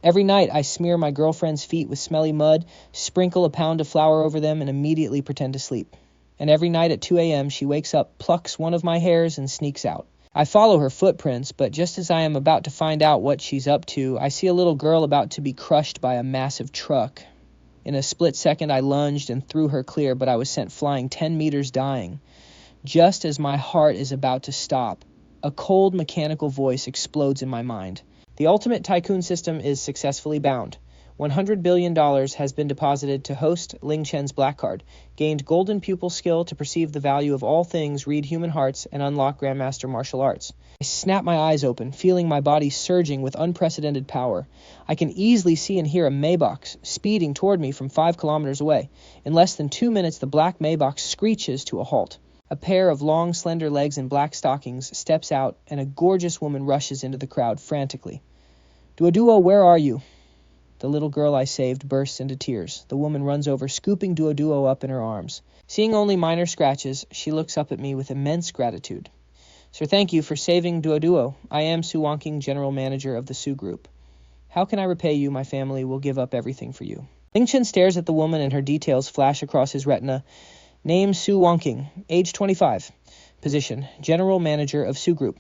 Every night I smear my girlfriend's feet with smelly mud, sprinkle a pound of flour over them, and immediately pretend to sleep. And every night at 2 a.m. she wakes up, plucks one of my hairs, and sneaks out. I follow her footprints, but just as I am about to find out what she's up to, I see a little girl about to be crushed by a massive truck. In a split second I lunged and threw her clear, but I was sent flying 10 meters dying. Just as my heart is about to stop, a cold mechanical voice explodes in my mind. The ultimate tycoon system is successfully bound. $100 billion has been deposited to host Ling Chen's black card, gained golden pupil skill to perceive the value of all things, read human hearts, and unlock Grandmaster martial arts. I snap my eyes open, feeling my body surging with unprecedented power. I can easily see and hear a Maybach speeding toward me from 5 kilometers away. In less than 2 minutes, the black Maybach screeches to a halt. A pair of long, slender legs in black stockings steps out, and a gorgeous woman rushes into the crowd frantically. "Duoduo, where are you?" The little girl I saved bursts into tears. The woman runs over, scooping Duoduo up in her arms. Seeing only minor scratches, she looks up at me with immense gratitude. "Sir, thank you for saving Duoduo. I am Su Wonking, General Manager of the Su Group. How can I repay you? My family will give up everything for you." Ling Chen stares at the woman and her details flash across his retina. Name Su Wonking, age 25. Position, General Manager of Su Group.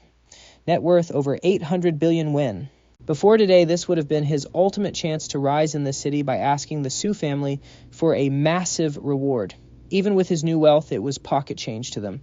Net worth over 800 billion yen. Before today, this would have been his ultimate chance to rise in the city by asking the Su family for a massive reward. Even with his new wealth, it was pocket change to them.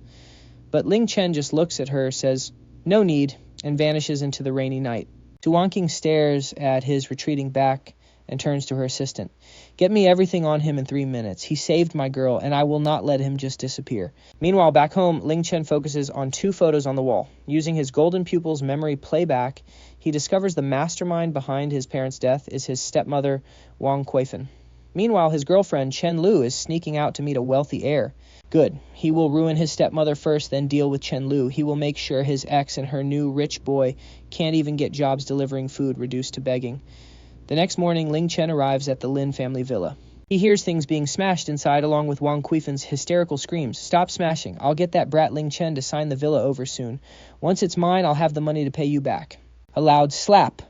But Ling Chen just looks at her, says, "No need," and vanishes into the rainy night. Su Wonking stares at his retreating back and turns to her assistant. "Get me everything on him in 3 minutes. He saved my girl, and I will not let him just disappear." Meanwhile, back home, Ling Chen focuses on 2 photos on the wall. Using his golden pupil's memory playback, he discovers the mastermind behind his parents' death is his stepmother, Wang Kuifan. Meanwhile, his girlfriend, Chen Lu, is sneaking out to meet a wealthy heir. Good. He will ruin his stepmother first, then deal with Chen Lu. He will make sure his ex and her new rich boy can't even get jobs delivering food, reduced to begging. The next morning, Ling Chen arrives at the Lin family villa. He hears things being smashed inside along with Wang Kuifan's hysterical screams. "Stop smashing. I'll get that brat Ling Chen to sign the villa over soon. Once it's mine, I'll have the money to pay you back." A loud slap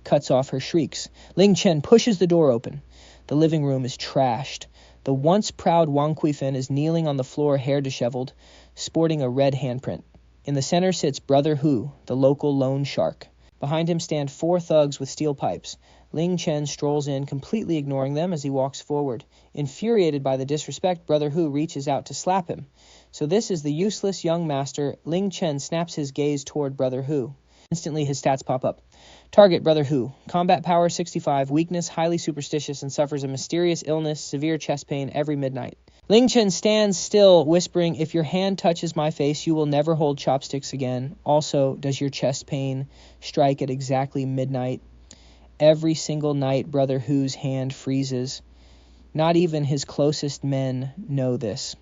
cuts off her shrieks. Ling Chen pushes the door open. The living room is trashed. The once proud Wang Kuifan is kneeling on the floor, hair disheveled, sporting a red handprint. In the center sits Brother Hu, the local loan shark. Behind him stand 4 thugs with steel pipes. Ling Chen strolls in, completely ignoring them as he walks forward. Infuriated by the disrespect, Brother Hu reaches out to slap him. So this is the useless young master. Ling Chen snaps his gaze toward Brother Hu. Instantly his stats pop up. Target, Brother Hu. Combat power 65, weakness highly superstitious, and suffers a mysterious illness, severe chest pain every midnight. Ling Chen stands still, whispering, "If your hand touches my face, you will never hold chopsticks again. Also, does your chest pain strike at exactly midnight?" Every single night, Brother Hu's hand freezes. Not even his closest men know this.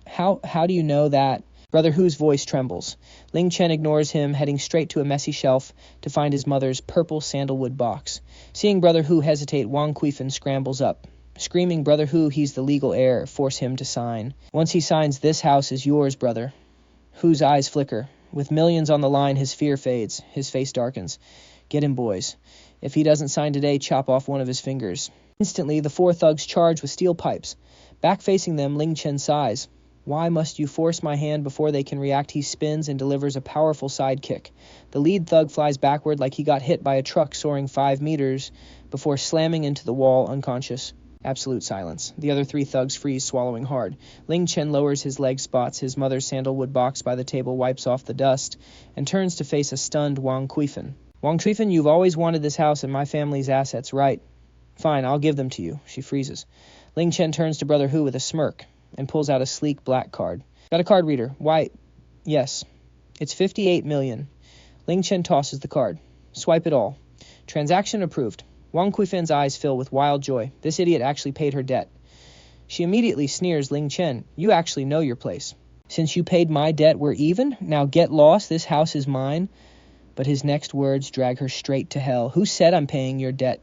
How do you know that? Brother Hu's voice trembles. Ling Chen ignores him, heading straight to a messy shelf to find his mother's purple sandalwood box. Seeing Brother Hu hesitate, Wang Kuifan scrambles up. Screaming, "Brother Hu, he's the legal heir. Force him to sign. Once he signs, this house is yours, brother." Hu's eyes flicker. With millions on the line, his fear fades. His face darkens. "Get him, boys. If he doesn't sign today, chop off one of his fingers." Instantly, the 4 thugs charge with steel pipes. Back facing them, Ling Chen sighs. "Why must you force my hand before they can react?" He spins and delivers a powerful side kick. The lead thug flies backward like he got hit by a truck soaring 5 meters before slamming into the wall unconscious. Absolute silence. The other 3 thugs freeze, swallowing hard. Ling Chen lowers his leg, spots his mother's sandalwood box by the table, wipes off the dust, and turns to face a stunned Wang Kuifan. "Wang Kuifan, you've always wanted this house and my family's assets, right? Fine, I'll give them to you." She freezes. Ling Chen turns to Brother Hu with a smirk and pulls out a sleek black card. "Got a card reader? Why, yes. It's 58 million. Ling Chen tosses the card. "Swipe it all. Transaction approved." Wang Kuifan's eyes fill with wild joy. This idiot actually paid her debt. She immediately sneers, "Ling Chen, you actually know your place. Since you paid my debt, we're even? Now get lost, this house is mine." But his next words drag her straight to hell. "Who said I'm paying your debt?"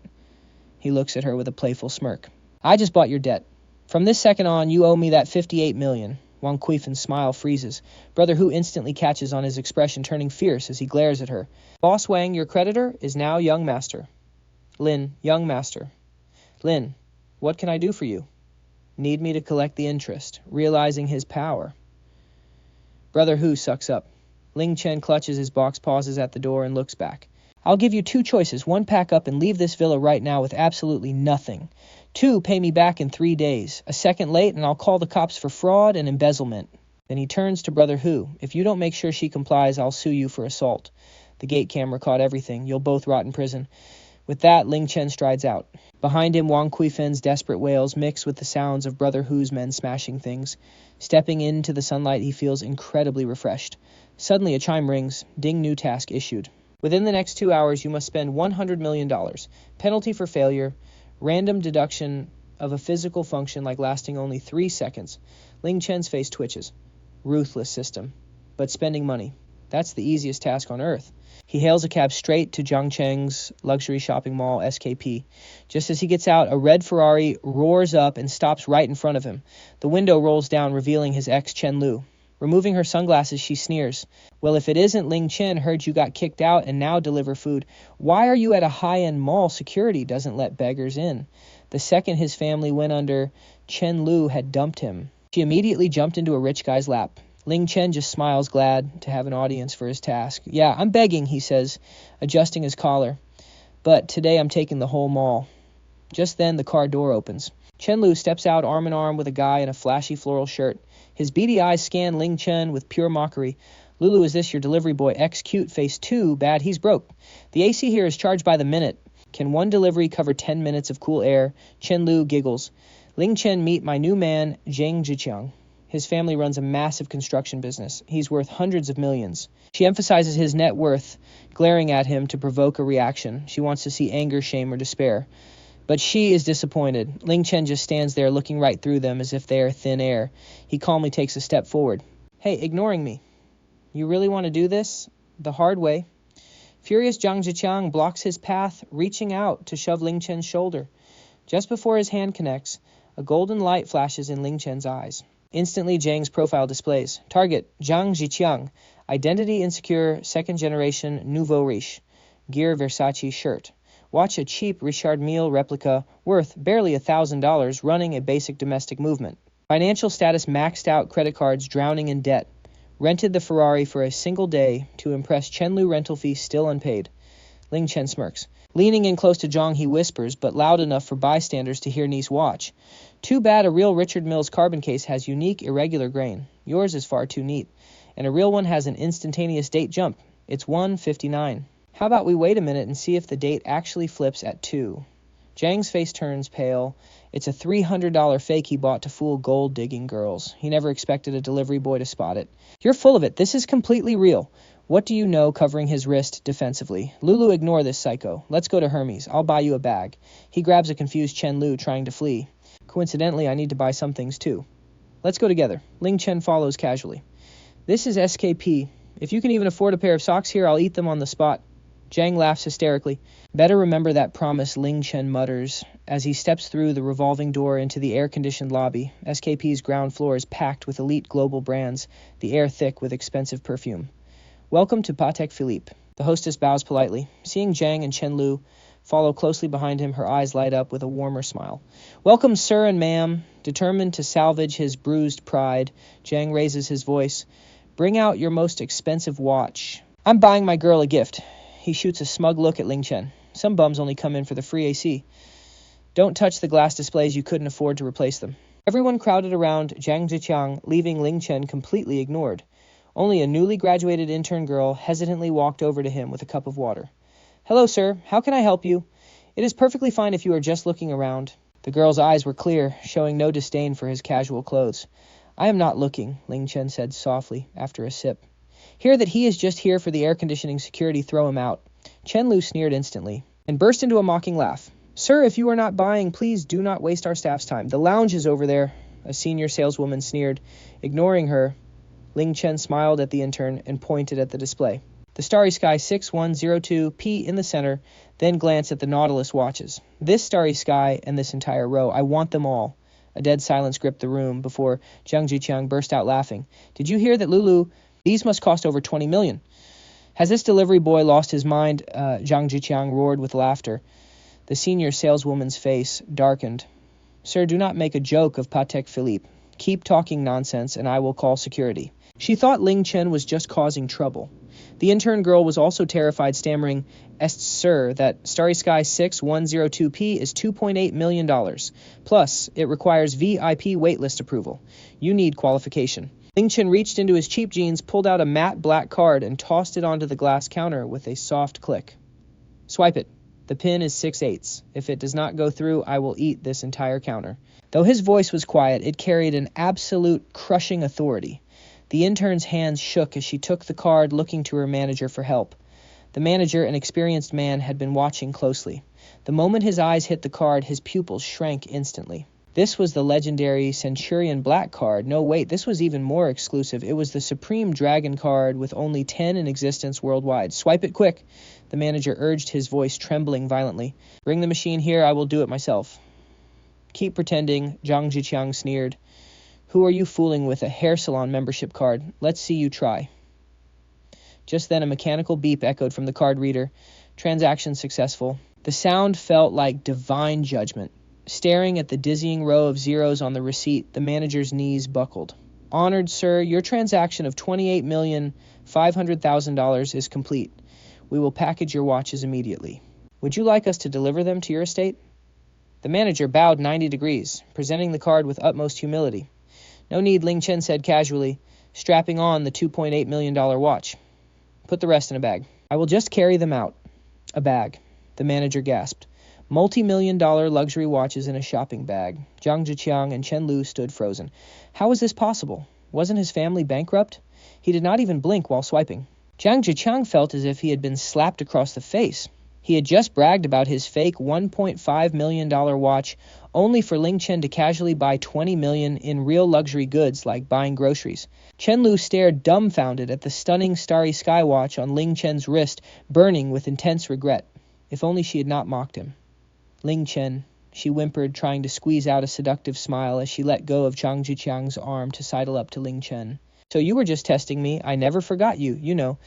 He looks at her with a playful smirk. "I just bought your debt. From this second on, you owe me that 58 million. Wang Kuifan's smile freezes. Brother Hu instantly catches on his expression, turning fierce as he glares at her. "Boss Wang, your creditor, is now young master." Lin, young master. Lin, what can I do for you? Need me to collect the interest, realizing his power. Brother Hu sucks up. Ling Chen clutches his box, pauses at the door, and looks back. I'll give you 2 choices. 1, pack up and leave this villa right now with absolutely nothing. 2, pay me back in 3 days. A second late and I'll call the cops for fraud and embezzlement. Then he turns to Brother Hu. If you don't make sure she complies, I'll sue you for assault. The gate camera caught everything. You'll both rot in prison. With that, Ling Chen strides out. Behind him, Wang Kuifen's desperate wails mix with the sounds of Brother Hu's men smashing things. Stepping into the sunlight, he feels incredibly refreshed. Suddenly, a chime rings. Ding, new task issued. Within the next 2 hours, you must spend $100 million. Penalty for failure. Random deduction of a physical function like lasting only 3 seconds. Ling Chen's face twitches. Ruthless system. But spending money. That's the easiest task on earth. He hails a cab straight to Zhangcheng's luxury shopping mall, SKP. Just as he gets out, a red Ferrari roars up and stops right in front of him. The window rolls down, revealing his ex, Chen Lu. Removing her sunglasses, she sneers. Well, if it isn't Ling Chen, heard you got kicked out and now deliver food, why are you at a high-end mall? Security doesn't let beggars in. The second his family went under, Chen Lu had dumped him. She immediately jumped into a rich guy's lap. Ling Chen just smiles, glad to have an audience for his task. Yeah, I'm begging, he says, adjusting his collar. But today I'm taking the whole mall. Just then, the car door opens. Chen Lu steps out arm in arm with a guy in a flashy floral shirt. His beady eyes scan Ling Chen with pure mockery. Lulu, is this your delivery boy? Cute, face 2, bad, he's broke. The AC here is charged by the minute. Can one delivery cover 10 minutes of cool air? Chen Lu giggles. Ling Chen, meet my new man, Zhang Zhiqiang. His family runs a massive construction business. He's worth hundreds of millions. She emphasizes his net worth, glaring at him to provoke a reaction. She wants to see anger, shame, or despair. But she is disappointed. Ling Chen just stands there looking right through them as if they are thin air. He calmly takes a step forward. Hey, ignoring me. You really want to do this? The hard way. Furious Zhang Zhiqiang blocks his path, reaching out to shove Ling Chen's shoulder. Just before his hand connects, a golden light flashes in Ling Chen's eyes. Instantly, Zhang's profile displays. Target, Zhang Zhiqiang. Identity insecure, second generation, nouveau riche. Gear Versace shirt. Watch a cheap Richard Mille replica worth barely $1,000 running a basic domestic movement. Financial status maxed out, credit cards drowning in debt. Rented the Ferrari for a single day to impress Chen Lu, rental fee still unpaid. Ling Chen smirks. Leaning in close to Zhang, he whispers, but loud enough for bystanders to hear niece watch. Too bad a real Richard Milles carbon case has unique, irregular grain. Yours is far too neat. And a real one has an instantaneous date jump. It's 1:59. How about we wait a minute and see if the date actually flips at 2? Zhang's face turns pale. It's a $300 fake he bought to fool gold-digging girls. He never expected a delivery boy to spot it. You're full of it. This is completely real. What do you know? Covering his wrist defensively. Lulu, ignore this psycho. Let's go to Hermes. I'll buy you a bag. He grabs a confused Chen Lu, trying to flee. Coincidentally, I need to buy some things too. Let's go together. Ling Chen follows casually. This is SKP. If you can even afford a pair of socks here, I'll eat them on the spot. Zhang laughs hysterically. Better remember that promise, Ling Chen mutters, as he steps through the revolving door into the air-conditioned lobby. SKP's ground floor is packed with elite global brands, the air thick with expensive perfume. Welcome to Patek Philippe. The hostess bows politely. Seeing Zhang and Chen Lu follow closely behind him, her eyes light up with a warmer smile. Welcome, sir and ma'am. Determined to salvage his bruised pride, Zhang raises his voice. Bring out your most expensive watch. I'm buying my girl a gift. He shoots a smug look at Ling Chen. Some bums only come in for the free AC. Don't touch the glass displays, you couldn't afford to replace them. Everyone crowded around Zhang Zhiqiang, leaving Ling Chen completely ignored. Only a newly graduated intern girl hesitantly walked over to him with a cup of water. Hello, sir. How can I help you? It is perfectly fine if you are just looking around. The girl's eyes were clear, showing no disdain for his casual clothes. I am not looking, Ling Chen said softly after a sip. Hear that he is just here for the air conditioning security, throw him out. Chen Lu sneered instantly and burst into a mocking laugh. Sir, if you are not buying, please do not waste our staff's time. The lounge is over there, a senior saleswoman sneered. Ignoring her, Ling Chen smiled at the intern and pointed at the display. The Starry Sky 6102P in the center, then glanced at the Nautilus watches. This Starry Sky and this entire row, I want them all. A dead silence gripped the room before Zhang Zhiqiang burst out laughing. Did you hear that, Lulu? These must cost over 20 million. Has this delivery boy lost his mind? Zhang Zhiqiang roared with laughter. The senior saleswoman's face darkened. Sir, do not make a joke of Patek Philippe. Keep talking nonsense and I will call security. She thought Ling Chen was just causing trouble. The intern girl was also terrified, stammering, "Est sir, that Starry Sky 6102P is $2.8 million. Plus, it requires VIP waitlist approval. You need qualification." Ling Chen reached into his cheap jeans, pulled out a matte black card, and tossed it onto the glass counter with a soft click. "Swipe it. The pin is 6/8. If it does not go through, I will eat this entire counter." Though his voice was quiet, it carried an absolute crushing authority. The intern's hands shook as she took the card, looking to her manager for help. The manager, an experienced man, had been watching closely. The moment his eyes hit the card, his pupils shrank instantly. This was the legendary Centurion Black card. No, wait, this was even more exclusive. It was the Supreme Dragon card with only 10 in existence worldwide. "Swipe it quick," the manager urged, his voice trembling violently. "Bring the machine here, I will do it myself." "Keep pretending," Zhang Zhiqiang sneered. "Who are you fooling with a hair salon membership card? Let's see you try." Just then a mechanical beep echoed from the card reader. "Transaction successful." The sound felt like divine judgment. Staring at the dizzying row of zeros on the receipt, the manager's knees buckled. "Honored sir, your transaction of $28,500,000 is complete. We will package your watches immediately. Would you like us to deliver them to your estate?" The manager bowed 90 degrees, presenting the card with utmost humility. "No need," Ling Chen said casually, strapping on the $2.8 million watch. "Put the rest in a bag." "I will just carry them out." "A bag," the manager gasped. Multi-million-dollar luxury watches in a shopping bag. Zhang Zhiqiang and Chen Lu stood frozen. How was this possible? Wasn't his family bankrupt? He did not even blink while swiping. Zhang Zhiqiang felt as if he had been slapped across the face. He had just bragged about his fake $1.5 million watch, only for Ling Chen to casually buy $20 million in real luxury goods like buying groceries. Chen Lu stared dumbfounded at the stunning Starry Sky watch on Ling Chen's wrist, burning with intense regret. If only she had not mocked him. "Ling Chen," she whimpered, trying to squeeze out a seductive smile as she let go of Zhang Zhiqiang's arm to sidle up to Ling Chen. "So you were just testing me. I never forgot you, you know."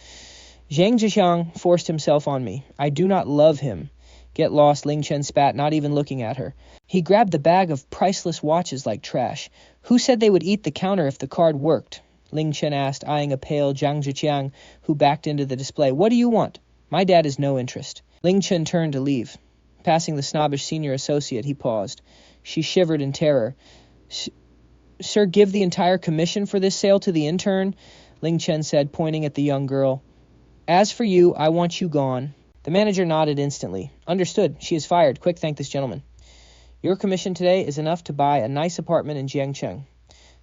Zhang Zhiqiang forced himself on me. "I do not love him." "Get lost," Ling Chen spat, not even looking at her. He grabbed the bag of priceless watches like trash. "Who said they would eat the counter if the card worked?" Ling Chen asked, eyeing a pale Zhang Zhiqiang who backed into the display. "What do you want?" "My dad is no interest." Ling Chen turned to leave. Passing the snobbish senior associate, he paused. She shivered in terror. "Sir, give the entire commission for this sale to the intern," Ling Chen said, pointing at the young girl. "As for you, I want you gone." The manager nodded instantly. "Understood. She is fired. Quick, thank this gentleman." "Your commission today is enough to buy a nice apartment in Jiangcheng."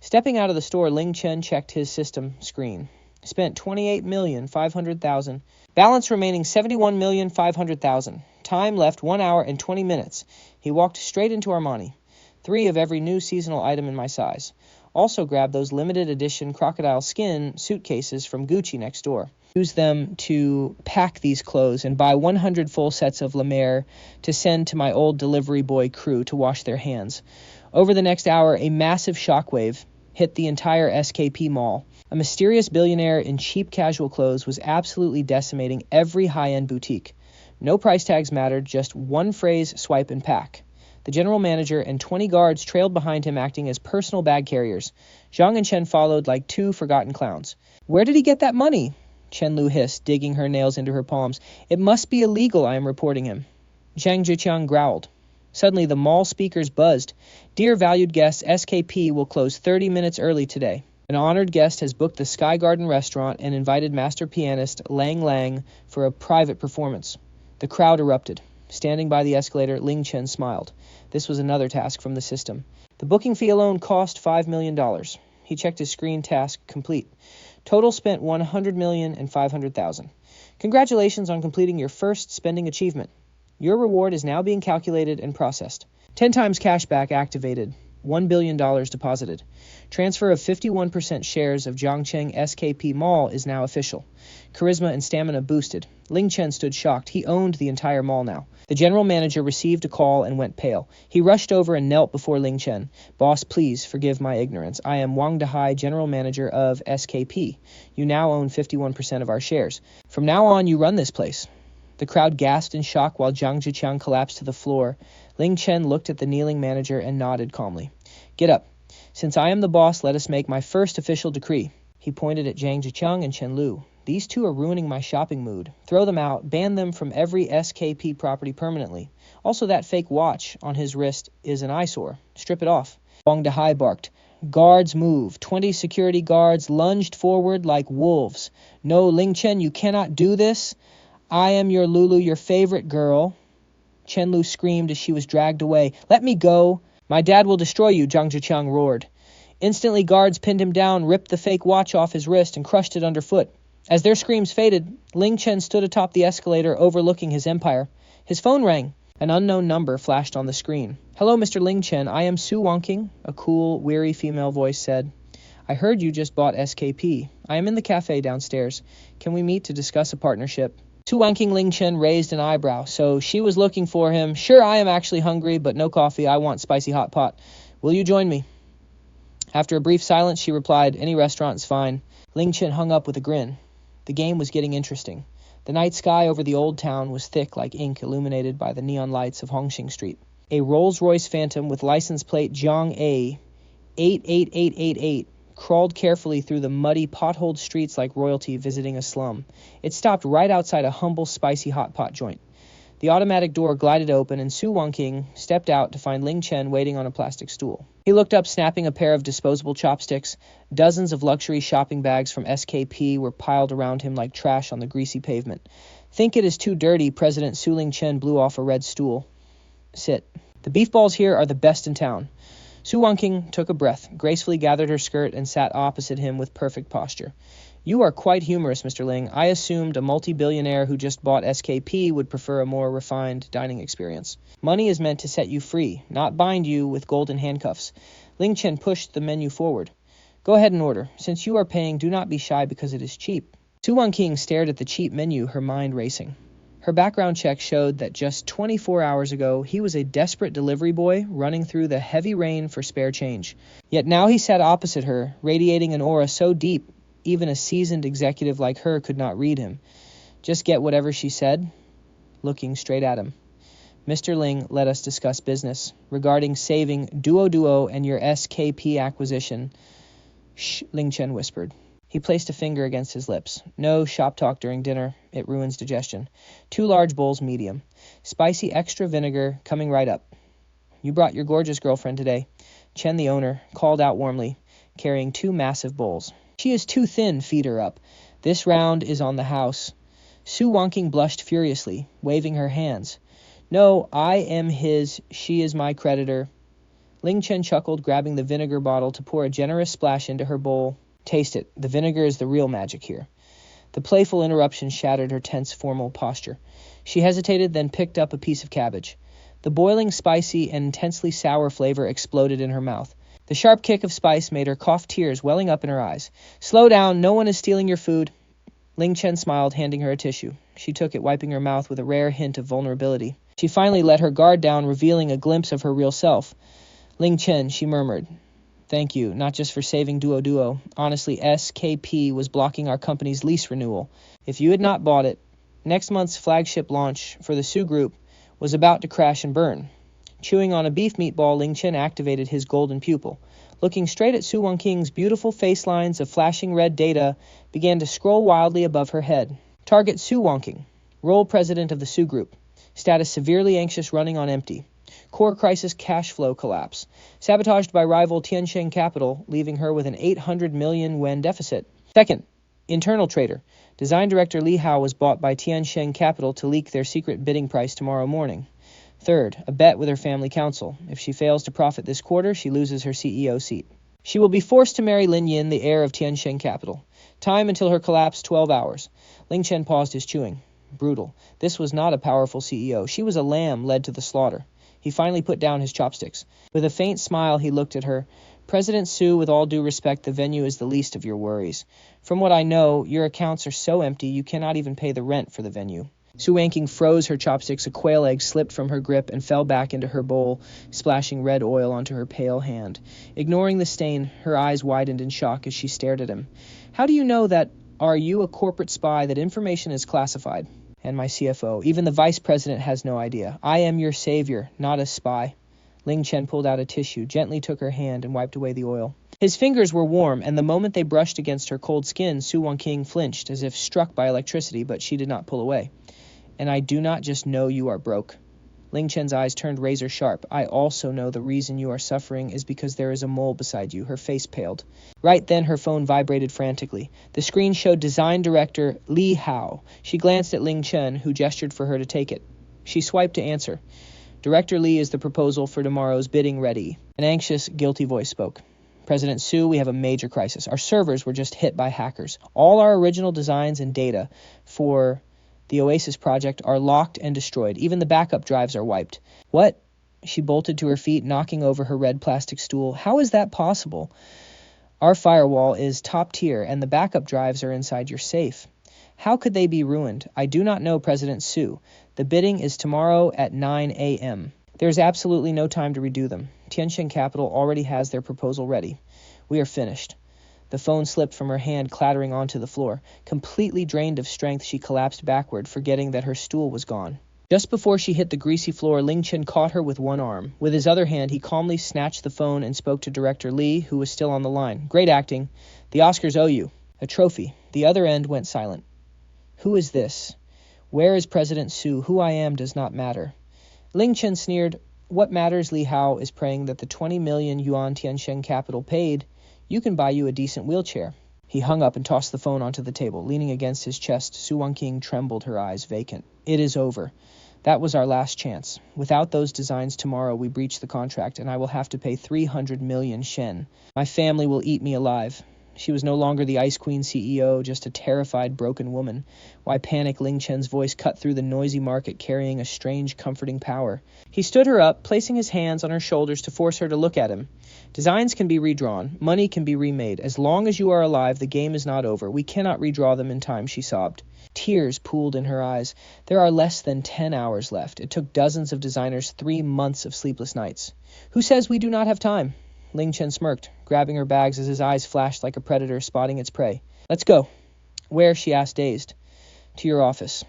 Stepping out of the store, Ling Chen checked his system screen. Spent $28,500,000. Balance remaining $71,500,000. Time left 1 hour and 20 minutes. He walked straight into Armani. 3 of every new seasonal item in my size. Also grabbed those limited edition crocodile skin suitcases from Gucci next door. Use them to pack these clothes and buy 100 full sets of La Mer to send to my old delivery boy crew to wash their hands. Over the next hour, a massive shockwave hit the entire SKP mall. A mysterious billionaire in cheap casual clothes was absolutely decimating every high-end boutique. No price tags mattered, just one phrase, swipe and pack. The general manager and 20 guards trailed behind him, acting as personal bag carriers. Zhang and Chen followed like 2 forgotten clowns. "Where did he get that money?" Chen Lu hissed, digging her nails into her palms. "It must be illegal, I am reporting him." Zhang Zhiqiang growled. Suddenly, the mall speakers buzzed. "Dear valued guests, SKP will close 30 minutes early today. An honored guest has booked the Sky Garden restaurant and invited master pianist Lang Lang for a private performance." The crowd erupted. Standing by the escalator, Ling Chen smiled. This was another task from the system. The booking fee alone cost $5 million. He checked his screen, task complete. Total spent $100,500,000. Congratulations on completing your first spending achievement. Your reward is now being calculated and processed. 10 times cashback activated. $1 billion deposited. Transfer of 51% shares of Zhangcheng SKP Mall is now official. Charisma and stamina boosted. Ling Chen stood shocked. He owned the entire mall now. The general manager received a call and went pale. He rushed over and knelt before Ling Chen. "Boss, please forgive my ignorance. I am Wang Dehai, general manager of SKP. You now own 51% of our shares. From now on, you run this place." The crowd gasped in shock while Zhang Zhiqiang collapsed to the floor. Ling Chen looked at the kneeling manager and nodded calmly. Get up. Since I am the boss, let us make my first official decree. He pointed at Zhang Zhiqiang and Chen Lu. These two are ruining my shopping mood. Throw them out, ban them from every SKP property permanently. Also, that fake watch on his wrist is an eyesore. Strip it off. Wang Dehai barked. Guards move. 20 security guards lunged forward like wolves. No, Ling Chen, you cannot do this. I am your Lulu, your favorite girl. Chen Lu screamed as she was dragged away. Let me go. My dad will destroy you, Zhang Zhiqiang roared. Instantly, guards pinned him down, ripped the fake watch off his wrist, and crushed it underfoot. As their screams faded, Ling Chen stood atop the escalator overlooking his empire. His phone rang. An unknown number flashed on the screen. Hello, Mr. Ling Chen. I am Su Wangqing, a cool, weary female voice said. I heard you just bought SKP. I am in the cafe downstairs. Can we meet to discuss a partnership? Su Wangqing Ling Chen raised an eyebrow, so she was looking for him. Sure, I am actually hungry, but no coffee. I want spicy hot pot. Will you join me? After a brief silence, she replied, any restaurant is fine. Ling Chen hung up with a grin. The game was getting interesting. The night sky over the old town was thick like ink illuminated by the neon lights of Hongxing Street. A Rolls-Royce Phantom with license plate Jiang A 88888 crawled carefully through the muddy, potholed streets like royalty visiting a slum. It stopped right outside a humble, spicy hot pot joint. The automatic door glided open, and Su Wangqing stepped out to find Ling Chen waiting on a plastic stool. He looked up, snapping a pair of disposable chopsticks. Dozens of luxury shopping bags from SKP were piled around him like trash on the greasy pavement. Think it is too dirty, President Su Ling Chen blew off a red stool. Sit. The beef balls here are the best in town. Su Wangqing took a breath, gracefully gathered her skirt, and sat opposite him with perfect posture. You are quite humorous, Mr. Ling. I assumed a multi-billionaire who just bought SKP would prefer a more refined dining experience. Money is meant to set you free, not bind you with golden handcuffs. Ling Chen pushed the menu forward. Go ahead and order. Since you are paying, do not be shy because it is cheap. Su Wangqing stared at the cheap menu, her mind racing. Her background check showed that just 24 hours ago, he was a desperate delivery boy running through the heavy rain for spare change. Yet now he sat opposite her, radiating an aura so deep, even a seasoned executive like her could not read him. Just get whatever she said, looking straight at him. Mr. Ling, let us discuss business. Regarding saving Duo and your SKP acquisition. Shh, Ling Chen whispered. He placed a finger against his lips. No shop talk during dinner. It ruins digestion. 2 large bowls, medium. Spicy extra vinegar, coming right up. You brought your gorgeous girlfriend today. Chen, the owner, called out warmly, carrying 2 massive bowls. She is too thin, feed her up. This round is on the house. Su Wangqing blushed furiously, waving her hands. No, I am his. She is my creditor. Ling Chen chuckled, grabbing the vinegar bottle to pour a generous splash into her bowl. Taste it. The vinegar is the real magic here. The playful interruption shattered her tense, formal posture. She hesitated, then picked up a piece of cabbage. The boiling, spicy, and intensely sour flavor exploded in her mouth. The sharp kick of spice made her cough, tears welling up in her eyes. Slow down, no one is stealing your food. Ling Chen smiled, handing her a tissue. She took it, wiping her mouth with a rare hint of vulnerability. She finally let her guard down, revealing a glimpse of her real self. Ling Chen, she murmured. Thank you, not just for saving Duo. Honestly, SKP was blocking our company's lease renewal. If you had not bought it, next month's flagship launch for the Su Group was about to crash and burn. Chewing on a beef meatball, Ling Chen activated his golden pupil. Looking straight at Su Wangqing's beautiful face lines of flashing red data began to scroll wildly above her head. Target Su Wangqing, role president of the Su Group. Status severely anxious, running on empty. Core crisis, cash flow collapse. Sabotaged by rival Tiansheng Capital, leaving her with an 800 million yuan deficit. Second, internal trader. Design director Li Hao was bought by Tiansheng Capital to leak their secret bidding price tomorrow morning. Third, a bet with her family council. If she fails to profit this quarter, she loses her CEO seat. She will be forced to marry Lin Yin, the heir of Tiansheng Capital. Time until her collapse, 12 hours. Ling Chen paused his chewing. Brutal. This was not a powerful CEO. She was a lamb led to the slaughter. He finally put down his chopsticks. With a faint smile, he looked at her. President Su, with all due respect, the venue is the least of your worries. From what I know, your accounts are so empty you cannot even pay the rent for the venue. Su Wangqing froze her chopsticks. A quail egg slipped from her grip and fell back into her bowl, splashing red oil onto her pale hand. Ignoring the stain, her eyes widened in shock as she stared at him. How do you know that? Are you a corporate spy that information is classified? And my CFO. Even the vice president has no idea. I am your savior, not a spy. Ling Chen pulled out a tissue, gently took her hand, and wiped away the oil. His fingers were warm, and the moment they brushed against her cold skin, Su Wangqing flinched, as if struck by electricity, but she did not pull away. And I do not just know you are broke. Ling Chen's eyes turned razor sharp. I also know the reason you are suffering is because there is a mole beside you. Her face paled. Right then, her phone vibrated frantically. The screen showed design director Li Hao. She glanced at Ling Chen, who gestured for her to take it. She swiped to answer. Director Li, is the proposal for tomorrow's bidding ready? An anxious, guilty voice spoke. President Su, we have a major crisis. Our servers were just hit by hackers. All our original designs and data for the Oasis project are locked and destroyed. Even the backup drives are wiped. What? She bolted to her feet, knocking over her red plastic stool. How is that possible? Our firewall is top tier, and the backup drives are inside your safe. How could they be ruined? I do not know, President Su. The bidding is tomorrow at 9 a.m. There is absolutely no time to redo them. Tianxin Capital already has their proposal ready. We are finished. The phone slipped from her hand, clattering onto the floor. Completely drained of strength, she collapsed backward, forgetting that her stool was gone. Just before she hit the greasy floor, Ling Chen caught her with one arm. With his other hand, he calmly snatched the phone and spoke to Director Li, who was still on the line. Great acting. The Oscars owe you. A trophy. The other end went silent. Who is this? Where is President Su? Who I am does not matter. Ling Chen sneered. What matters, Li Hao, is praying that the 20 million yuan Tianxin Capital paid, you can buy you a decent wheelchair. He hung up and tossed the phone onto the table. Leaning against his chest, Su Wangqing trembled, her eyes vacant. It is over. That was our last chance. Without those designs tomorrow, we breach the contract, and I will have to pay 300 million shen. My family will eat me alive. She was no longer the Ice Queen CEO, just a terrified, broken woman. Why panic? Ling Chen's voice cut through the noisy market, carrying a strange, comforting power. He stood her up, placing his hands on her shoulders to force her to look at him. Designs can be redrawn. Money can be remade. As long as you are alive, the game is not over. We cannot redraw them in time, she sobbed. Tears pooled in her eyes. There are less than 10 hours left. It took dozens of designers 3 months of sleepless nights. Who says we do not have time? Ling Chen smirked, grabbing her bags as his eyes flashed like a predator spotting its prey. Let's go. Where? She asked, dazed. To your office.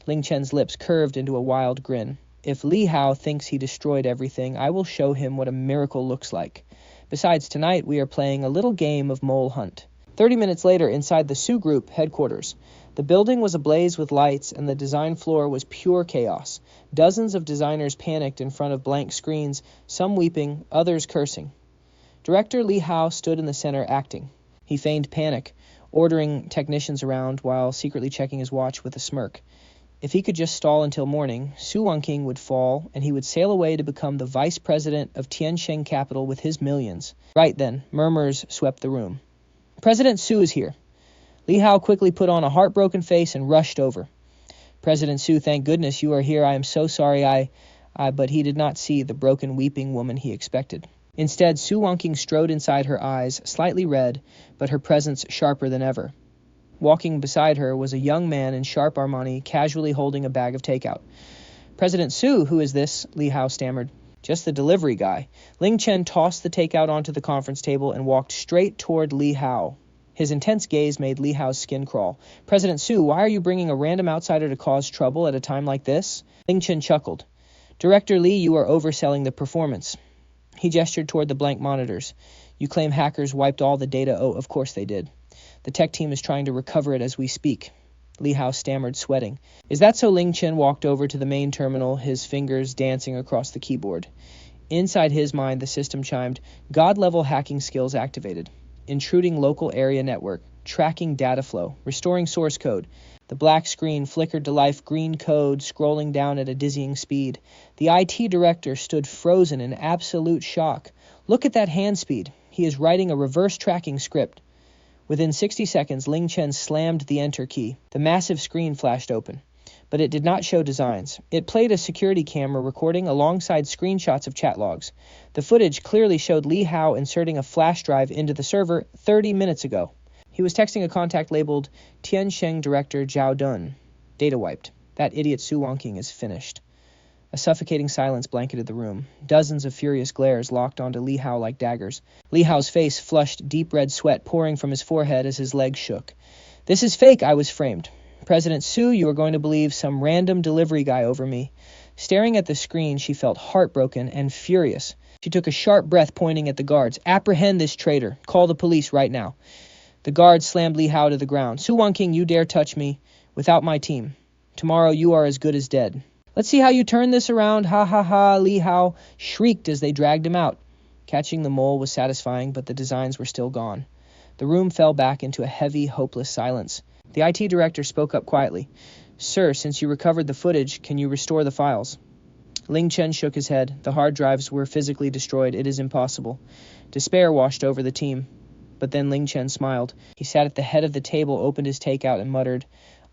Ling Chen's lips curved into a wild grin. If Li Hao thinks he destroyed everything, I will show him what a miracle looks like. Besides, tonight we are playing a little game of mole hunt. 30 minutes later, inside the Su Group headquarters, the building was ablaze with lights, and the design floor was pure chaos. Dozens of designers panicked in front of blank screens, some weeping, others cursing. Director Li Hao stood in the center, acting. He feigned panic, ordering technicians around while secretly checking his watch with a smirk. If he could just stall until morning, Su Wangqing would fall, and he would sail away to become the vice president of Tianxin Capital with his millions. Right then, murmurs swept the room. President Su is here. Li Hao quickly put on a heartbroken face and rushed over. President Su, thank goodness you are here. I am so sorry but he did not see the broken, weeping woman he expected. Instead, Su Wangqing strode inside, her eyes slightly red, but her presence sharper than ever. Walking beside her was a young man in sharp Armani, casually holding a bag of takeout. President Su, who is this? Li Hao stammered. Just the delivery guy. Ling Chen tossed the takeout onto the conference table and walked straight toward Li Hao. His intense gaze made Li Hao's skin crawl. President Su, why are you bringing a random outsider to cause trouble at a time like this? Ling Chen chuckled. Director Li, you are overselling the performance. He gestured toward the blank monitors. You claim hackers wiped all the data. Oh, of course they did. The tech team is trying to recover it as we speak. Li Hao stammered, sweating. Is that so? Ling Chen walked over to the main terminal, his fingers dancing across the keyboard. Inside his mind, the system chimed, God-level hacking skills activated. Intruding local area network. Tracking data flow. Restoring source code. The black screen flickered to life, green code scrolling down at a dizzying speed. The IT director stood frozen in absolute shock. Look at that hand speed. He is writing a reverse tracking script. Within 60 seconds, Ling Chen slammed the enter key. The massive screen flashed open. But it did not show designs. It played a security camera recording alongside screenshots of chat logs. The footage clearly showed Li Hao inserting a flash drive into the server 30 minutes ago. He was texting a contact labeled Tianxin Director Zhao Dun. Data wiped. That idiot Su Wangqing is finished. A suffocating silence blanketed the room. Dozens of furious glares locked onto Li Hao like daggers. Li Hao's face flushed, deep red sweat pouring from his forehead as his legs shook. This is fake, I was framed. President Su, you are going to believe some random delivery guy over me. Staring at the screen, she felt heartbroken and furious. She took a sharp breath, pointing at the guards. Apprehend this traitor. Call the police right now. The guards slammed Li Hao to the ground. Su Wonking, you dare touch me without my team. Tomorrow you are as good as dead. Let's see how you turn this around. Ha ha ha, Li Hao shrieked as they dragged him out. Catching the mole was satisfying, but the designs were still gone. The room fell back into a heavy, hopeless silence. The IT director spoke up quietly. Sir, since you recovered the footage, can you restore the files? Ling Chen shook his head. The hard drives were physically destroyed. It is impossible. Despair washed over the team. But then Ling Chen smiled. He sat at the head of the table, opened his takeout, and muttered,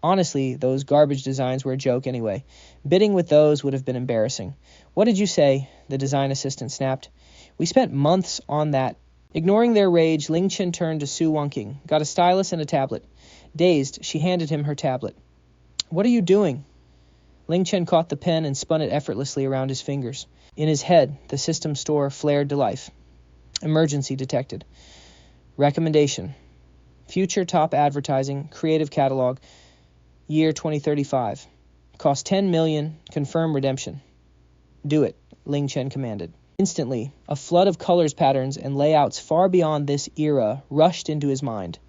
Honestly, those garbage designs were a joke anyway. Bidding with those would have been embarrassing. What did you say? The design assistant snapped. We spent months on that. Ignoring their rage, Ling Chen turned to Su Wonking, got a stylus and a tablet. Dazed, she handed him her tablet. What are you doing? Ling Chen caught the pen and spun it effortlessly around his fingers. In his head, the system store flared to life. Emergency detected. Recommendation. Future top advertising, creative catalog, year 2035. Cost 10 million, confirm redemption. Do it, Ling Chen commanded. Instantly, a flood of colors patterns and layouts far beyond this era rushed into his mind.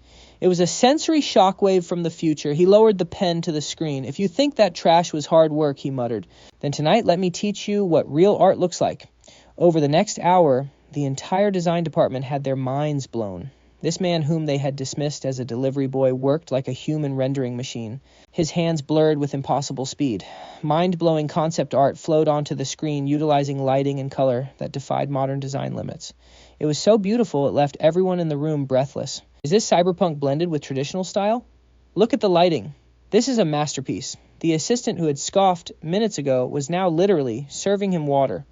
It was a sensory shockwave from the future. He lowered the pen to the screen. If you think that trash was hard work, he muttered, then tonight let me teach you what real art looks like. Over the next hour, the entire design department had their minds blown. This man whom they had dismissed as a delivery boy worked like a human rendering machine. His hands blurred with impossible speed. Mind-blowing concept art flowed onto the screen, utilizing lighting and color that defied modern design limits. It was so beautiful it left everyone in the room breathless. Is this cyberpunk blended with traditional style? Look at the lighting. This is a masterpiece. The assistant who had scoffed minutes ago was now literally serving him water.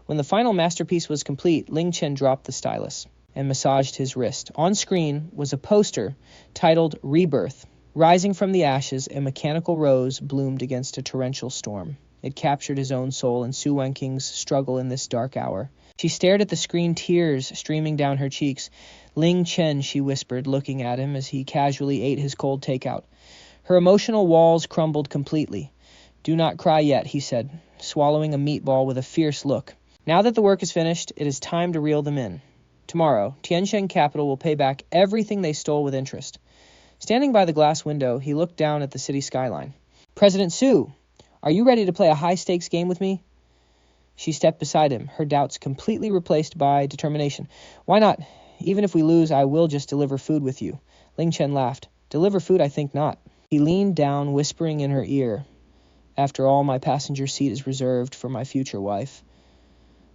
When the final masterpiece was complete, Ling Chen dropped the stylus and massaged his wrist. On screen was a poster titled Rebirth. Rising from the ashes, a mechanical rose bloomed against a torrential storm. It captured his own soul and Su Wenking's struggle in this dark hour. She stared at the screen, tears streaming down her cheeks. Ling Chen, she whispered, looking at him as he casually ate his cold takeout. Her emotional walls crumbled completely. Do not cry yet, he said, swallowing a meatball with a fierce look. Now that the work is finished, it is time to reel them in. Tomorrow, Tiansheng Capital will pay back everything they stole with interest. Standing by the glass window, he looked down at the city skyline. President Su, are you ready to play a high-stakes game with me? She stepped beside him, her doubts completely replaced by determination. Why not? Even if we lose, I will just deliver food with you. Ling Chen laughed. Deliver food? I think not. He leaned down, whispering in her ear. After all, my passenger seat is reserved for my future wife.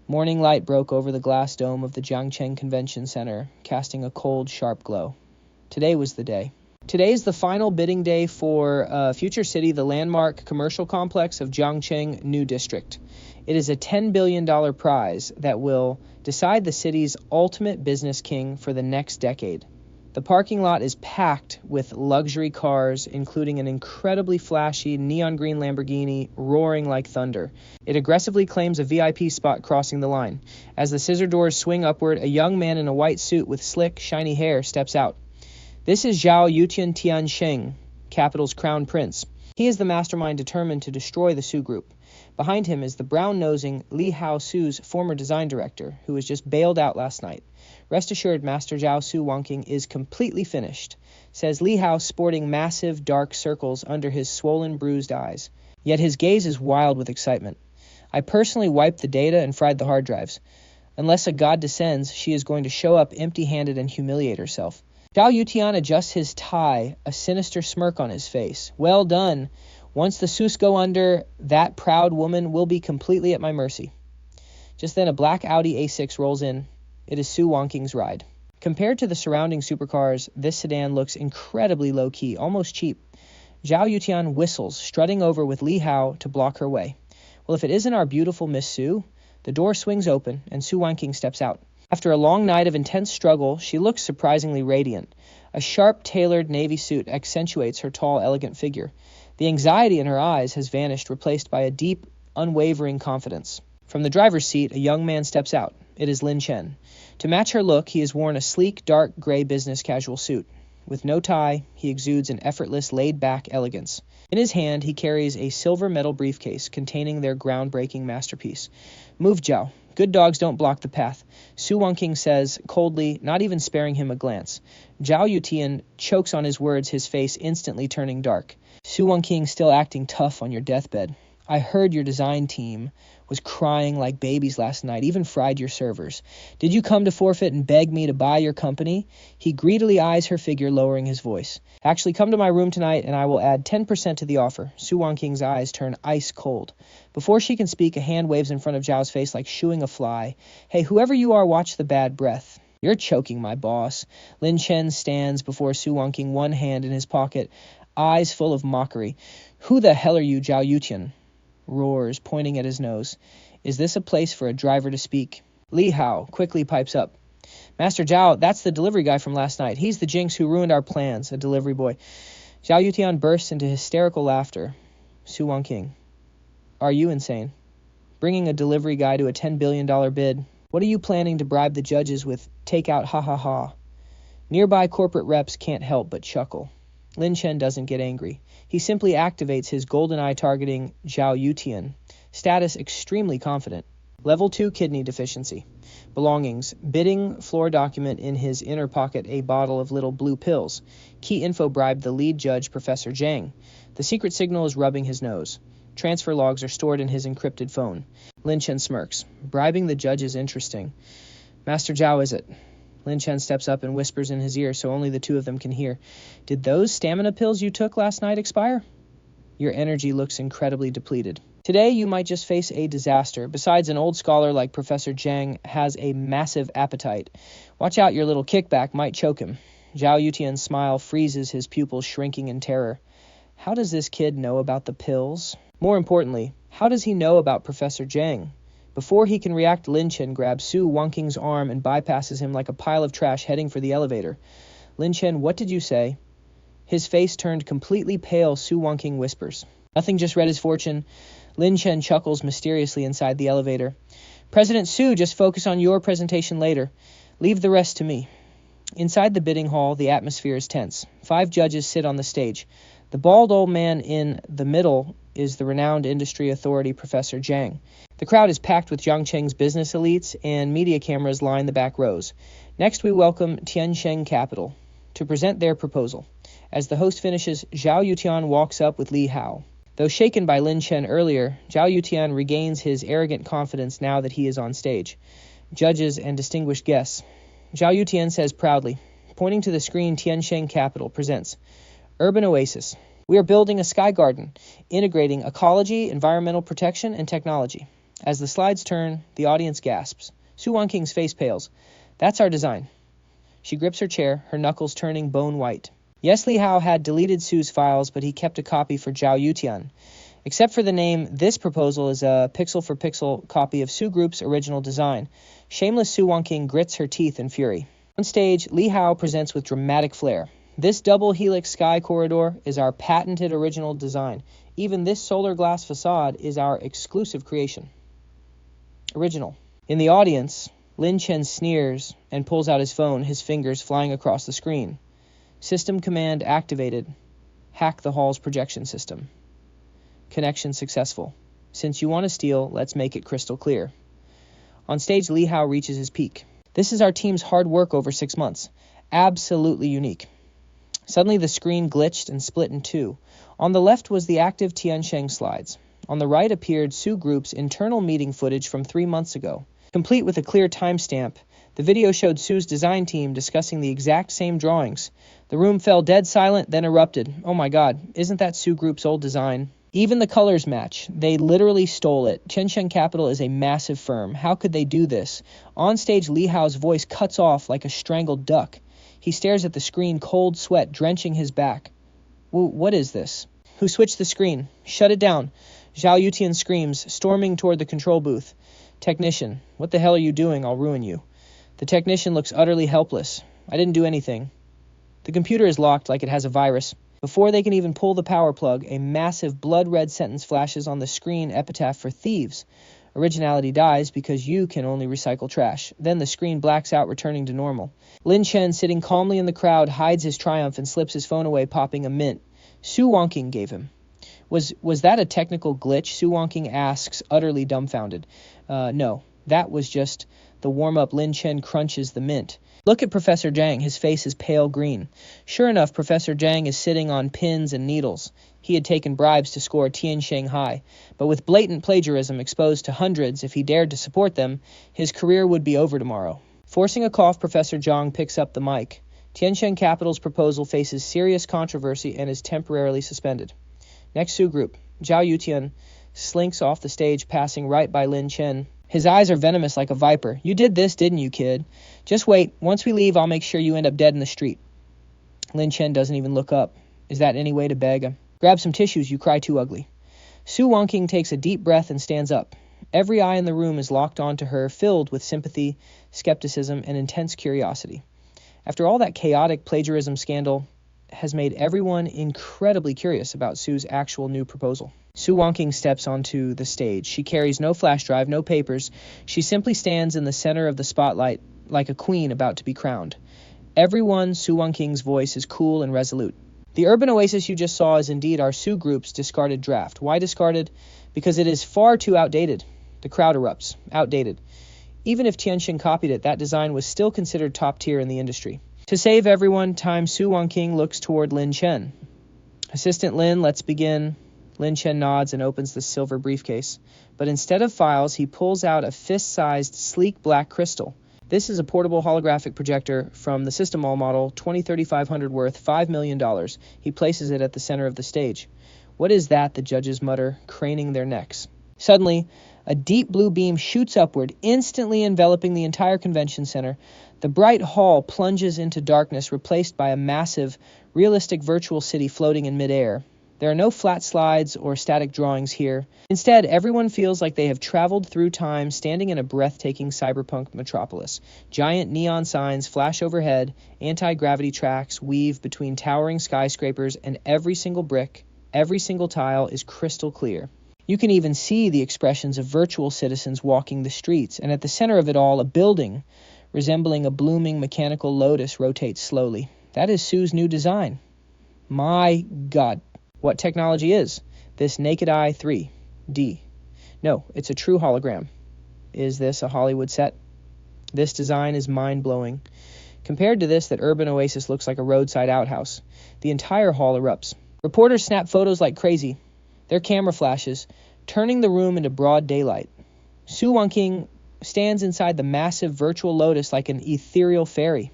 Morning light broke over the glass dome of the Jiangcheng Convention Center, casting a cold, sharp glow. Today was the day. Today is the final bidding day for Future City, the landmark commercial complex of Jiangcheng New District. It is a $10 billion prize that will decide the city's ultimate business king for the next decade. The parking lot is packed with luxury cars, including an incredibly flashy neon green Lamborghini roaring like thunder. It aggressively claims a VIP spot crossing the line. As the scissor doors swing upward, a young man in a white suit with slick, shiny hair steps out. This is Zhao Yutian Tiansheng, capital's crown prince. He is the mastermind determined to destroy the Su Group. Behind him is the brown-nosing Li Hao Su's former design director, who was just bailed out last night. Rest assured, Master Zhao Su Wonking is completely finished, says Li Hao, sporting massive dark circles under his swollen, bruised eyes. Yet his gaze is wild with excitement. I personally wiped the data and fried the hard drives. Unless a god descends, she is going to show up empty-handed and humiliate herself. Zhao Yutian adjusts his tie, a sinister smirk on his face. Well done. Once the Sus go under, that proud woman will be completely at my mercy. Just then a black Audi A6 rolls in. It is Su Wonking's ride. Compared to the surrounding supercars, this sedan looks incredibly low-key, almost cheap. Zhao Yutian whistles, strutting over with Li Hao to block her way. Well, if it isn't our beautiful Miss Su, the door swings open and Su Wonking steps out. After a long night of intense struggle, she looks surprisingly radiant. A sharp, tailored navy suit accentuates her tall, elegant figure. The anxiety in her eyes has vanished, replaced by a deep, unwavering confidence. From the driver's seat, a young man steps out. It is Lin Chen. To match her look, he has worn a sleek, dark gray business casual suit. With no tie, he exudes an effortless, laid-back elegance. In his hand, he carries a silver metal briefcase containing their groundbreaking masterpiece. Move, Zhao. Good dogs don't block the path, Su Wonking says coldly, not even sparing him a glance. Zhao Yutian chokes on his words, his face instantly turning dark. Su Wonking still acting tough on your deathbed. I heard your design team was crying like babies last night, even fried your servers. Did you come to forfeit and beg me to buy your company? He greedily eyes her figure, lowering his voice. Actually, come to my room tonight and I will add 10% to the offer. Su Wongking's eyes turn ice cold. Before she can speak, a hand waves in front of Zhao's face like shooing a fly. Hey, whoever you are, watch the bad breath. You're choking my boss. Lin Chen stands before Su Wonking, one hand in his pocket, eyes full of mockery. Who the hell are you, Zhao Yutian? Roars, pointing at his nose. Is this a place for a driver to speak? Li Hao quickly pipes up. Master Zhao, that's the delivery guy from last night. He's the jinx who ruined our plans, a delivery boy. Zhao Yutian bursts into hysterical laughter. Su Wonking. Are you insane? Bringing a delivery guy to a $10 billion bid. What are you planning to bribe the judges with? Take out ha ha ha. Nearby corporate reps can't help but chuckle. Lin Chen doesn't get angry. He simply activates his golden eye targeting Zhao Yutian. Status extremely confident. Level 2 kidney deficiency. Belongings. Bidding floor document in his inner pocket, a bottle of little blue pills. Key info bribe the lead judge, Professor Zhang. The secret signal is rubbing his nose. Transfer logs are stored in his encrypted phone. Lin Chen smirks. Bribing the judge is interesting. Master Zhao, is it? Lin Chen steps up and whispers in his ear so only the two of them can hear. Did those stamina pills you took last night expire? Your energy looks incredibly depleted. Today you might just face a disaster. Besides, an old scholar like Professor Zhang has a massive appetite. Watch out, your little kickback might choke him. Zhao Yutian's smile freezes, his pupils shrinking in terror. How does this kid know about the pills? More importantly, how does he know about Professor Zhang? Before he can react, Lin Chen grabs Su Wongking's arm and bypasses him like a pile of trash heading for the elevator. Lin Chen, what did you say? His face turned completely pale, Su Wonking whispers. Nothing, just read his fortune. Lin Chen chuckles mysteriously inside the elevator. President Su, just focus on your presentation later. Leave the rest to me. Inside the bidding hall, the atmosphere is tense. 5 judges sit on the stage. The bald old man in the middle is the renowned industry authority, Professor Zhang. The crowd is packed with Zhangcheng's business elites, and media cameras line the back rows. Next, we welcome Tiansheng Capital to present their proposal. As the host finishes, Zhao Yutian walks up with Li Hao. Though shaken by Lin Chen earlier, Zhao Yutian regains his arrogant confidence now that he is on stage. Judges and distinguished guests. Zhao Yutian says proudly, pointing to the screen, Tiansheng Capital presents Urban Oasis. We are building a sky garden, integrating ecology, environmental protection, and technology. As the slides turn, the audience gasps. Su Wongking's face pales. That's our design. She grips her chair, her knuckles turning bone white. Yes, Li Hao had deleted Su's files, but he kept a copy for Zhao Yutian. Except for the name, this proposal is a pixel-for-pixel copy of Su Group's original design. Shameless Su Wongking grits her teeth in fury. On stage, Li Hao presents with dramatic flair. This double helix sky corridor is our patented original design. Even this solar glass facade is our exclusive creation. Original. In the audience, Lin Chen sneers and pulls out his phone, his fingers flying across the screen. System command activated. Hack the hall's projection system. Connection successful. Since you want to steal, let's make it crystal clear. On stage, Li Hao reaches his peak. This is our team's hard work over 6 months. Absolutely unique. Suddenly the screen glitched and split in two. On the left was the active Tiansheng slides. On the right appeared Su Group's internal meeting footage from 3 months ago. Complete with a clear timestamp, the video showed Su's design team discussing the exact same drawings. The room fell dead silent, then erupted. Oh my god, isn't that Su Group's old design? Even the colors match. They literally stole it. Tiansheng Capital is a massive firm. How could they do this? On stage, Li Hao's voice cuts off like a strangled duck. He stares at the screen, cold sweat drenching his back. What is this? Who switched the screen? Shut it down. Zhao Yutian screams, storming toward the control booth. Technician, what the hell are you doing? I'll ruin you. The technician looks utterly helpless. I didn't do anything. The computer is locked like it has a virus. Before they can even pull the power plug, a massive blood-red sentence flashes on the screen, epitaph for thieves. Originality dies because you can only recycle trash. Then the screen blacks out, returning to normal. Lin Chen, sitting calmly in the crowd, hides his triumph and slips his phone away, popping a mint. Su Wonking gave him. Was that a technical glitch? Su Wonking asks, utterly dumbfounded. No, that was just the warm-up. Lin Chen crunches the mint. Look at Professor Zhang. His face is pale green. Sure enough, Professor Zhang is sitting on pins and needles. He had taken bribes to score Tian Shanghai, but with blatant plagiarism exposed to hundreds, if he dared to support them, his career would be over tomorrow. Forcing a cough, Professor Zhang picks up the mic. Tianshan Capital's proposal faces serious controversy and is temporarily suspended. Next Su group. Zhao Yutian slinks off the stage, passing right by Lin Chen. His eyes are venomous like a viper. You did this, didn't you, kid? Just wait. Once we leave, I'll make sure you end up dead in the street. Lin Chen doesn't even look up. Is that any way to beg? Grab some tissues, you cry too ugly. Su Wonking takes a deep breath and stands up. Every eye in the room is locked onto her, filled with sympathy, skepticism, and intense curiosity. After all, that chaotic plagiarism scandal has made everyone incredibly curious about Su's actual new proposal. Su Wonking steps onto the stage. She carries no flash drive, no papers. She simply stands in the center of the spotlight like a queen about to be crowned. Everyone, Su Wonking's voice is cool and resolute. The urban oasis you just saw is indeed our Su group's discarded draft. Why discarded? Because it is far too outdated. The crowd erupts. Outdated. Even if Tianxin copied it, that design was still considered top tier in the industry. To save everyone time, Su Wonking looks toward Lin Chen. Assistant Lin, let's begin. Lin Chen nods and opens the silver briefcase. But instead of files, he pulls out a fist-sized, sleek black crystal. This is a portable holographic projector from the System Mall model, 203,500 worth, $5 million. He places it at the center of the stage. What is that? The judges mutter, craning their necks. Suddenly, a deep blue beam shoots upward, instantly enveloping the entire convention center. The bright hall plunges into darkness, replaced by a massive, realistic virtual city floating in midair. There are no flat slides or static drawings here. Instead, everyone feels like they have traveled through time, standing in a breathtaking cyberpunk metropolis. Giant neon signs flash overhead, anti-gravity tracks weave between towering skyscrapers, and every single brick, every single tile is crystal clear. You can even see the expressions of virtual citizens walking the streets, and at the center of it all, a building resembling a blooming mechanical lotus rotates slowly. That is Su's new design. My God. What technology is this? Naked Eye 3D. No, it's a true hologram. Is this a Hollywood set? This design is mind-blowing. Compared to this, that urban oasis looks like a roadside outhouse. The entire hall erupts. Reporters snap photos like crazy, their camera flashes, turning the room into broad daylight. Su Wonking stands inside the massive virtual lotus like an ethereal fairy.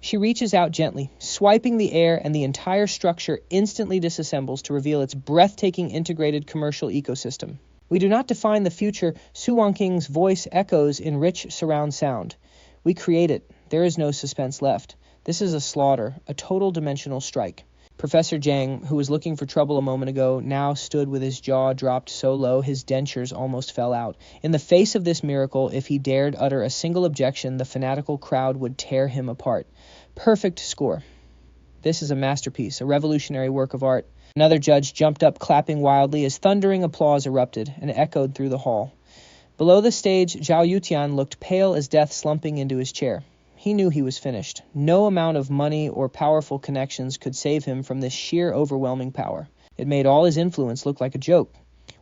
She reaches out gently, swiping the air, and the entire structure instantly disassembles to reveal its breathtaking integrated commercial ecosystem. We do not define the future. Su Wonking's voice echoes in rich surround sound. We create it. There is no suspense left. This is a slaughter, a total dimensional strike. Professor Zhang, who was looking for trouble a moment ago, now stood with his jaw dropped so low his dentures almost fell out. In the face of this miracle, if he dared utter a single objection, the fanatical crowd would tear him apart. Perfect score. This is a masterpiece, a revolutionary work of art. Another judge jumped up, clapping wildly as thundering applause erupted and echoed through the hall. Below the stage, Zhao Yutian looked pale as death, slumping into his chair. He knew he was finished. No amount of money or powerful connections could save him from this sheer overwhelming power. It made all his influence look like a joke.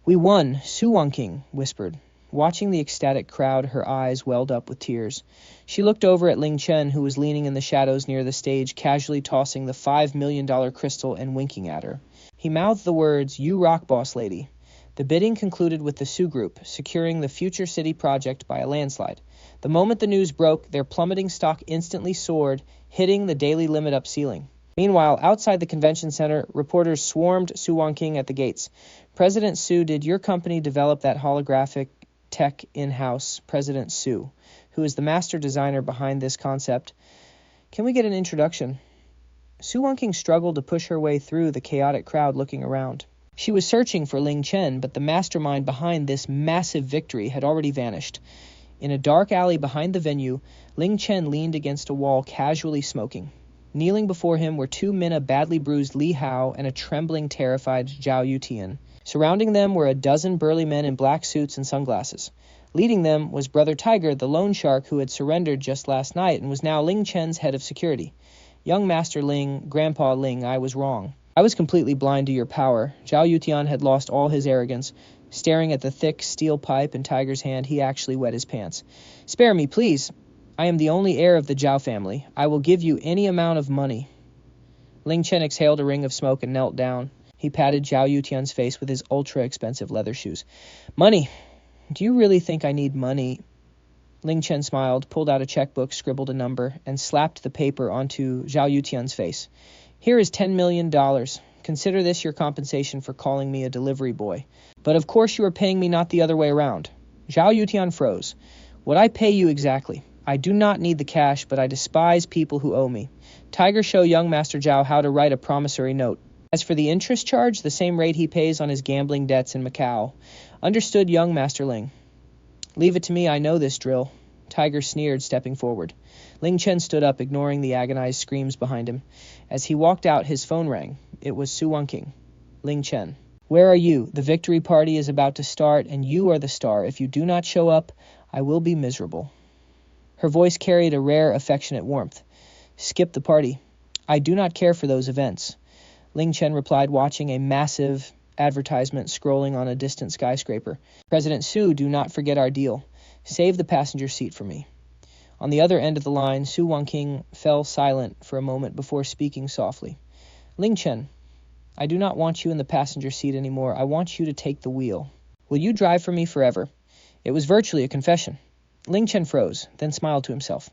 We won, Su Wonking whispered. Watching the ecstatic crowd, her eyes welled up with tears. She looked over at Ling Chen, who was leaning in the shadows near the stage, casually tossing the $5 million crystal and winking at her. He mouthed the words, "You rock, boss lady." The bidding concluded with the Su Group, securing the Future City project by a landslide. The moment the news broke, their plummeting stock instantly soared, hitting the daily limit-up ceiling. Meanwhile, outside the convention center, reporters swarmed Su Wonking at the gates. President Su, did your company develop that holographic tech in-house? President Su, who is the master designer behind this concept. Can we get an introduction? Su Wonking struggled to push her way through the chaotic crowd looking around. She was searching for Ling Chen, but the mastermind behind this massive victory had already vanished. In a dark alley behind the venue, Ling Chen leaned against a wall, casually smoking. Kneeling before him were two men, a badly bruised Li Hao and a trembling, terrified Zhao Yutian. Surrounding them were a dozen burly men in black suits and sunglasses. Leading them was Brother Tiger, the loan shark who had surrendered just last night and was now Ling Chen's head of security. Young Master Ling, Grandpa Ling, I was wrong. I was completely blind to your power. Zhao Yutian had lost all his arrogance. Staring at the thick steel pipe in Tiger's hand, he actually wet his pants. Spare me, please. I am the only heir of the Zhao family. I will give you any amount of money. Ling Chen exhaled a ring of smoke and knelt down. He patted Zhao Yutian's face with his ultra-expensive leather shoes. Money? Do you really think I need money? Ling Chen smiled, pulled out a checkbook, scribbled a number, and slapped the paper onto Zhao Yutian's face. Here is $10 million. Consider this your compensation for calling me a delivery boy. But of course you are paying me, not the other way around. Zhao Yutian froze. Would I pay you exactly? I do not need the cash, but I despise people who owe me. Tiger show young Master Zhao how to write a promissory note. As for the interest charge, the same rate he pays on his gambling debts in Macau. Understood, young Master Ling. Leave it to me, I know this drill. Tiger sneered, stepping forward. Ling Chen stood up, ignoring the agonized screams behind him. As he walked out, his phone rang. It was Su Wonking. Ling Chen. Where are you? The victory party is about to start, and you are the star. If you do not show up, I will be miserable. Her voice carried a rare, affectionate warmth. Skip the party. I do not care for those events. Ling Chen replied, watching a massive advertisement scrolling on a distant skyscraper. President Su, do not forget our deal. Save the passenger seat for me. On the other end of the line, Su Wonking fell silent for a moment before speaking softly. Ling Chen, I do not want you in the passenger seat anymore. I want you to take the wheel. Will you drive for me forever? It was virtually a confession. Ling Chen froze, then smiled to himself.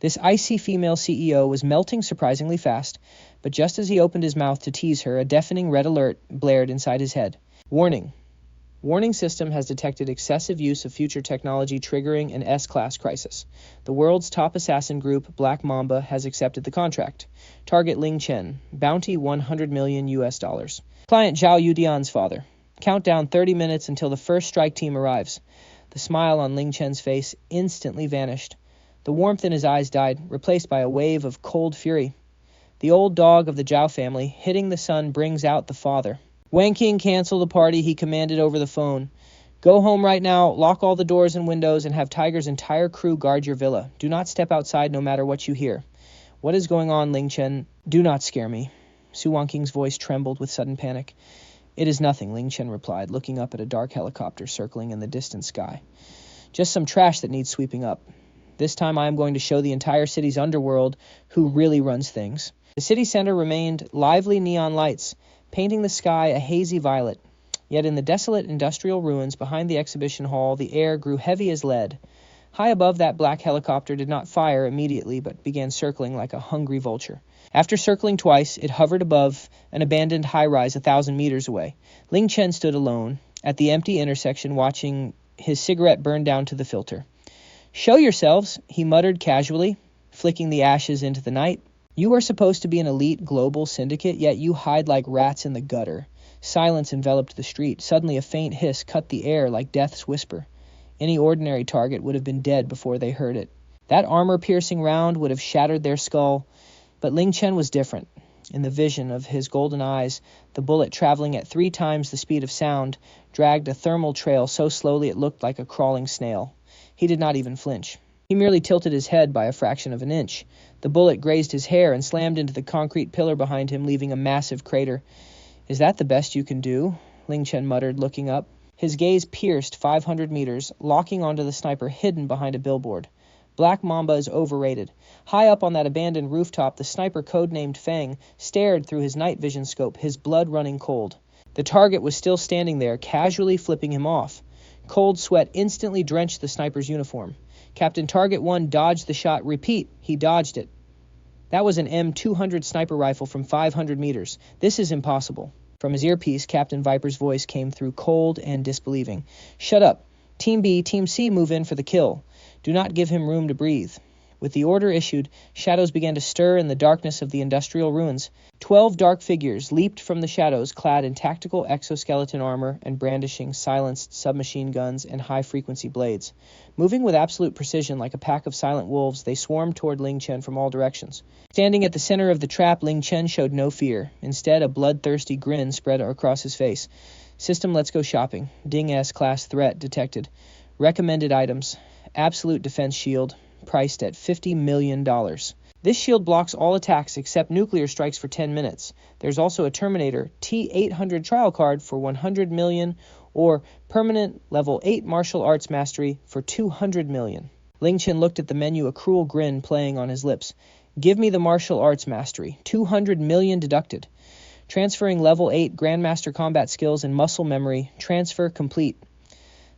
This icy female CEO was melting surprisingly fast, but just as he opened his mouth to tease her, a deafening red alert blared inside his head. Warning. Warning system has detected excessive use of future technology triggering an S-class crisis. The world's top assassin group, Black Mamba, has accepted the contract. Target Ling Chen. Bounty $100 million. Client Zhao Yudian's father. Countdown 30 minutes until the first strike team arrives. The smile on Ling Chen's face instantly vanished. The warmth in his eyes died, replaced by a wave of cold fury. The old dog of the Zhao family, hitting the son, brings out the father. Wang Qing canceled the party, he commanded over the phone. Go home right now, lock all the doors and windows, and have Tiger's entire crew guard your villa. Do not step outside no matter what you hear. What is going on, Ling Chen? Do not scare me. Su Wangqing's voice trembled with sudden panic. It is nothing, Ling Chen replied, looking up at a dark helicopter circling in the distant sky. Just some trash that needs sweeping up. This time I am going to show the entire city's underworld who really runs things. The city center remained lively neon lights, painting the sky a hazy violet. Yet in the desolate industrial ruins behind the exhibition hall, the air grew heavy as lead. High above, that black helicopter did not fire immediately, but began circling like a hungry vulture. After circling twice, it hovered above an abandoned high-rise 1,000 meters away. Ling Chen stood alone at the empty intersection, watching his cigarette burn down to the filter. Show yourselves, he muttered casually, flicking the ashes into the night. You are supposed to be an elite global syndicate, yet you hide like rats in the gutter. Silence enveloped the street. Suddenly a faint hiss cut the air like death's whisper. Any ordinary target would have been dead before they heard it. That armor-piercing round would have shattered their skull. But Ling Chen was different. In the vision of his golden eyes, the bullet, traveling at 3 times the speed of sound, dragged a thermal trail so slowly it looked like a crawling snail. He did not even flinch. He merely tilted his head by a fraction of an inch. The bullet grazed his hair and slammed into the concrete pillar behind him, leaving a massive crater. Is that the best you can do? Ling Chen muttered, looking up. His gaze pierced 500 meters, locking onto the sniper hidden behind a billboard. Black Mamba is overrated. High up on that abandoned rooftop, the sniper, codenamed Fang, stared through his night vision scope, his blood running cold. The target was still standing there, casually flipping him off. Cold sweat instantly drenched the sniper's uniform. Captain Target 1 dodged the shot. Repeat, he dodged it. That was an M200 sniper rifle from 500 meters. This is impossible. From his earpiece, Captain Viper's voice came through, cold and disbelieving. Shut up. Team B, Team C move in for the kill. Do not give him room to breathe. With the order issued, shadows began to stir in the darkness of the industrial ruins. 12 dark figures leaped from the shadows, clad in tactical exoskeleton armor and brandishing silenced submachine guns and high-frequency blades. Moving with absolute precision like a pack of silent wolves, they swarmed toward Ling Chen from all directions. Standing at the center of the trap, Ling Chen showed no fear. Instead, a bloodthirsty grin spread across his face. System, let's go shopping. Ding S class threat detected. Recommended items: Absolute Defense Shield, priced at $50 million. This shield blocks all attacks except nuclear strikes for 10 minutes. There's also a Terminator T-800 trial card for $100 million or permanent level 8 martial arts mastery for $200 million. Ling Chen looked at the menu, a cruel grin playing on his lips. Give me the martial arts mastery. $200 million deducted. Transferring level 8 Grandmaster combat skills and muscle memory. Transfer complete.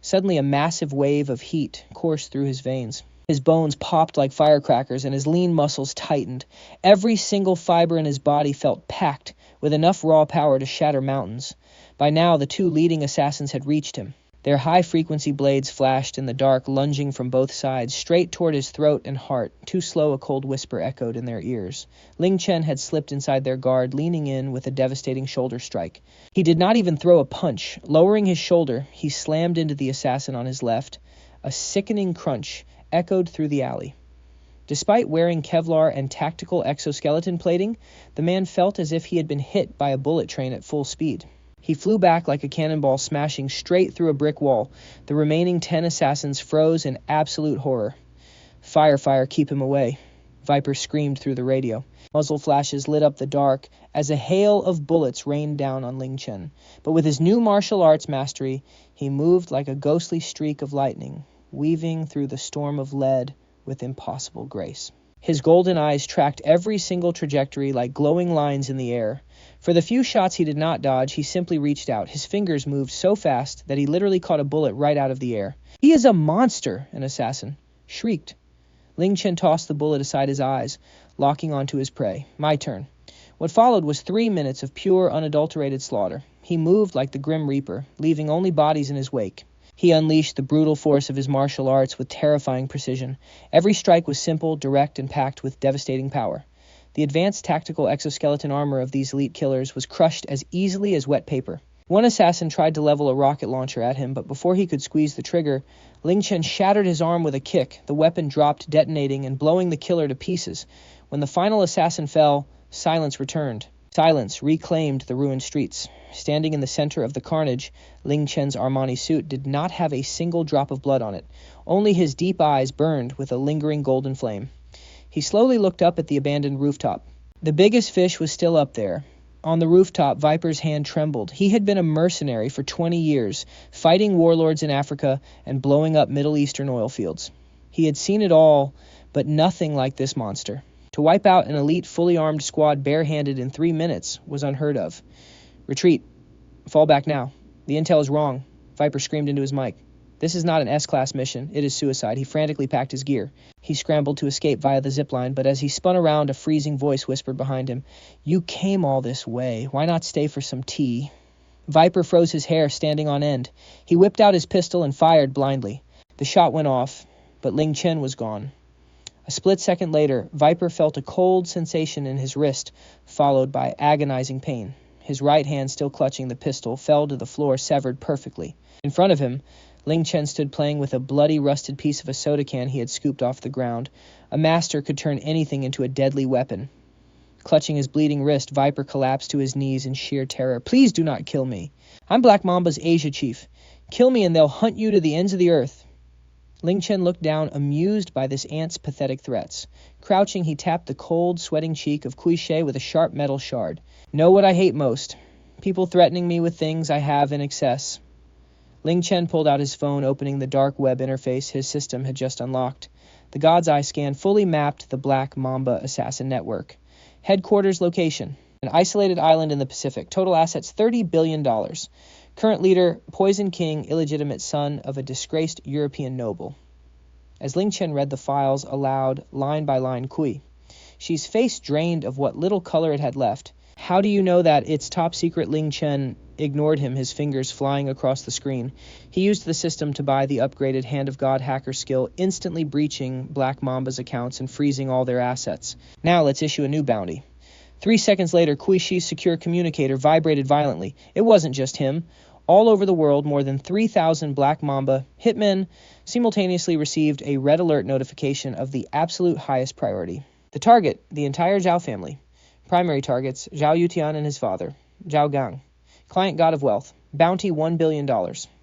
Suddenly a massive wave of heat coursed through his veins. His bones popped like firecrackers and his lean muscles tightened. Every single fiber in his body felt packed with enough raw power to shatter mountains. By now, the two leading assassins had reached him. Their high-frequency blades flashed in the dark, lunging from both sides, straight toward his throat and heart. Too slow, a cold whisper echoed in their ears. Ling Chen had slipped inside their guard, leaning in with a devastating shoulder strike. He did not even throw a punch. Lowering his shoulder, he slammed into the assassin on his left. A sickening crunch echoed through the alley. Despite wearing Kevlar and tactical exoskeleton plating, the man felt as if he had been hit by a bullet train at full speed. He flew back like a cannonball, smashing straight through a brick wall. The remaining 10 assassins froze in absolute horror. Fire, fire, keep him away, Viper screamed through the radio. Muzzle flashes lit up the dark as a hail of bullets rained down on Ling Chen. But with his new martial arts mastery, he moved like a ghostly streak of lightning, weaving through the storm of lead with impossible grace. His golden eyes tracked every single trajectory like glowing lines in the air. For the few shots he did not dodge, he simply reached out. His fingers moved so fast that he literally caught a bullet right out of the air. "He is a monster!" an assassin shrieked. Ling Chen tossed the bullet aside his eyes, locking onto his prey. My turn. What followed was 3 minutes of pure, unadulterated slaughter. He moved like the Grim Reaper, leaving only bodies in his wake. He unleashed the brutal force of his martial arts with terrifying precision. Every strike was simple, direct, and packed with devastating power. The advanced tactical exoskeleton armor of these elite killers was crushed as easily as wet paper. One assassin tried to level a rocket launcher at him, but before he could squeeze the trigger, Ling Chen shattered his arm with a kick. The weapon dropped, detonating and blowing the killer to pieces. When the final assassin fell, silence returned. Silence reclaimed the ruined streets. Standing in the center of the carnage, Ling Chen's Armani suit did not have a single drop of blood on it. Only his deep eyes burned with a lingering golden flame. He slowly looked up at the abandoned rooftop. The biggest fish was still up there. On the rooftop, Viper's hand trembled. He had been a mercenary for 20 years, fighting warlords in Africa and blowing up Middle Eastern oil fields. He had seen it all, but nothing like this monster. To wipe out an elite, fully armed squad barehanded in 3 minutes was unheard of. Retreat. Fall back now. The intel is wrong, Viper screamed into his mic. This is not an S-class mission. It is suicide. He frantically packed his gear. He scrambled to escape via the zipline, but as he spun around, a freezing voice whispered behind him, You came all this way. Why not stay for some tea? Viper froze his hair, standing on end. He whipped out his pistol and fired blindly. The shot went off, but Ling Chen was gone. A split second later, Viper felt a cold sensation in his wrist, followed by agonizing pain. His right hand, still clutching the pistol, fell to the floor, severed perfectly. In front of him, Ling Chen stood playing with a bloody, rusted piece of a soda can he had scooped off the ground. A master could turn anything into a deadly weapon. Clutching his bleeding wrist, Viper collapsed to his knees in sheer terror. Please do not kill me. I'm Black Mamba's Asia chief. Kill me and they'll hunt you to the ends of the earth. Ling Chen looked down, amused by this ant's pathetic threats. Crouching, he tapped the cold, sweating cheek of Kuishe with a sharp metal shard. Know what I hate most? People threatening me with things I have in excess. Ling Chen pulled out his phone, opening the dark web interface his system had just unlocked. The God's Eye scan fully mapped the Black Mamba assassin network. Headquarters location: an isolated island in the Pacific. Total assets $30 billion. Current leader, Poison King, illegitimate son of a disgraced European noble. As Ling Chen read the files aloud, line by line, Kui. She's face drained of what little color it had left. How do you know that? It's top secret. Ling Chen ignored him, his fingers flying across the screen. He used the system to buy the upgraded Hand of God hacker skill, instantly breaching Black Mamba's accounts and freezing all their assets. Now let's issue a new bounty. 3 seconds later, Kuishi's secure communicator vibrated violently. It wasn't just him. All over the world, more than 3,000 Black Mamba hitmen simultaneously received a red alert notification of the absolute highest priority. The target, the entire Zhao family. Primary targets, Zhao Yutian and his father, Zhao Gang. Client God of Wealth. Bounty $1 billion.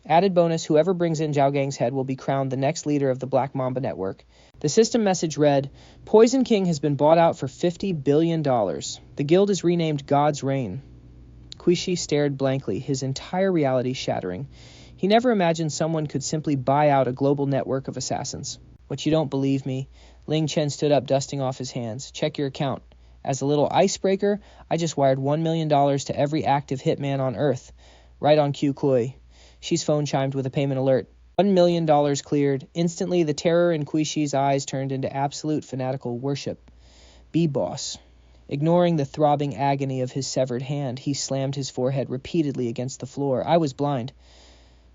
Added bonus, whoever brings in Zhao Gang's head will be crowned the next leader of the Black Mamba Network. The system message read, Poison King has been bought out for $50 billion. The guild is renamed God's Reign. Quishi stared blankly, his entire reality shattering. He never imagined someone could simply buy out a global network of assassins. What, you don't believe me? Ling Chen stood up, dusting off his hands. Check your account. As a little icebreaker, I just wired $1 million to every active hitman on Earth. Right on cue, Kui. She's phone chimed with a payment alert. $1 million cleared. Instantly, the terror in Quishi's eyes turned into absolute fanatical worship. Be boss. Ignoring the throbbing agony of his severed hand, he slammed his forehead repeatedly against the floor. I was blind.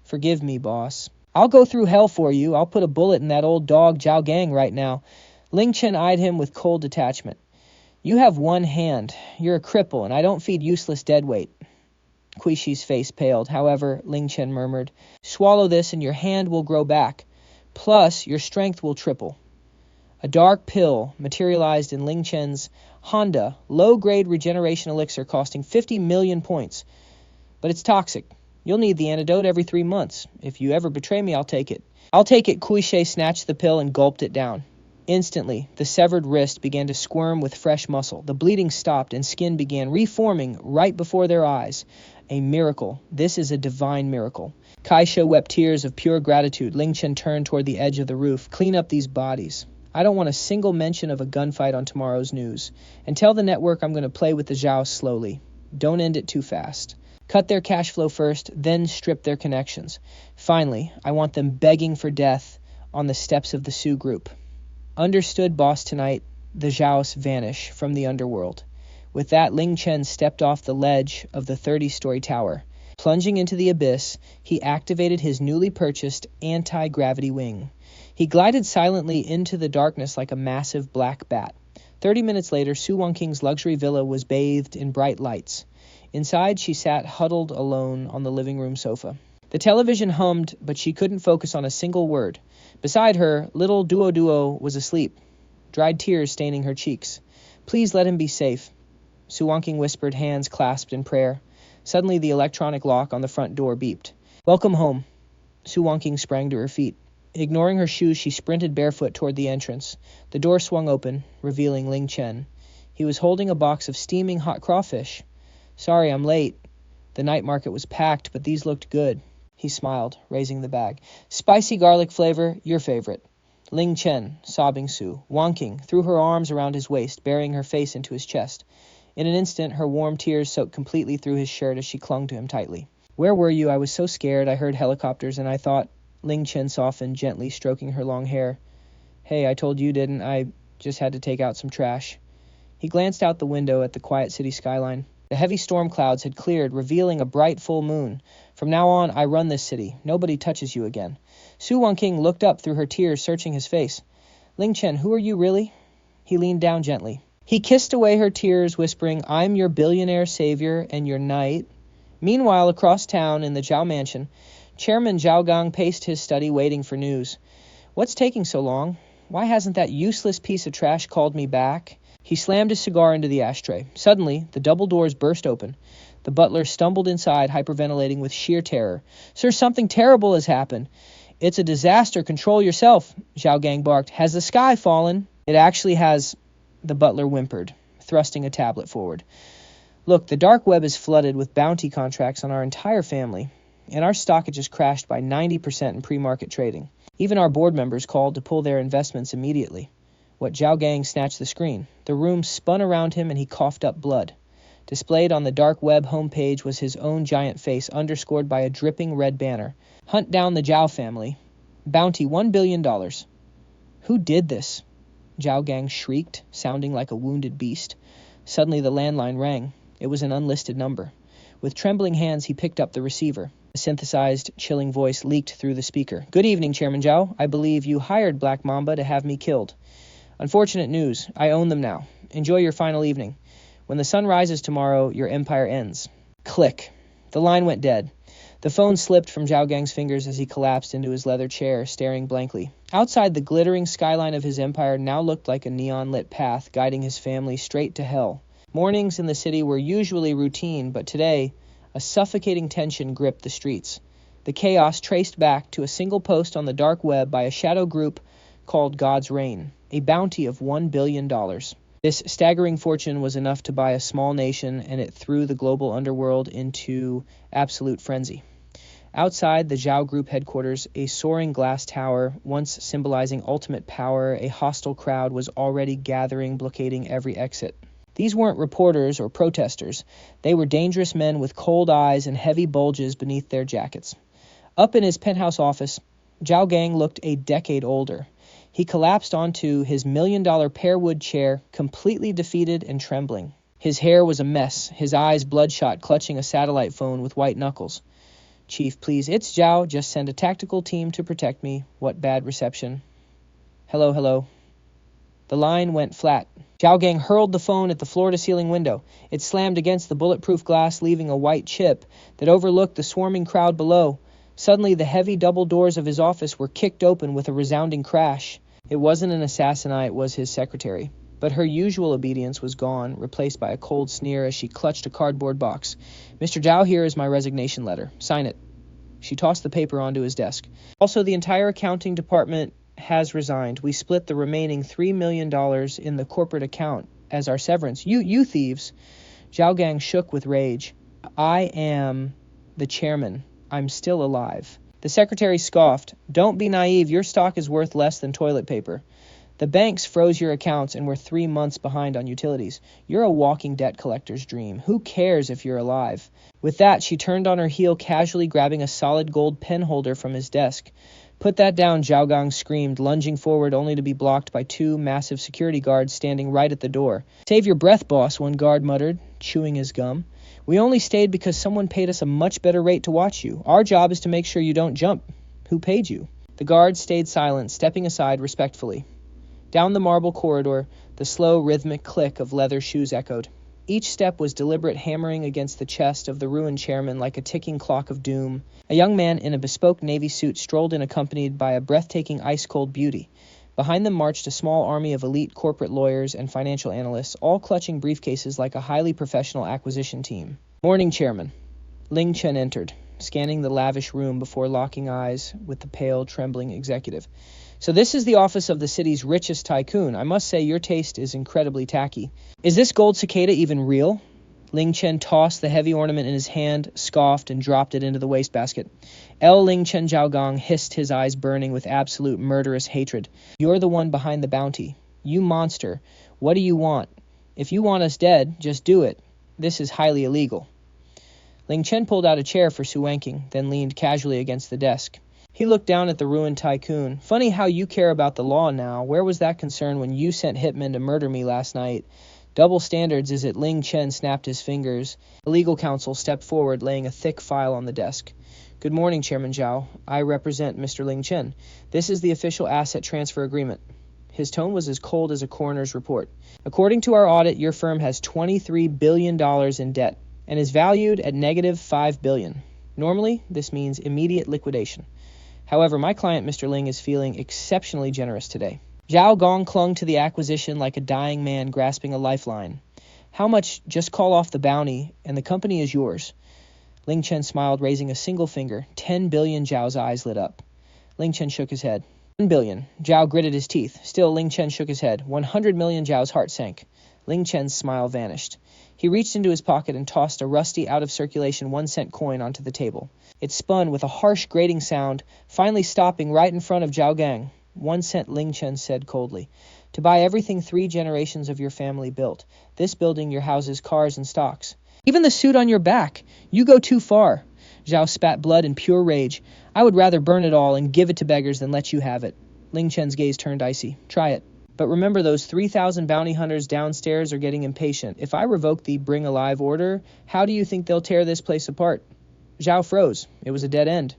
Forgive me, boss. I'll go through hell for you. I'll put a bullet in that old dog Zhao Gang right now. Ling Chen eyed him with cold detachment. You have one hand. You're a cripple, and I don't feed useless deadweight. Quishi's face paled. However, Ling Chen murmured, swallow this and your hand will grow back. Plus, your strength will triple. A dark pill materialized in Ling Chen's Honda low-grade regeneration elixir costing 50 million points. But it's toxic. You'll need the antidote every 3 months. If you ever betray me, I'll take it. I'll take it. Quishi snatched the pill and gulped it down. Instantly, the severed wrist began to squirm with fresh muscle. The bleeding stopped and skin began reforming right before their eyes. A miracle. This is a divine miracle. Kaisha wept tears of pure gratitude. Ling Chen turned toward the edge of the roof. Clean up these bodies. I don't want a single mention of a gunfight on tomorrow's news. And tell the network I'm going to play with the Zhao slowly. Don't end it too fast. Cut their cash flow first, then strip their connections. Finally, I want them begging for death on the steps of the Sioux group. Understood, boss. Tonight, the Zhaos vanish from the underworld. With that, Ling Chen stepped off the ledge of the 30-story tower. Plunging into the abyss, he activated his newly purchased anti-gravity wing. He glided silently into the darkness like a massive black bat. 30 minutes later, Su Wangqing's luxury villa was bathed in bright lights. Inside, she sat huddled alone on the living room sofa. The television hummed, but she couldn't focus on a single word. Beside her, little Duo was asleep, dried tears staining her cheeks. Please let him be safe. Su Wangqing whispered, hands clasped in prayer. Suddenly, the electronic lock on the front door beeped. Welcome home. Su Wangqing sprang to her feet. Ignoring her shoes, she sprinted barefoot toward the entrance. The door swung open, revealing Ling Chen. He was holding a box of steaming hot crawfish. Sorry, I'm late. The night market was packed, but these looked good. He smiled, raising the bag. Spicy garlic flavor, your favorite. Ling Chen, sobbing Su. Wangqing threw her arms around his waist, burying her face into his chest. In an instant, her warm tears soaked completely through his shirt as she clung to him tightly. Where were you? I was so scared. I heard helicopters and I thought... Ling Chen softened, gently stroking her long hair. Hey, I told you, didn't I? Just had to take out some trash. He glanced out the window at the quiet city skyline. The heavy storm clouds had cleared, revealing a bright full moon. From now on, I run this city. Nobody touches you again. Su Wangqing looked up through her tears, searching his face. Ling Chen, who are you really? He leaned down gently. He kissed away her tears, whispering, I'm your billionaire savior and your knight. Meanwhile, across town in the Zhao mansion, Chairman Zhao Gang paced his study waiting for news. What's taking so long? Why hasn't that useless piece of trash called me back? He slammed his cigar into the ashtray. Suddenly, the double doors burst open. The butler stumbled inside, hyperventilating with sheer terror. Sir, something terrible has happened. It's a disaster. Control yourself, Zhao Gang barked. Has the sky fallen? It actually has, the butler whimpered, thrusting a tablet forward. Look, the dark web is flooded with bounty contracts on our entire family, and our stock had just crashed by 90% in pre-market trading. Even our board members called to pull their investments immediately. What, Zhao Gang snatched the screen. The room spun around him and he coughed up blood. Displayed on the dark web homepage was his own giant face, underscored by a dripping red banner. Hunt down the Zhao family. Bounty $1 billion. Who did this? Zhao Gang shrieked, sounding like a wounded beast. Suddenly the landline rang. It was an unlisted number. With trembling hands, he picked up the receiver. A synthesized, chilling voice leaked through the speaker. Good evening, Chairman Zhao. I believe you hired Black Mamba to have me killed. Unfortunate news. I own them now. Enjoy your final evening. When the sun rises tomorrow, your empire ends. Click. The line went dead. The phone slipped from Zhao Gang's fingers as he collapsed into his leather chair, staring blankly. Outside, the glittering skyline of his empire now looked like a neon-lit path guiding his family straight to hell. Mornings in the city were usually routine, but today, a suffocating tension gripped the streets. The chaos traced back to a single post on the dark web by a shadow group called God's Reign, a bounty of $1 billion. This staggering fortune was enough to buy a small nation, and it threw the global underworld into absolute frenzy. Outside the Zhao Group headquarters, a soaring glass tower, once symbolizing ultimate power, a hostile crowd was already gathering, blockading every exit. These weren't reporters or protesters. They were dangerous men with cold eyes and heavy bulges beneath their jackets. Up in his penthouse office, Zhao Gang looked a decade older. He collapsed onto his $1 million pearwood chair, completely defeated and trembling. His hair was a mess, his eyes bloodshot, clutching a satellite phone with white knuckles. "Chief, please, it's Zhao. Just send a tactical team to protect me. What bad reception." Hello. The line went flat. Zhao Gang hurled the phone at the floor-to-ceiling window. It slammed against the bulletproof glass, leaving a white chip that overlooked the swarming crowd below. Suddenly, the heavy double doors of his office were kicked open with a resounding crash. It wasn't an assassin, it was his secretary. But her usual obedience was gone, replaced by a cold sneer as she clutched a cardboard box. "Mr. Zhao, here is my resignation letter. Sign it." She tossed the paper onto his desk. "Also, the entire accounting department has resigned. We split the remaining $3 million in the corporate account as our severance. You thieves." Zhao Gang shook with rage. "I am the chairman. I'm still alive." The secretary scoffed. "Don't be naive. Your stock is worth less than toilet paper. The banks froze your accounts and we're 3 months behind on utilities. You're a walking debt collector's dream. Who cares if you're alive?" With that, she turned on her heel, casually grabbing a solid gold pen holder from his desk. "Put that down," Zhao Gang screamed, lunging forward only to be blocked by 2 massive security guards standing right at the door. "Save your breath, boss," one guard muttered, chewing his gum. "We only stayed because someone paid us a much better rate to watch you. Our job is to make sure you don't jump. Who paid you?" The guards stayed silent, stepping aside respectfully. Down the marble corridor, the slow, rhythmic click of leather shoes echoed. Each step was deliberate hammering against the chest of the ruined chairman like a ticking clock of doom. A young man in a bespoke navy suit strolled in, accompanied by a breathtaking ice-cold beauty. Behind them marched a small army of elite corporate lawyers and financial analysts, all clutching briefcases like a highly professional acquisition team. "Morning, Chairman." Ling Chen entered, scanning the lavish room before locking eyes with the pale, trembling executive. "So this is the office of the city's richest tycoon. I must say your taste is incredibly tacky. Is this gold cicada even real?" Ling Chen tossed the heavy ornament in his hand, scoffed, and dropped it into the wastebasket. Ling Chen Zhao Gang hissed, his eyes burning with absolute murderous hatred. "You're the one behind the bounty. You monster. What do you want? If you want us dead, just do it. This is highly illegal." Ling Chen pulled out a chair for Su Wanking, then leaned casually against the desk. He looked down at the ruined tycoon. "Funny how you care about the law now. Where was that concern when you sent hitmen to murder me last night? Double standards, is it?" Ling Chen snapped his fingers. The legal counsel stepped forward, laying a thick file on the desk. "Good morning, Chairman Zhao. I represent Mr. Ling Chen. This is the official asset transfer agreement." His tone was as cold as a coroner's report. "According to our audit, your firm has $23 billion in debt and is valued at negative $5 billion. Normally, this means immediate liquidation. However, my client, Mr. Ling, is feeling exceptionally generous today." Zhao Gang clung to the acquisition like a dying man grasping a lifeline. "How much? Just call off the bounty, and the company is yours." Ling Chen smiled, raising a single finger. 10 billion, Zhao's eyes lit up. Ling Chen shook his head. 1 billion. Zhao gritted his teeth. Still, Ling Chen shook his head. 100 million, Zhao's heart sank. Ling Chen's smile vanished. He reached into his pocket and tossed a rusty, out-of-circulation 1-cent coin onto the table. It spun with a harsh, grating sound, finally stopping right in front of Zhao Gang. 1 cent, Ling Chen said coldly. "To buy everything 3 generations of your family built. This building, your houses, cars, and stocks. Even the suit on your back. You go too far." Zhao spat blood in pure rage. "I would rather burn it all and give it to beggars than let you have it." Ling Chen's gaze turned icy. "Try it. But remember, those 3,000 bounty hunters downstairs are getting impatient. If I revoke the Bring Alive order, how do you think they'll tear this place apart?" Zhao froze. It was a dead end.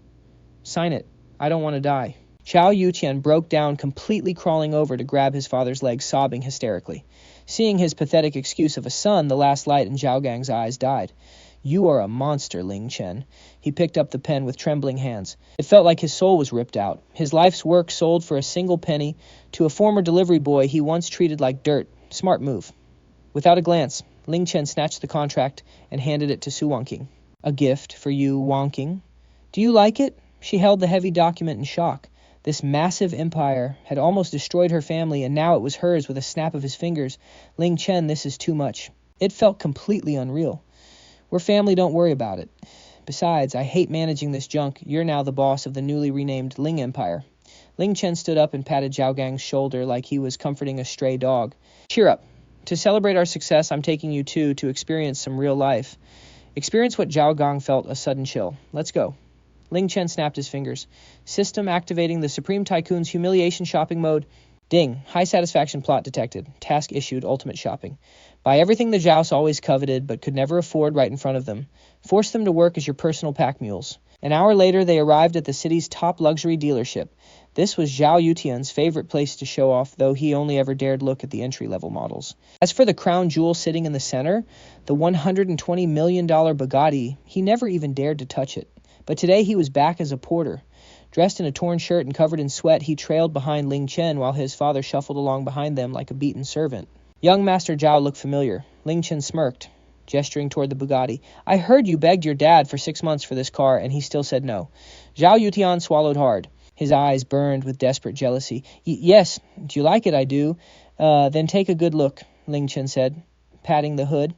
"Sign it. I don't want to die." Xiao Yuqian broke down, completely crawling over to grab his father's leg, sobbing hysterically. Seeing his pathetic excuse of a son, the last light in Zhao Gang's eyes died. "You are a monster, Ling Chen." He picked up the pen with trembling hands. It felt like his soul was ripped out. His life's work sold for a single penny to a former delivery boy he once treated like dirt. Smart move. Without a glance, Ling Chen snatched the contract and handed it to Su Wanking. "A gift for you, Wanking." Do you like it? She held the heavy document in shock. This massive empire had almost destroyed her family, and now it was hers with a snap of his fingers. Ling Chen, this is too much. It felt completely unreal. We're family, don't worry about it. Besides, I hate managing this junk. You're now the boss of the newly renamed Ling Empire. Ling Chen stood up and patted Zhao Gang's shoulder like he was comforting a stray dog. Cheer up. To celebrate our success, I'm taking you two to experience some real life. Experience what Zhao Gang felt, a sudden chill. Let's go. Ling Chen snapped his fingers. System activating the Supreme Tycoon's humiliation shopping mode. Ding. High satisfaction plot detected. Task issued. Ultimate shopping. Buy everything the Joust always coveted but could never afford right in front of them. Force them to work as your personal pack mules. An hour later, they arrived at the city's top luxury dealership. This was Zhao Yutian's favorite place to show off, though he only ever dared look at the entry-level models. As for the crown jewel sitting in the center, the $120 million Bugatti, he never even dared to touch it. But today he was back as a porter. Dressed in a torn shirt and covered in sweat, he trailed behind Ling Chen while his father shuffled along behind them like a beaten servant. Young Master Zhao looked familiar. Ling Chen smirked, gesturing toward the Bugatti. I heard you begged your dad for 6 months for this car, and he still said no. Zhao Yutian swallowed hard. His eyes burned with desperate jealousy. Yes, do you like it? I do. Then take a good look, Ling Chen said, patting the hood.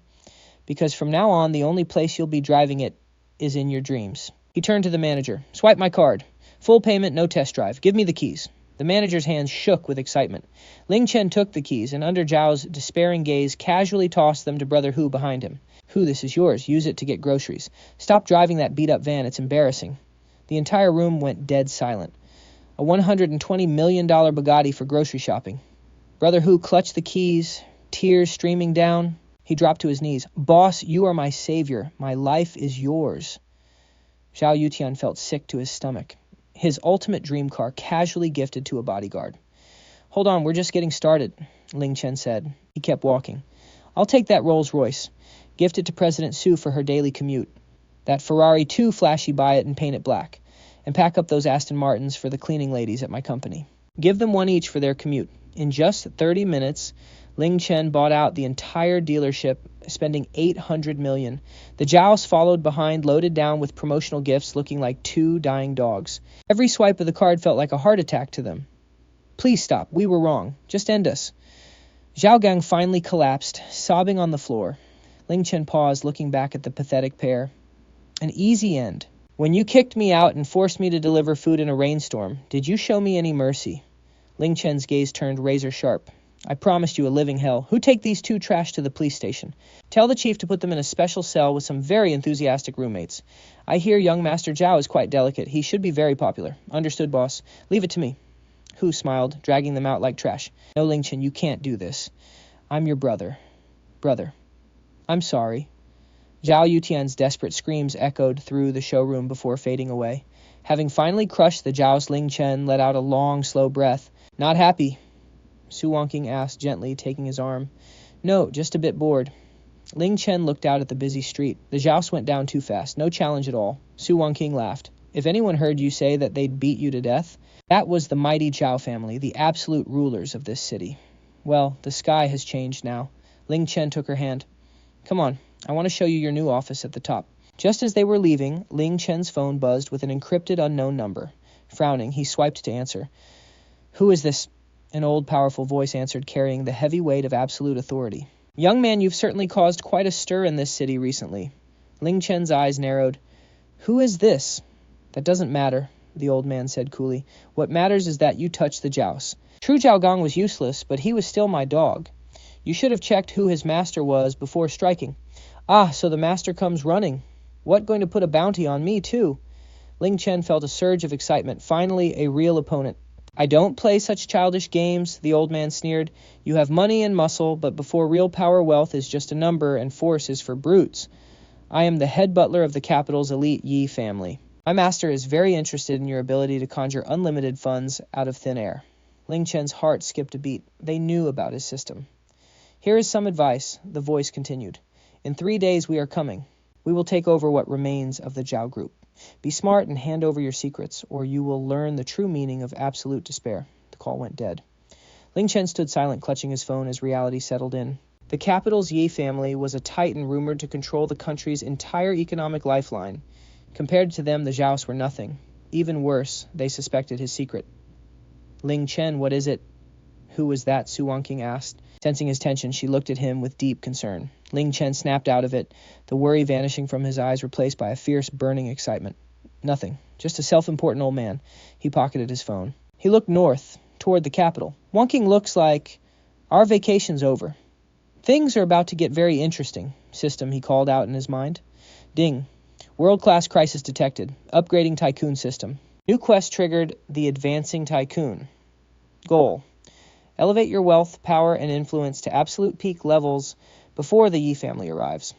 Because from now on, the only place you'll be driving it is in your dreams. He turned to the manager. Swipe my card. Full payment, no test drive. Give me the keys. The manager's hands shook with excitement. Ling Chen took the keys and under Zhao's despairing gaze casually tossed them to Brother Hu behind him. Hu, this is yours. Use it to get groceries. Stop driving that beat-up van. It's embarrassing. The entire room went dead silent. A $120 million Bugatti for grocery shopping. Brother Hu clutched the keys, tears streaming down. He dropped to his knees. Boss, you are my savior. My life is yours. Zhao Yutian felt sick to his stomach. His ultimate dream car casually gifted to a bodyguard. Hold on, we're just getting started, Ling Chen said. He kept walking. I'll take that Rolls Royce. Gift it to President Su for her daily commute. That Ferrari too, flashy, buy it and paint it black. And pack up those Aston Martins for the cleaning ladies at my company. Give them one each for their commute. In just 30 minutes, Ling Chen bought out the entire dealership, spending $800 million. The Joust followed behind, loaded down with promotional gifts, looking like two dying dogs. Every swipe of the card felt like a heart attack to them. Please stop. We were wrong. Just end us. Zhao Gang finally collapsed, sobbing on the floor. Ling Chen paused, looking back at the pathetic pair. An easy end. When you kicked me out and forced me to deliver food in a rainstorm, did you show me any mercy? Ling Chen's gaze turned razor sharp. I promised you a living hell. Who take these two trash to the police station? Tell the chief to put them in a special cell with some very enthusiastic roommates. I hear young Master Zhao is quite delicate. He should be very popular. Understood, boss. Leave it to me. Hu smiled, dragging them out like trash. No, Ling Chen, you can't do this. I'm your brother. Brother. I'm sorry. Zhao Yutian's desperate screams echoed through the showroom before fading away. Having finally crushed the Joust, Ling Chen let out a long, slow breath. Not happy? Su Wangqing asked gently, taking his arm. No, just a bit bored. Ling Chen looked out at the busy street. The joust went down too fast. No challenge at all. Su Wangqing laughed. If anyone heard you say that they'd beat you to death, that was the mighty Zhao family, the absolute rulers of this city. Well, the sky has changed now. Ling Chen took her hand. Come on, I want to show you your new office at the top. Just as they were leaving, Ling Chen's phone buzzed with an encrypted unknown number. Frowning, he swiped to answer. Who is this? An old, powerful voice answered, carrying the heavy weight of absolute authority. Young man, you've certainly caused quite a stir in this city recently. Ling Chen's eyes narrowed. Who is this? That doesn't matter, the old man said coolly. What matters is that you touched the joust. True Zhao Gang was useless, but he was still my dog. You should have checked who his master was before striking. Ah, so the master comes running. What, going to put a bounty on me, too? Ling Chen felt a surge of excitement. Finally, a real opponent. I don't play such childish games, the old man sneered. You have money and muscle, but before real power, wealth is just a number and force is for brutes. I am the head butler of the capital's elite Yi family. My master is very interested in your ability to conjure unlimited funds out of thin air. Ling Chen's heart skipped a beat. They knew about his system. Here is some advice, the voice continued. In 3 days we are coming. We will take over what remains of the Zhao group. Be smart and hand over your secrets, or you will learn the true meaning of absolute despair. The call went dead. Ling Chen stood silent, clutching his phone as reality settled in. The capital's Yi family was a titan rumored to control the country's entire economic lifeline. Compared to them, the Zhaos were nothing. Even worse, they suspected his secret. Ling Chen, what is it? Who was that? Su Wangqing asked. Sensing his tension, she looked at him with deep concern. Ling Chen snapped out of it, the worry vanishing from his eyes replaced by a fierce, burning excitement. Nothing. Just a self-important old man. He pocketed his phone. He looked north, toward the capital. Wangqing looks like our vacation's over. Things are about to get very interesting, system, he called out in his mind. Ding. World-class crisis detected. Upgrading Tycoon system. New quest triggered the Advancing Tycoon. Goal. Elevate your wealth, power, and influence to absolute peak levels before the Yi family arrives.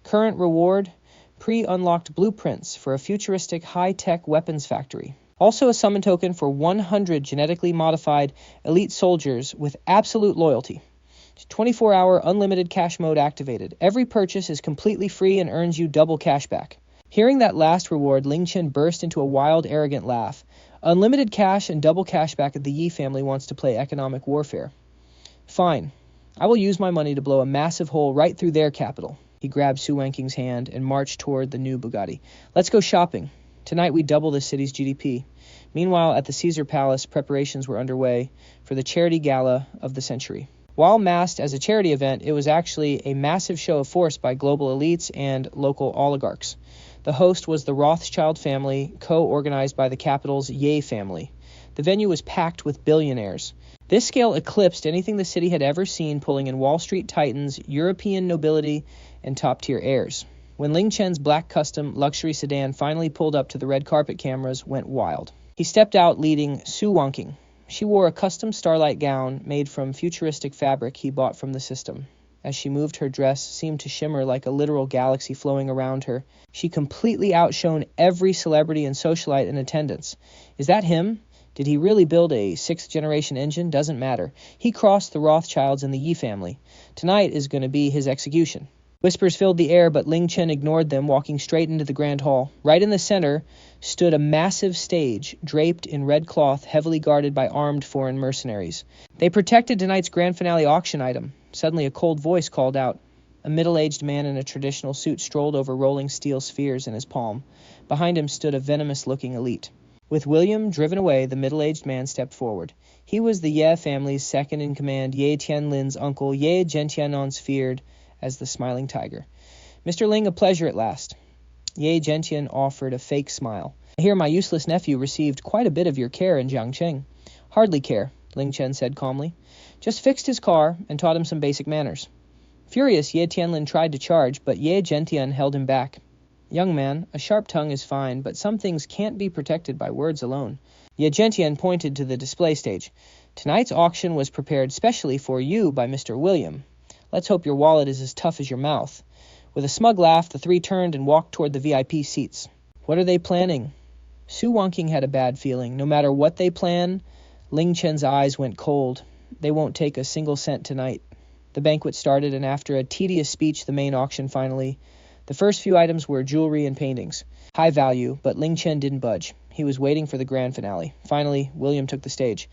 Current reward, pre-unlocked blueprints for a futuristic high-tech weapons factory. Also a summon token for 100 genetically modified elite soldiers with absolute loyalty. 24-hour unlimited cash mode activated. Every purchase is completely free and earns you double cash back. Hearing that last reward, Ling Chen burst into a wild, arrogant laugh. Unlimited cash and double cashback at the Yi family wants to play economic warfare. Fine. I will use my money to blow a massive hole right through their capital. He grabbed Su Wangqing's hand and marched toward the new Bugatti. Let's go shopping. Tonight we double the city's GDP. Meanwhile, at the Caesar Palace, preparations were underway for the charity gala of the century. While masked as a charity event, it was actually a massive show of force by global elites and local oligarchs. The host was the Rothschild family, co-organized by the capital's Ye family. The venue was packed with billionaires. This scale eclipsed anything the city had ever seen, pulling in Wall Street titans, European nobility, and top-tier heirs. When Ling Chen's black custom luxury sedan finally pulled up to the red carpet, cameras went wild. He stepped out leading Su Wangqing. She wore a custom starlight gown made from futuristic fabric he bought from the system. As she moved, her dress seemed to shimmer like a literal galaxy flowing around her. She completely outshone every celebrity and socialite in attendance. Is that him? Did he really build a sixth-generation engine? Doesn't matter. He crossed the Rothschilds and the Yi family. Tonight is going to be his execution. Whispers filled the air, but Ling Chen ignored them, walking straight into the grand hall. Right in the center stood a massive stage, draped in red cloth, heavily guarded by armed foreign mercenaries. They protected tonight's grand finale auction item. Suddenly a cold voice called out. A middle-aged man in a traditional suit strolled over rolling steel spheres in his palm. Behind him stood a venomous-looking elite. With William driven away, the middle-aged man stepped forward. He was the Ye family's second-in-command, Ye Tianlin's uncle, Ye Gentianon's feared as the smiling tiger. Mr. Ling, a pleasure at last. Ye Gentian offered a fake smile. I hear my useless nephew received quite a bit of your care in Jiangcheng. Hardly care, Ling Chen said calmly. Just fixed his car and taught him some basic manners. Furious, Ye Tianlin tried to charge, but Ye Gentian held him back. Young man, a sharp tongue is fine, but some things can't be protected by words alone. Ye Gentian pointed to the display stage. Tonight's auction was prepared specially for you by Mr. William. Let's hope your wallet is as tough as your mouth. With a smug laugh, the three turned and walked toward the VIP seats. What are they planning? Su Wangqing had a bad feeling. No matter what they plan, Ling Chen's eyes went cold. They won't take a single cent tonight. The banquet started, and after a tedious speech, the main auction finally. The first few items were jewelry and paintings. High value, but Ling Chen didn't budge. He was waiting for the grand finale. Finally, William took the stage.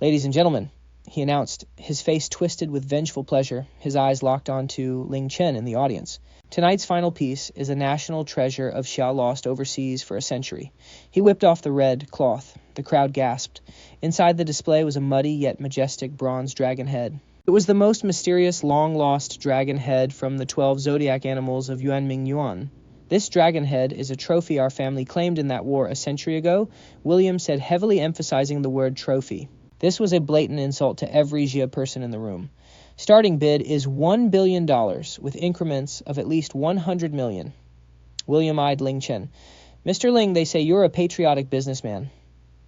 Ladies and gentlemen, he announced, his face twisted with vengeful pleasure, his eyes locked onto Ling Chen in the audience. Tonight's final piece is a national treasure of Xia lost overseas for a century. He whipped off the red cloth. The crowd gasped. Inside the display was a muddy yet majestic bronze dragon head. It was the most mysterious, long-lost dragon head from the 12 zodiac animals of Yuanming Yuan. This dragon head is a trophy our family claimed in that war a century ago, William said, heavily emphasizing the word trophy. This was a blatant insult to every Jia person in the room. Starting bid is $1 billion, with increments of at least 100 million. William eyed Ling Chen. Mr. Ling, they say you're a patriotic businessman.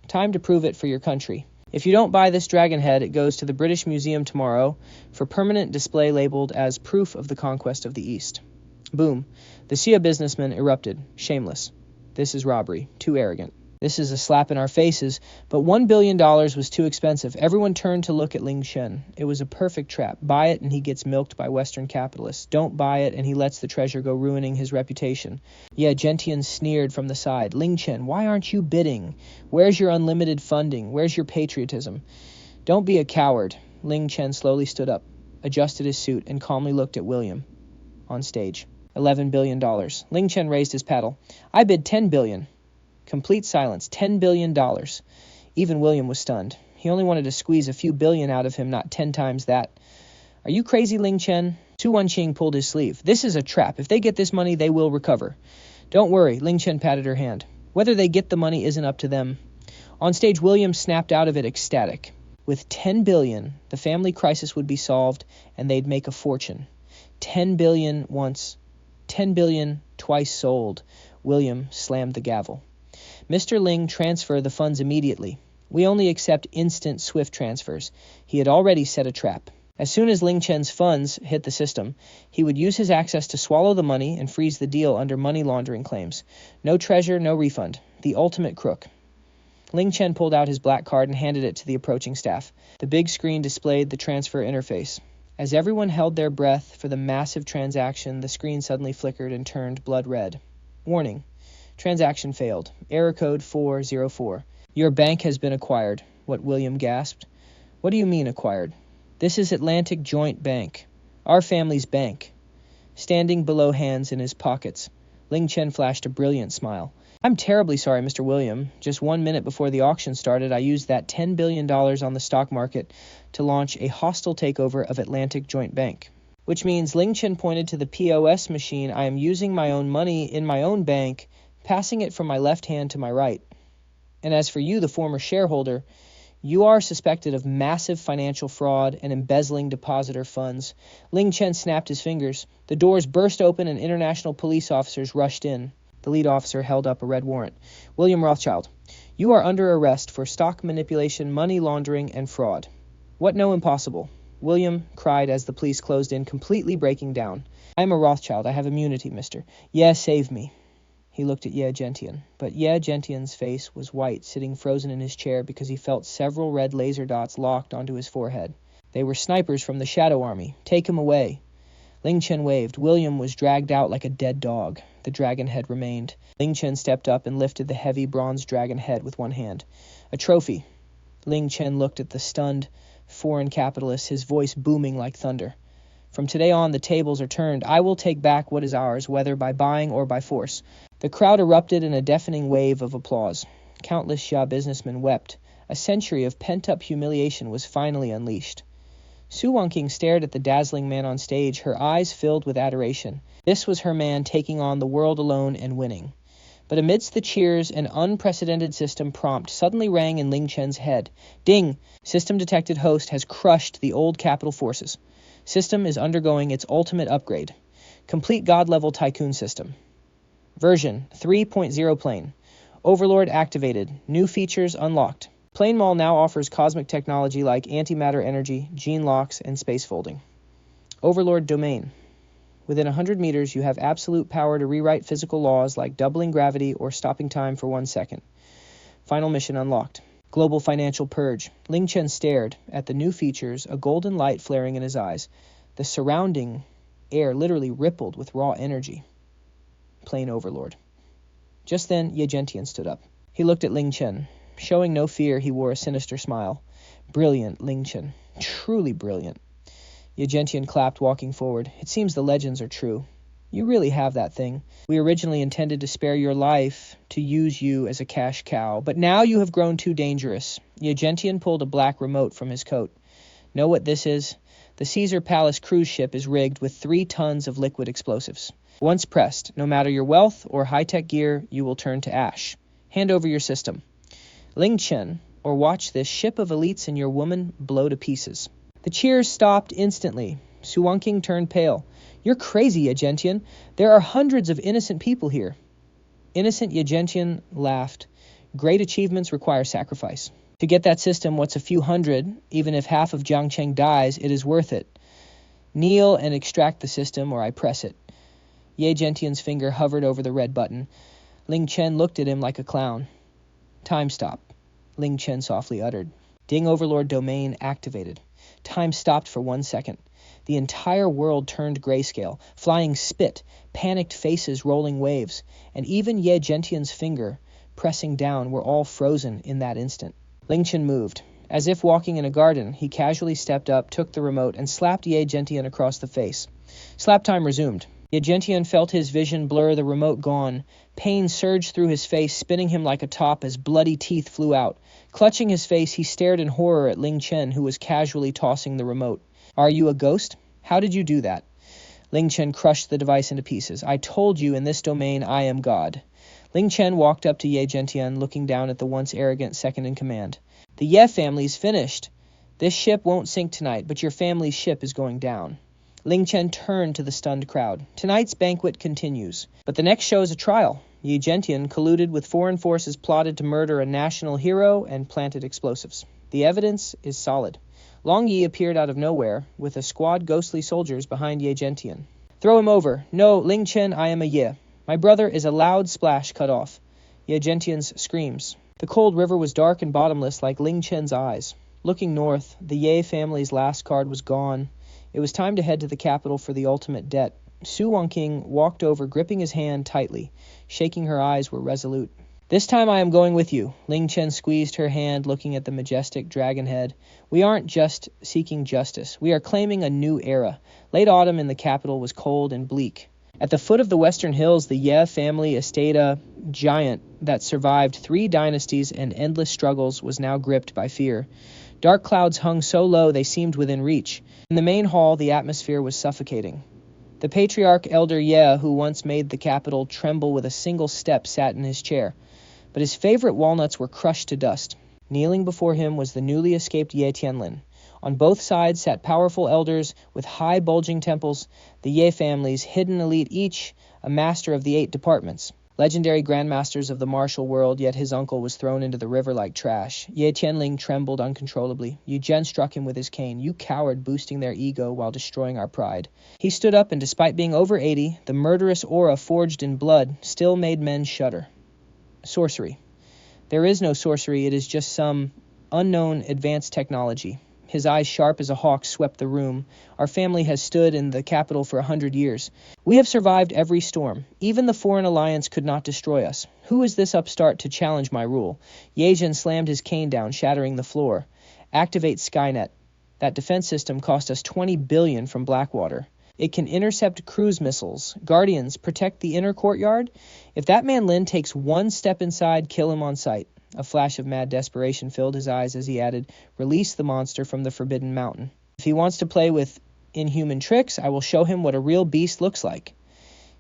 Time to prove it for your country. If you don't buy this dragon head, it goes to the British Museum tomorrow for permanent display labeled as proof of the conquest of the East. Boom. The Xia businessman erupted. Shameless. This is robbery. Too arrogant. This is a slap in our faces, but $1 billion was too expensive. Everyone turned to look at Ling Chen. It was a perfect trap. Buy it and he gets milked by Western capitalists. Don't buy it and he lets the treasure go, ruining his reputation. Yeah, Gentian sneered from the side. Ling Chen, why aren't you bidding? Where's your unlimited funding? Where's your patriotism? Don't be a coward. Ling Chen slowly stood up, adjusted his suit, and calmly looked at William on stage. $11 billion. Ling Chen raised his paddle. I bid $10 billion. Complete silence. $10 billion. Even William was stunned. He only wanted to squeeze a few billion out of him, not 10 times that. Are you crazy, Ling Chen? Su Wanqing pulled his sleeve. This is a trap. If they get this money, they will recover. Don't worry, Ling Chen patted her hand. Whether they get the money isn't up to them. On stage, William snapped out of it ecstatic. With $10 billion, the family crisis would be solved, and they'd make a fortune. $10 billion once, $10 billion twice sold. William slammed the gavel. Mr. Ling, transfer the funds immediately. We only accept instant SWIFT transfers. He had already set a trap. As soon as Ling Chen's funds hit the system, he would use his access to swallow the money and freeze the deal under money laundering claims. No treasure, no refund. The ultimate crook. Ling Chen pulled out his black card and handed it to the approaching staff. The big screen displayed the transfer interface. As everyone held their breath for the massive transaction, the screen suddenly flickered and turned blood red. Warning. Transaction failed. Error code 404. Your bank has been acquired. What William gasped. What do you mean acquired? This is Atlantic Joint Bank. Our family's bank. Standing below, hands in his pockets, Ling Chen flashed a brilliant smile. I'm terribly sorry, Mr. William. Just 1 minute before the auction started, I used that $10 billion on the stock market to launch a hostile takeover of Atlantic Joint Bank. Which means Ling Chen pointed to the POS machine. I am using my own money in my own bank, passing it from my left hand to my right. And as for you, the former shareholder, you are suspected of massive financial fraud and embezzling depositor funds. Ling Chen snapped his fingers. The doors burst open and international police officers rushed in. The lead officer held up a red warrant. William Rothschild, you are under arrest for stock manipulation, money laundering, and fraud. What no impossible? William cried as the police closed in, completely breaking down. I am a Rothschild. I have immunity, mister. Yeah, save me. He looked at Ye Gentian, but Ye Gentian's face was white, sitting frozen in his chair because he felt several red laser dots locked onto his forehead. They were snipers from the Shadow Army. Take him away. Ling Chen waved. William was dragged out like a dead dog. The dragon head remained. Ling Chen stepped up and lifted the heavy bronze dragon head with one hand. A trophy. Ling Chen looked at the stunned foreign capitalist, his voice booming like thunder. From today on, the tables are turned. I will take back what is ours, whether by buying or by force. The crowd erupted in a deafening wave of applause. Countless Xia businessmen wept. A century of pent-up humiliation was finally unleashed. Su Wanqing stared at the dazzling man on stage, her eyes filled with adoration. This was her man taking on the world alone and winning. But amidst the cheers, an unprecedented system prompt suddenly rang in Ling Chen's head. Ding! System detected host has crushed the old capital forces. System is undergoing its ultimate upgrade. Complete God-level tycoon system. Version 3.0 plane. Overlord activated. New features unlocked. Plane Mall now offers cosmic technology like antimatter energy, gene locks, and space folding. Overlord domain. Within 100 meters, you have absolute power to rewrite physical laws like doubling gravity or stopping time for 1 second. Final mission unlocked. Global financial purge. Ling Chen stared at the new features, a golden light flaring in his eyes. The surrounding air literally rippled with raw energy. Plain Overlord. Just then, Ye Gentian stood up. He looked at Ling Chen. Showing no fear, he wore a sinister smile. Brilliant, Ling Chen. Truly brilliant. Ye Gentian clapped, walking forward. It seems the legends are true. You really have that thing. We originally intended to spare your life to use you as a cash cow, but now you have grown too dangerous. Ye Gentian pulled a black remote from his coat. Know what this is? The Caesar Palace cruise ship is rigged with 3 tons of liquid explosives. Once pressed, no matter your wealth or high-tech gear, you will turn to ash. Hand over your system. Ling Chen, or watch this ship of elites and your woman blow to pieces. The cheers stopped instantly. Su Wanqing turned pale. You're crazy, Ye Gentian. There are hundreds of innocent people here. Innocent Ye Gentian laughed. Great achievements require sacrifice. To get that system, what's a few hundred? Even if half of Jiangcheng dies, it is worth it. Kneel and extract the system, or I press it. Ye Gentian's finger hovered over the red button. Ling Chen looked at him like a clown. Time stop, Ling Chen softly uttered. Ding Overlord domain activated. Time stopped for 1 second. The entire world turned grayscale, flying spit, panicked faces rolling waves, and even Ye Gentian's finger pressing down were all frozen in that instant. Ling Chen moved. As if walking in a garden, he casually stepped up, took the remote, and slapped Ye Gentian across the face. Slap time resumed. Ye Jiantian felt his vision blur, the remote gone. Pain surged through his face, spinning him like a top as bloody teeth flew out. Clutching his face, he stared in horror at Ling Chen, who was casually tossing the remote. "Are you a ghost? How did you do that?" Ling Chen crushed the device into pieces. "I told you, in this domain, I am God." Ling Chen walked up to Ye Jiantian, looking down at the once arrogant second-in-command. "The Ye family's finished. This ship won't sink tonight, but your family's ship is going down." Ling Chen turned to the stunned crowd. "Tonight's banquet continues, but the next show is a trial. Ye Jiantian colluded with foreign forces, plotted to murder a national hero, and planted explosives. The evidence is solid." Long Yi appeared out of nowhere, with a squad ghostly soldiers behind Ye Jiantian. "Throw him over. No, Ling Chen, I am a Ye. My brother is a loud splash cut off." Ye Jiantian's screams. The cold river was dark and bottomless like Ling Chen's eyes. Looking north, the Ye family's last card was gone. It was time to head to the capital for the ultimate debt. Su Wangqing walked over, gripping his hand tightly. Shaking, her eyes were resolute. "This time I am going with you." Ling Chen squeezed her hand, looking at the majestic dragon head. "We aren't just seeking justice. We are claiming a new era." Late autumn in the capital was cold and bleak. At the foot of the western hills, the Ye family estate, a giant that survived 3 dynasties and endless struggles, was now gripped by fear. Dark clouds hung so low they seemed within reach. In the main hall, the atmosphere was suffocating. The patriarch Elder Ye, who once made the capital tremble with a single step, sat in his chair. But his favorite walnuts were crushed to dust. Kneeling before him was the newly escaped Ye Tianlin. On both sides sat powerful elders with high bulging temples, the Ye family's hidden elite, each a master of the 8 departments. Legendary grandmasters of the martial world, yet his uncle was thrown into the river like trash. Ye Tianling trembled uncontrollably. Yu Zhen struck him with his cane. "You coward, boosting their ego while destroying our pride." He stood up, and despite being over 80, the murderous aura forged in blood still made men shudder. Sorcery. There is no sorcery, it is just some unknown advanced technology. His eyes, sharp as a hawk, swept the room. "Our family has stood in the capital for 100 years. We have survived every storm. Even the Foreign Alliance could not destroy us. Who is this upstart to challenge my rule?" Ye Jin slammed his cane down, shattering the floor. "Activate Skynet. That defense system cost us $20 billion from Blackwater. It can intercept cruise missiles. Guardians, protect the inner courtyard. If that man Lin takes one step inside, kill him on sight." A flash of mad desperation filled his eyes as he added, "Release the monster from the Forbidden Mountain. If he wants to play with inhuman tricks, I will show him what a real beast looks like."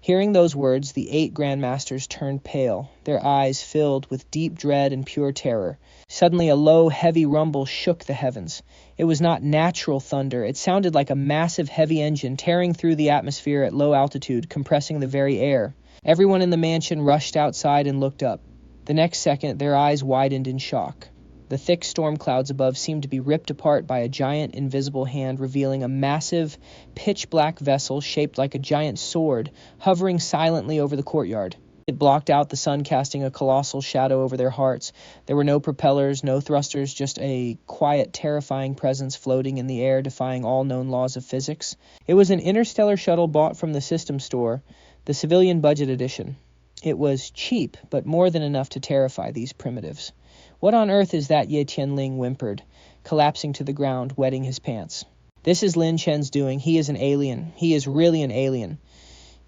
Hearing those words, the 8 grandmasters turned pale, their eyes filled with deep dread and pure terror. Suddenly a low, heavy rumble shook the heavens. It was not natural thunder. It sounded like a massive, heavy engine tearing through the atmosphere at low altitude, compressing the very air. Everyone in the mansion rushed outside and looked up. The next second, their eyes widened in shock. The thick storm clouds above seemed to be ripped apart by a giant invisible hand, revealing a massive, pitch-black vessel shaped like a giant sword, hovering silently over the courtyard. It blocked out the sun, casting a colossal shadow over their hearts. There were no propellers, no thrusters, just a quiet, terrifying presence floating in the air, defying all known laws of physics. It was an interstellar shuttle bought from the system store, the civilian budget edition. It was cheap, but more than enough to terrify these primitives. "What on earth is that?" Ye Tianling whimpered, collapsing to the ground, wetting his pants. "This is Lin Chen's doing. He is an alien. He is really an alien."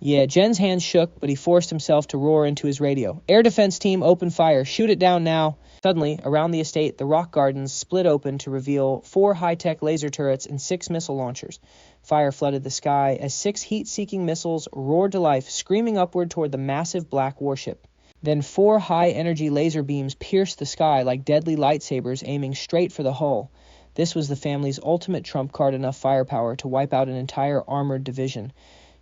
Yeah, Jen's hands shook, but he forced himself to roar into his radio. "Air defense team, open fire. Shoot it down now." Suddenly, around the estate, the rock gardens split open to reveal 4 high-tech laser turrets and 6 missile launchers. Fire flooded the sky as 6 heat-seeking missiles roared to life, screaming upward toward the massive black warship. Then 4 high-energy laser beams pierced the sky like deadly lightsabers, aiming straight for the hull. This was the family's ultimate trump card, enough firepower to wipe out an entire armored division.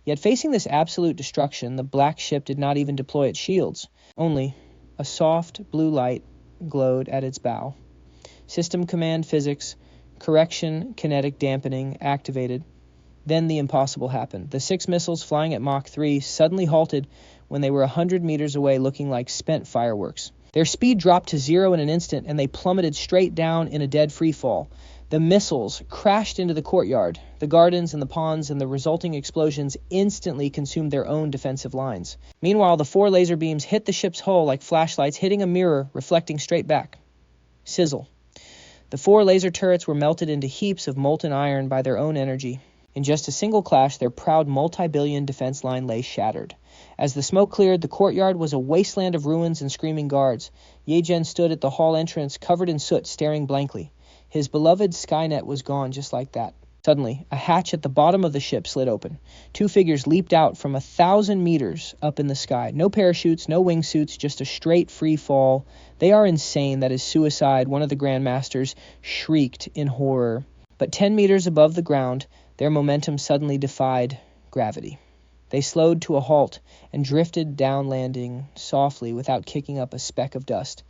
Yet facing this absolute destruction, the black ship did not even deploy its shields. Only a soft blue light glowed at its bow. System command physics, correction, kinetic dampening activated. Then the impossible happened. The 6 missiles flying at Mach 3 suddenly halted when they were 100 meters away, looking like spent fireworks. Their speed dropped to 0 in an instant, and they plummeted straight down in a dead free fall. The missiles crashed into the courtyard. The gardens and the ponds and the resulting explosions instantly consumed their own defensive lines. Meanwhile, the 4 laser beams hit the ship's hull like flashlights hitting a mirror, reflecting straight back. Sizzle. The 4 laser turrets were melted into heaps of molten iron by their own energy. In just a single clash, their proud multi-billion defense line lay shattered. As the smoke cleared, the courtyard was a wasteland of ruins and screaming guards. Ye-Jin stood at the hall entrance, covered in soot, staring blankly. His beloved Skynet was gone just like that. Suddenly, a hatch at the bottom of the ship slid open. Two figures leaped out from 1,000 meters up in the sky. No parachutes, no wingsuits, just a straight free fall. They are insane. That is suicide, one of the Grandmasters shrieked in horror. But 10 meters above the ground, their momentum suddenly defied gravity. They slowed to a halt and drifted down, landing softly without kicking up a speck of dust.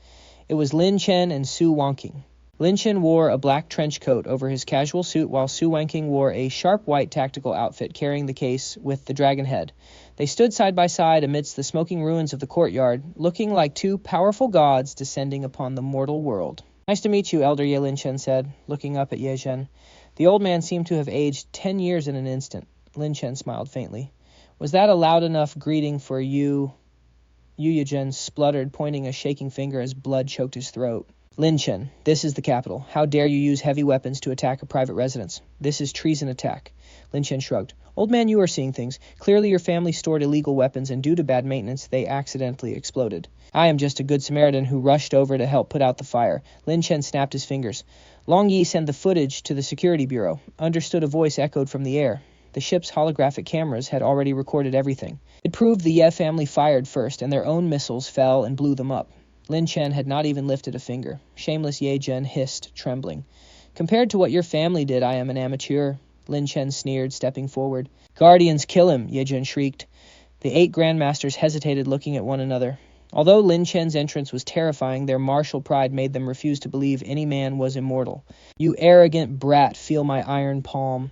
It was Lin Chen and Su Wanking. Lin Chen wore a black trench coat over his casual suit, while Su Wanking wore a sharp white tactical outfit carrying the case with the dragon head. They stood side by side amidst the smoking ruins of the courtyard, looking like two powerful gods descending upon the mortal world. "Nice to meet you, Elder Ye," Lin Chen said, looking up at Ye Zhen. The old man seemed to have aged 10 years in an instant. Lin Chen smiled faintly. "Was that a loud enough greeting for you?" Ye Zhen spluttered, pointing a shaking finger as blood choked his throat. "Lin Chen, this is the capital. How dare you use heavy weapons to attack a private residence? This is treason attack." Lin Chen shrugged. "Old man, you are seeing things. Clearly your family stored illegal weapons, and due to bad maintenance, they accidentally exploded. I am just a good Samaritan who rushed over to help put out the fire." Lin Chen snapped his fingers. "Long Yi, send the footage to the security bureau." Understood, a voice echoed from the air. The ship's holographic cameras had already recorded everything. It proved the Ye family fired first, and their own missiles fell and blew them up. Lin Chen had not even lifted a finger. Shameless Ye Zhen hissed, trembling. "Compared to what your family did, I am an amateur," Lin Chen sneered, stepping forward. "Guardians, kill him!" Ye Zhen shrieked. The 8 Grandmasters hesitated, looking at one another. Although Lin Chen's entrance was terrifying, their martial pride made them refuse to believe any man was immortal. "You arrogant brat, feel my iron palm."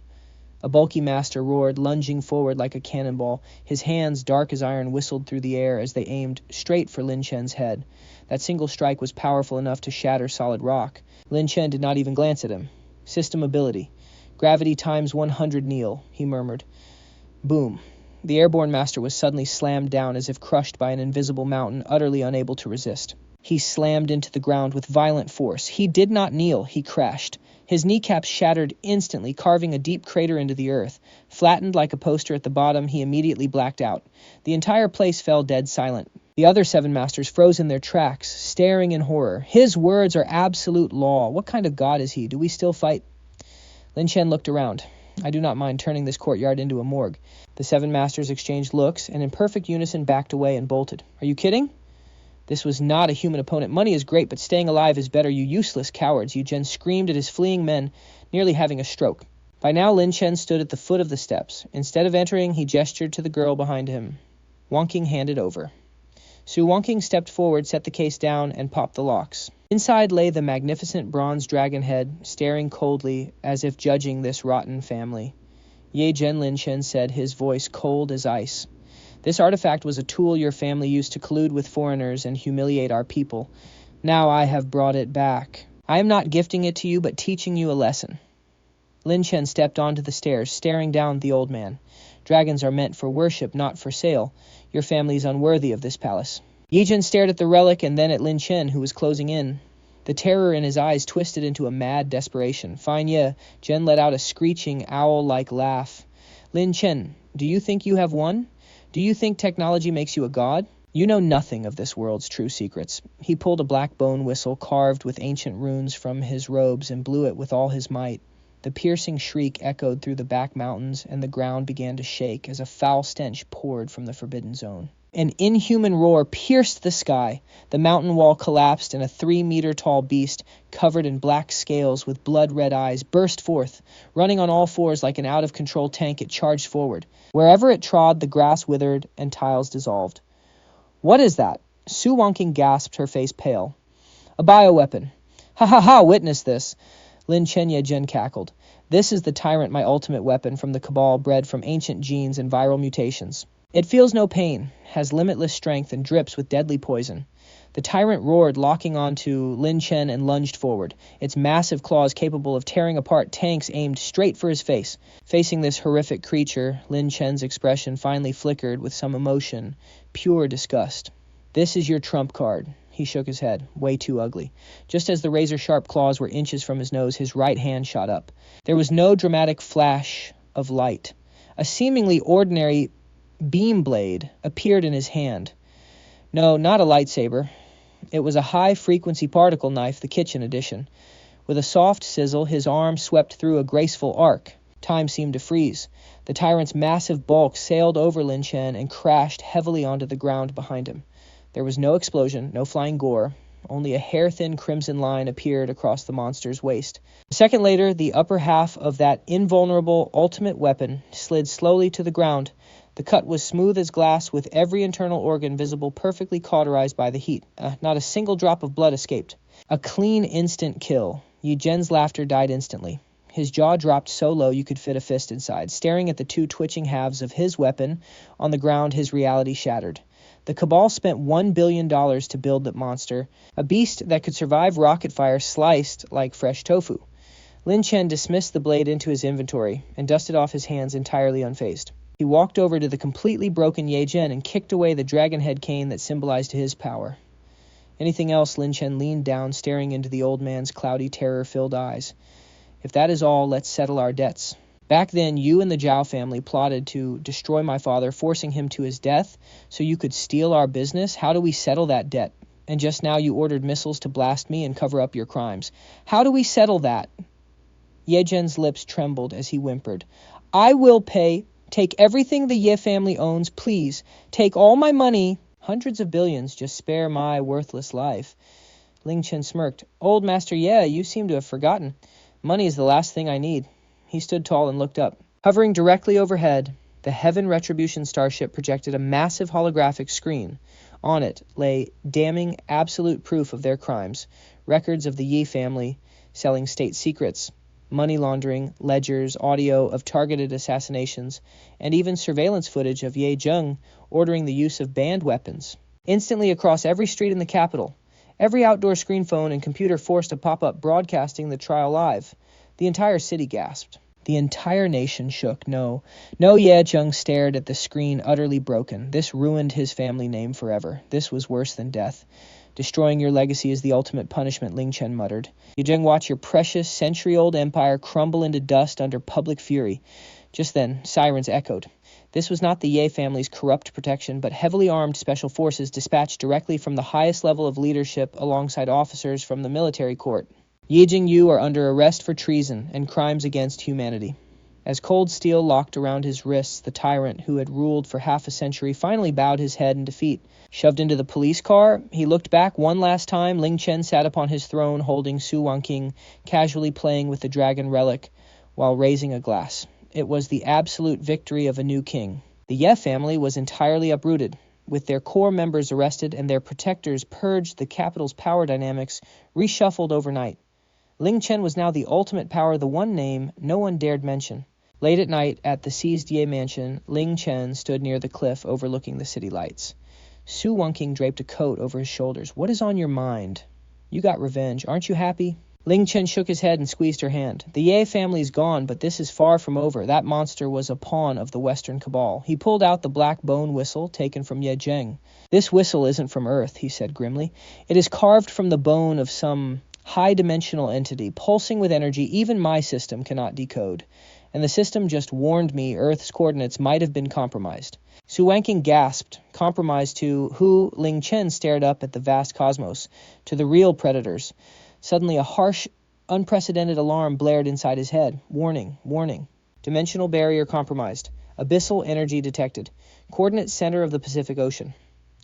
A bulky master roared, lunging forward like a cannonball. His hands, dark as iron, whistled through the air as they aimed straight for Lin Chen's head. That single strike was powerful enough to shatter solid rock. Lin Chen did not even glance at him. "System ability. Gravity times 100 kneel," he murmured. Boom. The airborne master was suddenly slammed down as if crushed by an invisible mountain, utterly unable to resist. He slammed into the ground with violent force. He did not kneel, he crashed. His kneecaps shattered instantly, carving a deep crater into the earth. Flattened like a poster at the bottom, he immediately blacked out. The entire place fell dead silent. The other 7 masters froze in their tracks, staring in horror. His words are absolute law. What kind of god is he? Do we still fight? Lin Chen looked around. "I do not mind turning this courtyard into a morgue." The 7 masters exchanged looks, and in perfect unison backed away and bolted. "Are you kidding?" This was not a human opponent. "Money is great, but staying alive is better, you useless cowards," Ye Zhen screamed at his fleeing men, nearly having a stroke. By now Lin Chen stood at the foot of the steps. Instead of entering, he gestured to the girl behind him. Wanking handed over. Su Wanking stepped forward, set the case down, and popped the locks. Inside lay the magnificent bronze dragon head, staring coldly as if judging this rotten family. "Ye Zhen," Lin Chen said, his voice cold as ice. "This artifact was a tool your family used to collude with foreigners and humiliate our people. Now I have brought it back. I am not gifting it to you, but teaching you a lesson." Lin Chen stepped onto the stairs, staring down at the old man. "Dragons are meant for worship, not for sale. Your family is unworthy of this palace." Ye Zhen stared at the relic and then at Lin Chen, who was closing in. The terror in his eyes twisted into a mad desperation. "Fine, Ye." Zhen let out a screeching, owl-like laugh. "Lin Chen, do you think you have won? Do you think technology makes you a god? You know nothing of this world's true secrets." He pulled a black bone whistle carved with ancient runes from his robes and blew it with all his might. The piercing shriek echoed through the back mountains, and the ground began to shake as a foul stench poured from the forbidden zone. An inhuman roar pierced the sky. The mountain wall collapsed, and a 3-meter-tall beast, covered in black scales with blood-red eyes, burst forth. Running on all fours like an out-of-control tank, it charged forward. Wherever it trod, the grass withered and tiles dissolved. "What is that?" Su Wanking gasped, her face pale. "A bioweapon." "Ha ha ha, witness this." Lin Chen Ye Zhen cackled. "This is the tyrant, my ultimate weapon from the Cabal, bred from ancient genes and viral mutations. It feels no pain, has limitless strength, and drips with deadly poison." The tyrant roared, locking onto Lin Chen and lunged forward, its massive claws capable of tearing apart tanks aimed straight for his face. Facing this horrific creature, Lin Chen's expression finally flickered with some emotion, pure disgust. "This is your trump card." He shook his head. "Way too ugly." Just as the razor-sharp claws were inches from his nose, his right hand shot up. There was no dramatic flash of light. A seemingly ordinary beam blade appeared in his hand. No, not a lightsaber. It was a high-frequency particle knife, the kitchen edition. With a soft sizzle, his arm swept through a graceful arc. Time seemed to freeze. The tyrant's massive bulk sailed over Lin Chen and crashed heavily onto the ground behind him. There was no explosion, no flying gore. Only a hair-thin crimson line appeared across the monster's waist. A second later, the upper half of that invulnerable ultimate weapon slid slowly to the ground. The cut was smooth as glass, with every internal organ visible perfectly cauterized by the heat. Not a single drop of blood escaped. A clean instant kill. Yi Zhen's laughter died instantly. His jaw dropped so low you could fit a fist inside. Staring at the two twitching halves of his weapon on the ground, his reality shattered. The Cabal spent $1 billion to build that monster, a beast that could survive rocket fire sliced like fresh tofu. Lin Chen dismissed the blade into his inventory and dusted off his hands entirely unfazed. He walked over to the completely broken Yi Zhen and kicked away the dragon head cane that symbolized his power. Anything else? Lin Chen leaned down, staring into the old man's cloudy, terror-filled eyes. If that is all, let's settle our debts. Back then, you and the Zhao family plotted to destroy my father, forcing him to his death so you could steal our business. How do we settle that debt? And just now you ordered missiles to blast me and cover up your crimes. How do we settle that? Yi Zhen's lips trembled as he whimpered. I will pay. Take everything the Ye family owns, please. Take all my money. Hundreds of billions, just spare my worthless life. Ling Chen smirked. Old Master Ye, you seem to have forgotten. Money is the last thing I need. He stood tall and looked up. Hovering directly overhead, the Heaven Retribution starship projected a massive holographic screen. On it lay damning absolute proof of their crimes. Records of the Yi family selling state secrets, money laundering, ledgers, audio of targeted assassinations, and even surveillance footage of Ye Zheng ordering the use of banned weapons. Instantly across every street in the capital, every outdoor screen phone and computer forced a pop-up broadcasting the trial live. The entire city gasped. The entire nation shook. No, Ye Zheng stared at the screen, utterly broken. This ruined his family name forever. This was worse than death. Destroying your legacy is the ultimate punishment, Ling Chen muttered. Yi Zheng watched your precious, century-old empire crumble into dust under public fury. Just then, sirens echoed. This was not the Ye family's corrupt protection, but heavily armed special forces dispatched directly from the highest level of leadership alongside officers from the military court. Yi Zheng, you are under arrest for treason and crimes against humanity. As cold steel locked around his wrists, the tyrant who had ruled for half a century finally bowed his head in defeat. Shoved into the police car, he looked back one last time. Ling Chen sat upon his throne holding Su Wanqing, casually playing with the dragon relic while raising a glass. It was the absolute victory of a new king. The Ye family was entirely uprooted. With their core members arrested and their protectors purged, the capital's power dynamics reshuffled overnight. Ling Chen was now the ultimate power, the one name no one dared mention. Late at night, at the seized Ye mansion, Ling Chen stood near the cliff overlooking the city lights. Su Wanqing draped a coat over his shoulders. What is on your mind? You got revenge. Aren't you happy? Ling Chen shook his head and squeezed her hand. The Ye family's gone, but this is far from over. That monster was a pawn of the Western Cabal. He pulled out the black bone whistle taken from Ye Zheng. This whistle isn't from Earth, he said grimly. It is carved from the bone of some high-dimensional entity, pulsing with energy even my system cannot decode. And the system just warned me Earth's coordinates might have been compromised. Su Wanqing gasped. Compromised to who? Ling Chen stared up at the vast cosmos. To the real predators. Suddenly a harsh, unprecedented alarm blared inside his head. Warning, warning. Dimensional barrier compromised. Abyssal energy detected. Coordinate center of the Pacific Ocean.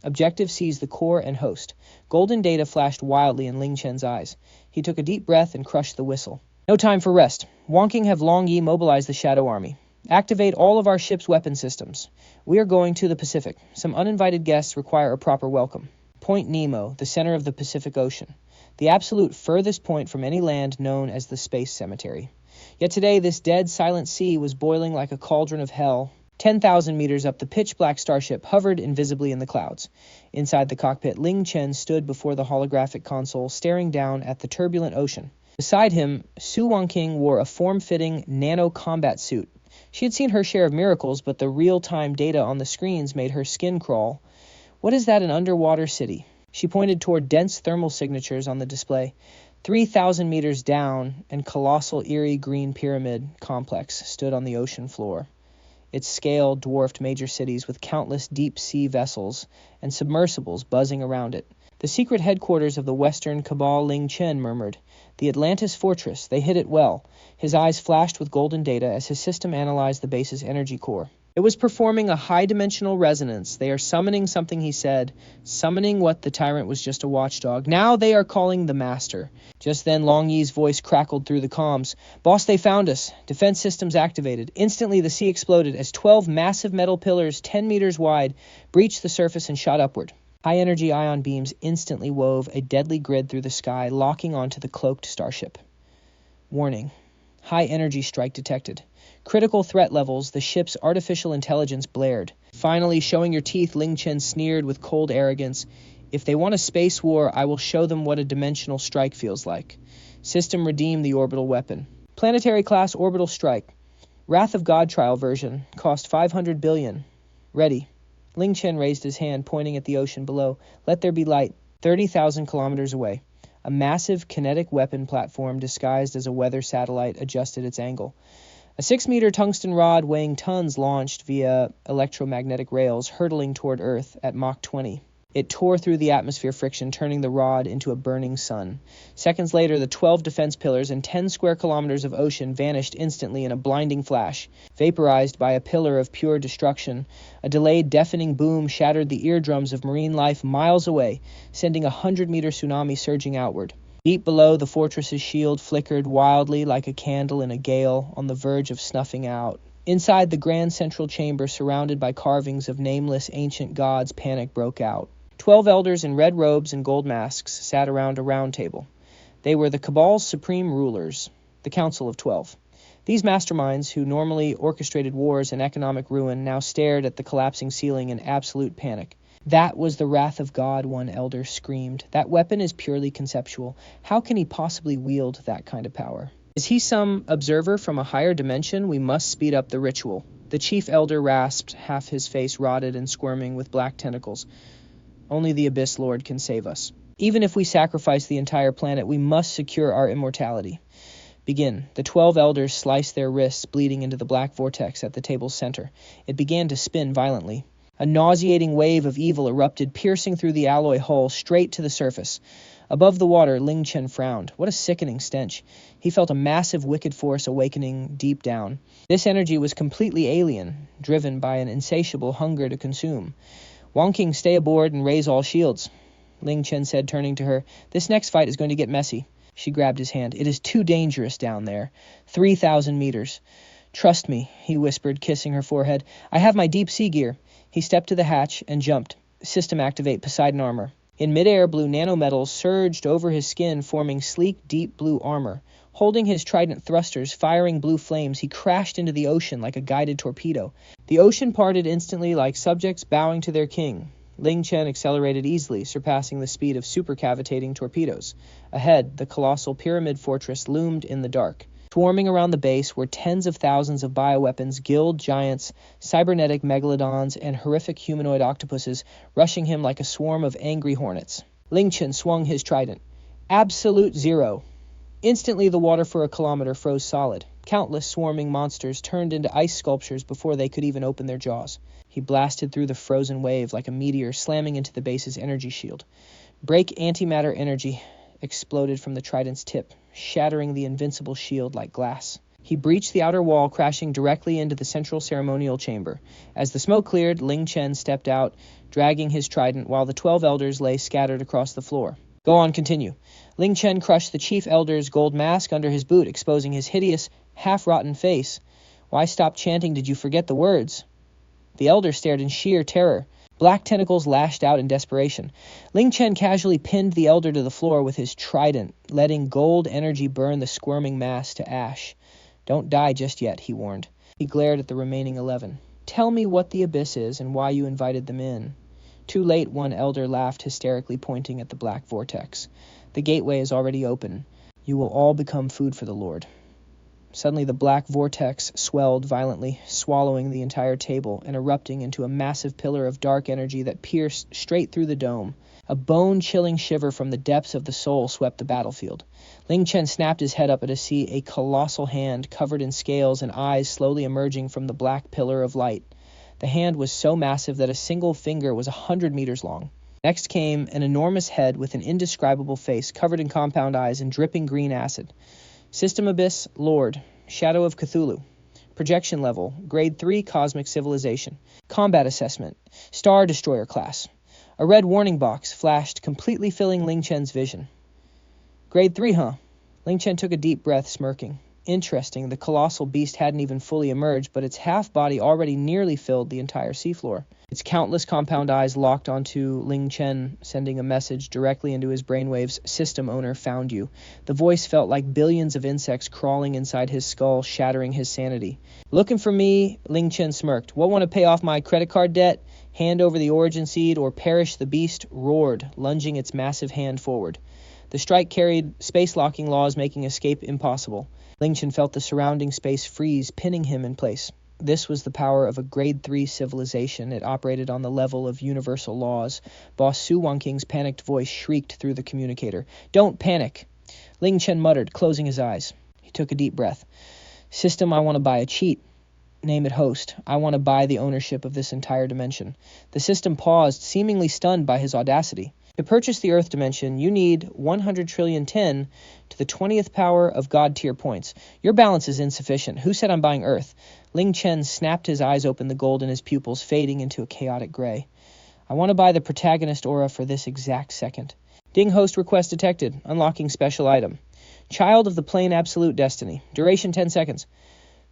Objective sees the core and host. Golden data flashed wildly in Ling Chen's eyes. He took a deep breath and crushed the whistle. No time for rest. Wanqing have long Yi mobilized the Shadow Army. Activate all of our ship's weapon systems. We are going to the Pacific. Some uninvited guests require a proper welcome. Point Nemo, the center of the Pacific Ocean. The absolute furthest point from any land known as the Space Cemetery. Yet today this dead, silent sea was boiling like a cauldron of hell. 10,000 meters up, the pitch-black starship hovered invisibly in the clouds. Inside the cockpit, Ling Chen stood before the holographic console, staring down at the turbulent ocean. Beside him, Su Wanqing wore a form-fitting nano-combat suit. She had seen her share of miracles, but the real-time data on the screens made her skin crawl. What is that, an underwater city? She pointed toward dense thermal signatures on the display. 3,000 meters down, and colossal eerie green pyramid complex stood on the ocean floor. Its scale dwarfed major cities with countless deep-sea vessels and submersibles buzzing around it. The secret headquarters of the Western Cabal, Ling Chen murmured. The Atlantis fortress, they hid it well. His eyes flashed with golden data as his system analyzed the base's energy core. It was performing a high-dimensional resonance. They are summoning something, he said. Summoning what the tyrant was just a watchdog. Now they are calling the master. Just then, Long Yi's voice crackled through the comms. Boss, they found us. Defense systems activated. Instantly, the sea exploded as 12 massive metal pillars, 10 meters wide, breached the surface and shot upward. High-energy ion beams instantly wove a deadly grid through the sky, locking onto the cloaked starship. Warning. High-energy strike detected. Critical threat levels, the ship's artificial intelligence blared. Finally, showing your teeth, Ling Chen sneered with cold arrogance. If they want a space war, I will show them what a dimensional strike feels like. System redeem the orbital weapon. Planetary-class orbital strike. Wrath of God trial version. Cost 500 billion. Ready. Ling Chen raised his hand, pointing at the ocean below. Let there be light. 30,000 kilometers away. A massive kinetic weapon platform disguised as a weather satellite adjusted its angle. A 6-meter tungsten rod weighing tons launched via electromagnetic rails, hurtling toward Earth at Mach 20. It tore through the atmosphere friction, turning the rod into a burning sun. Seconds later, the 12 defense pillars and 10 square kilometers of ocean vanished instantly in a blinding flash, vaporized by a pillar of pure destruction. A delayed, deafening boom shattered the eardrums of marine life miles away, sending a 100-meter tsunami surging outward. Deep below, the fortress's shield flickered wildly like a candle in a gale, on the verge of snuffing out. Inside the grand central chamber, surrounded by carvings of nameless ancient gods, panic broke out. 12 elders in red robes and gold masks sat around a round table. They were the Cabal's supreme rulers, the Council of 12. These masterminds, who normally orchestrated wars and economic ruin, now stared at the collapsing ceiling in absolute panic. That was the wrath of God, one elder screamed. That weapon is purely conceptual. How can he possibly wield that kind of power? Is he some observer from a higher dimension? We must speed up the ritual. The chief elder rasped, half his face rotted and squirming with black tentacles. Only the Abyss Lord can save us. Even if we sacrifice the entire planet, we must secure our immortality. Begin. The 12 elders sliced their wrists, bleeding into the black vortex at the table's center. It began to spin violently. A nauseating wave of evil erupted, piercing through the alloy hull straight to the surface. Above the water, Ling Chen frowned. What a sickening stench. He felt a massive wicked force awakening deep down. This energy was completely alien, driven by an insatiable hunger to consume. Wang King, stay aboard and raise all shields, Ling Chen said, turning to her. This next fight is going to get messy. She grabbed his hand. It is too dangerous down there. 3,000 meters. Trust me, he whispered, kissing her forehead. I have my deep sea gear. He stepped to the hatch and jumped. System activate Poseidon armor. In midair, blue nanometals surged over his skin, forming sleek, deep blue armor. Holding his trident thrusters, firing blue flames, he crashed into the ocean like a guided torpedo. The ocean parted instantly like subjects bowing to their king. Ling Chen accelerated easily, surpassing the speed of supercavitating torpedoes. Ahead, the colossal pyramid fortress loomed in the dark. Swarming around the base were tens of thousands of bioweapons, guild giants, cybernetic megalodons, and horrific humanoid octopuses, rushing him like a swarm of angry hornets. Ling Chen swung his trident. Absolute zero. Instantly, the water for a kilometer froze solid. Countless swarming monsters turned into ice sculptures before they could even open their jaws. He blasted through the frozen wave like a meteor, slamming into the base's energy shield. Break antimatter energy exploded from the trident's tip, shattering the invincible shield like glass. He breached the outer wall, crashing directly into the central ceremonial chamber. As the smoke cleared, Ling Chen stepped out, dragging his trident, while the 12 elders lay scattered across the floor. Go on, continue. Ling Chen crushed the chief elder's gold mask under his boot, exposing his hideous, half-rotten face. Why stop chanting? Did you forget the words? The elder stared in sheer terror. Black tentacles lashed out in desperation. Ling Chen casually pinned the elder to the floor with his trident, letting gold energy burn the squirming mass to ash. Don't die just yet, he warned. He glared at the remaining 11. Tell me what the Abyss is and why you invited them in. Too late, one elder laughed hysterically, pointing at the black vortex. The gateway is already open. You will all become food for the Lord. Suddenly the black vortex swelled violently, swallowing the entire table and erupting into a massive pillar of dark energy that pierced straight through the dome. A bone-chilling shiver from the depths of the soul swept the battlefield. Ling Chen snapped his head up to see a colossal hand covered in scales and eyes slowly emerging from the black pillar of light. The hand was so massive that a single finger was 100 meters long. Next came an enormous head with an indescribable face covered in compound eyes and dripping green acid. System Abyss, Lord, Shadow of Cthulhu. Projection level, Grade 3 Cosmic Civilization. Combat assessment, Star Destroyer class. A red warning box flashed, completely filling Ling Chen's vision. Grade 3, huh? Ling Chen took a deep breath, smirking. Interesting, the colossal beast hadn't even fully emerged, but its half-body already nearly filled the entire seafloor. Its countless compound eyes locked onto Ling Chen, sending a message directly into his brainwaves. System owner found you. The voice felt like billions of insects crawling inside his skull, shattering his sanity. Looking for me? Ling Chen smirked. What, want to pay off my credit card debt? Hand over the origin seed or perish? The beast roared, lunging its massive hand forward. The strike carried space-locking laws, making escape impossible. Ling Chen felt the surrounding space freeze, pinning him in place. This was the power of a Grade 3 civilization. It operated on the level of universal laws. Boss Su Wangqing's panicked voice shrieked through the communicator. Don't panic! Ling Chen muttered, closing his eyes. He took a deep breath. System, I want to buy a cheat. Name it host. I want to buy the ownership of this entire dimension. The system paused, seemingly stunned by his audacity. To purchase the Earth dimension, you need 100 trillion 10 to the 20th power of God tier points. Your balance is insufficient. Who said I'm buying Earth? Ling Chen snapped his eyes open, the gold in his pupils fading into a chaotic gray. I want to buy the protagonist aura for this exact second. Ding host request detected. Unlocking special item. Child of the Plane Absolute Destiny. Duration 10 seconds.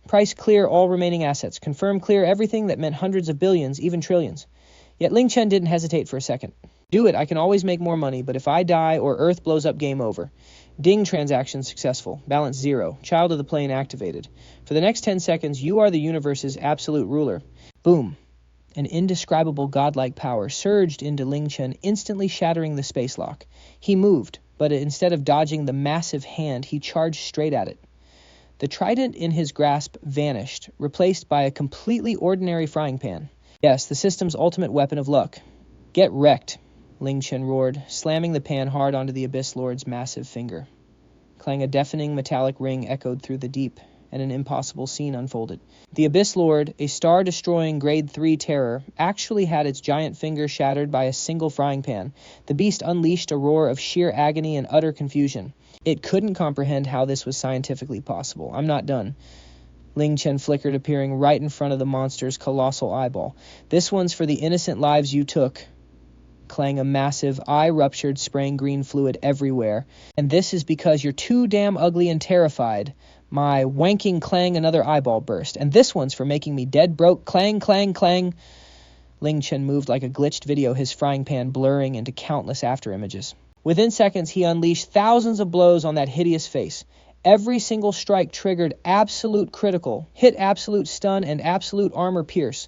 Price clear all remaining assets. Confirm clear everything that meant hundreds of billions, even trillions. Yet Ling Chen didn't hesitate for a second. Do it, I can always make more money, but if I die or Earth blows up, game over. Ding transaction successful. Balance 0. Child of the Plane activated. For the next 10 seconds, you are the universe's absolute ruler. Boom. An indescribable godlike power surged into Ling Chen, instantly shattering the space lock. He moved, but instead of dodging the massive hand, he charged straight at it. The trident in his grasp vanished, replaced by a completely ordinary frying pan. Yes, the system's ultimate weapon of luck. Get wrecked, Ling Chen roared, slamming the pan hard onto the Abyss Lord's massive finger. Clang, a deafening metallic ring echoed through the deep, and an impossible scene unfolded. The Abyss Lord, a star-destroying Grade 3 terror, actually had its giant finger shattered by a single frying pan. The beast unleashed a roar of sheer agony and utter confusion. It couldn't comprehend how this was scientifically possible. I'm not done. Ling Chen flickered, appearing right in front of the monster's colossal eyeball. This one's for the innocent lives you took. Clang, a massive, eye-ruptured, spraying green fluid everywhere. And this is because you're too damn ugly and terrified. My wanking clang, another eyeball burst. And this one's for making me dead broke. Clang, clang, clang. Ling Chen moved like a glitched video, his frying pan blurring into countless afterimages. Within seconds, he unleashed thousands of blows on that hideous face. Every single strike triggered absolute critical, hit absolute stun, and absolute armor pierce.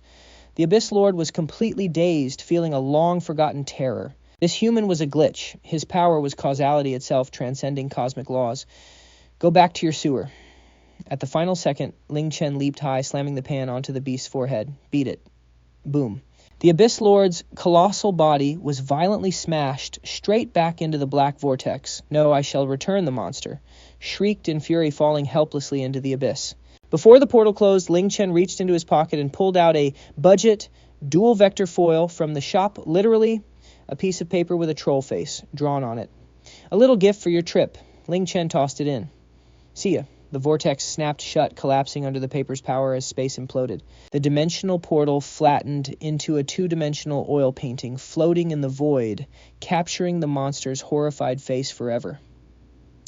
The Abyss Lord was completely dazed, feeling a long-forgotten terror. This human was a glitch. His power was causality itself, transcending cosmic laws. Go back to your sewer. At the final second, Ling Chen leaped high, slamming the pan onto the beast's forehead. Beat it. Boom. The Abyss Lord's colossal body was violently smashed straight back into the black vortex. No, I shall return the monster. Shrieked in fury, falling helplessly into the abyss. Before the portal closed, Ling Chen reached into his pocket and pulled out a budget dual-vector foil from the shop, literally a piece of paper with a troll face drawn on it. A little gift for your trip. Ling Chen tossed it in. See ya. The vortex snapped shut, collapsing under the paper's power as space imploded. The dimensional portal flattened into a two-dimensional oil painting, floating in the void, capturing the monster's horrified face forever.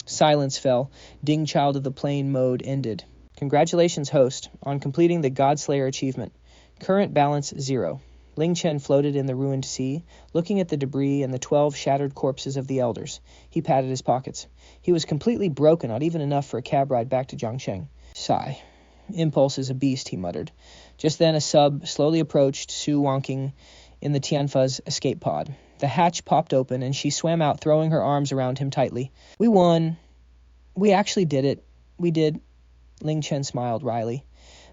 Silence fell. Ding Child of the Plane mode ended. Congratulations, host, on completing the Godslayer achievement. Current balance 0. Ling Chen floated in the ruined sea, looking at the debris and the 12 shattered corpses of the elders. He patted his pockets. He was completely broken, not even enough for a cab ride back to Jiangsheng. Sigh. Impulse is a beast, he muttered. Just then a sub slowly approached Su Wangqing in the Tianfa's escape pod. The hatch popped open, and she swam out, throwing her arms around him tightly. We won. We actually did it. We did. Ling Chen smiled wryly.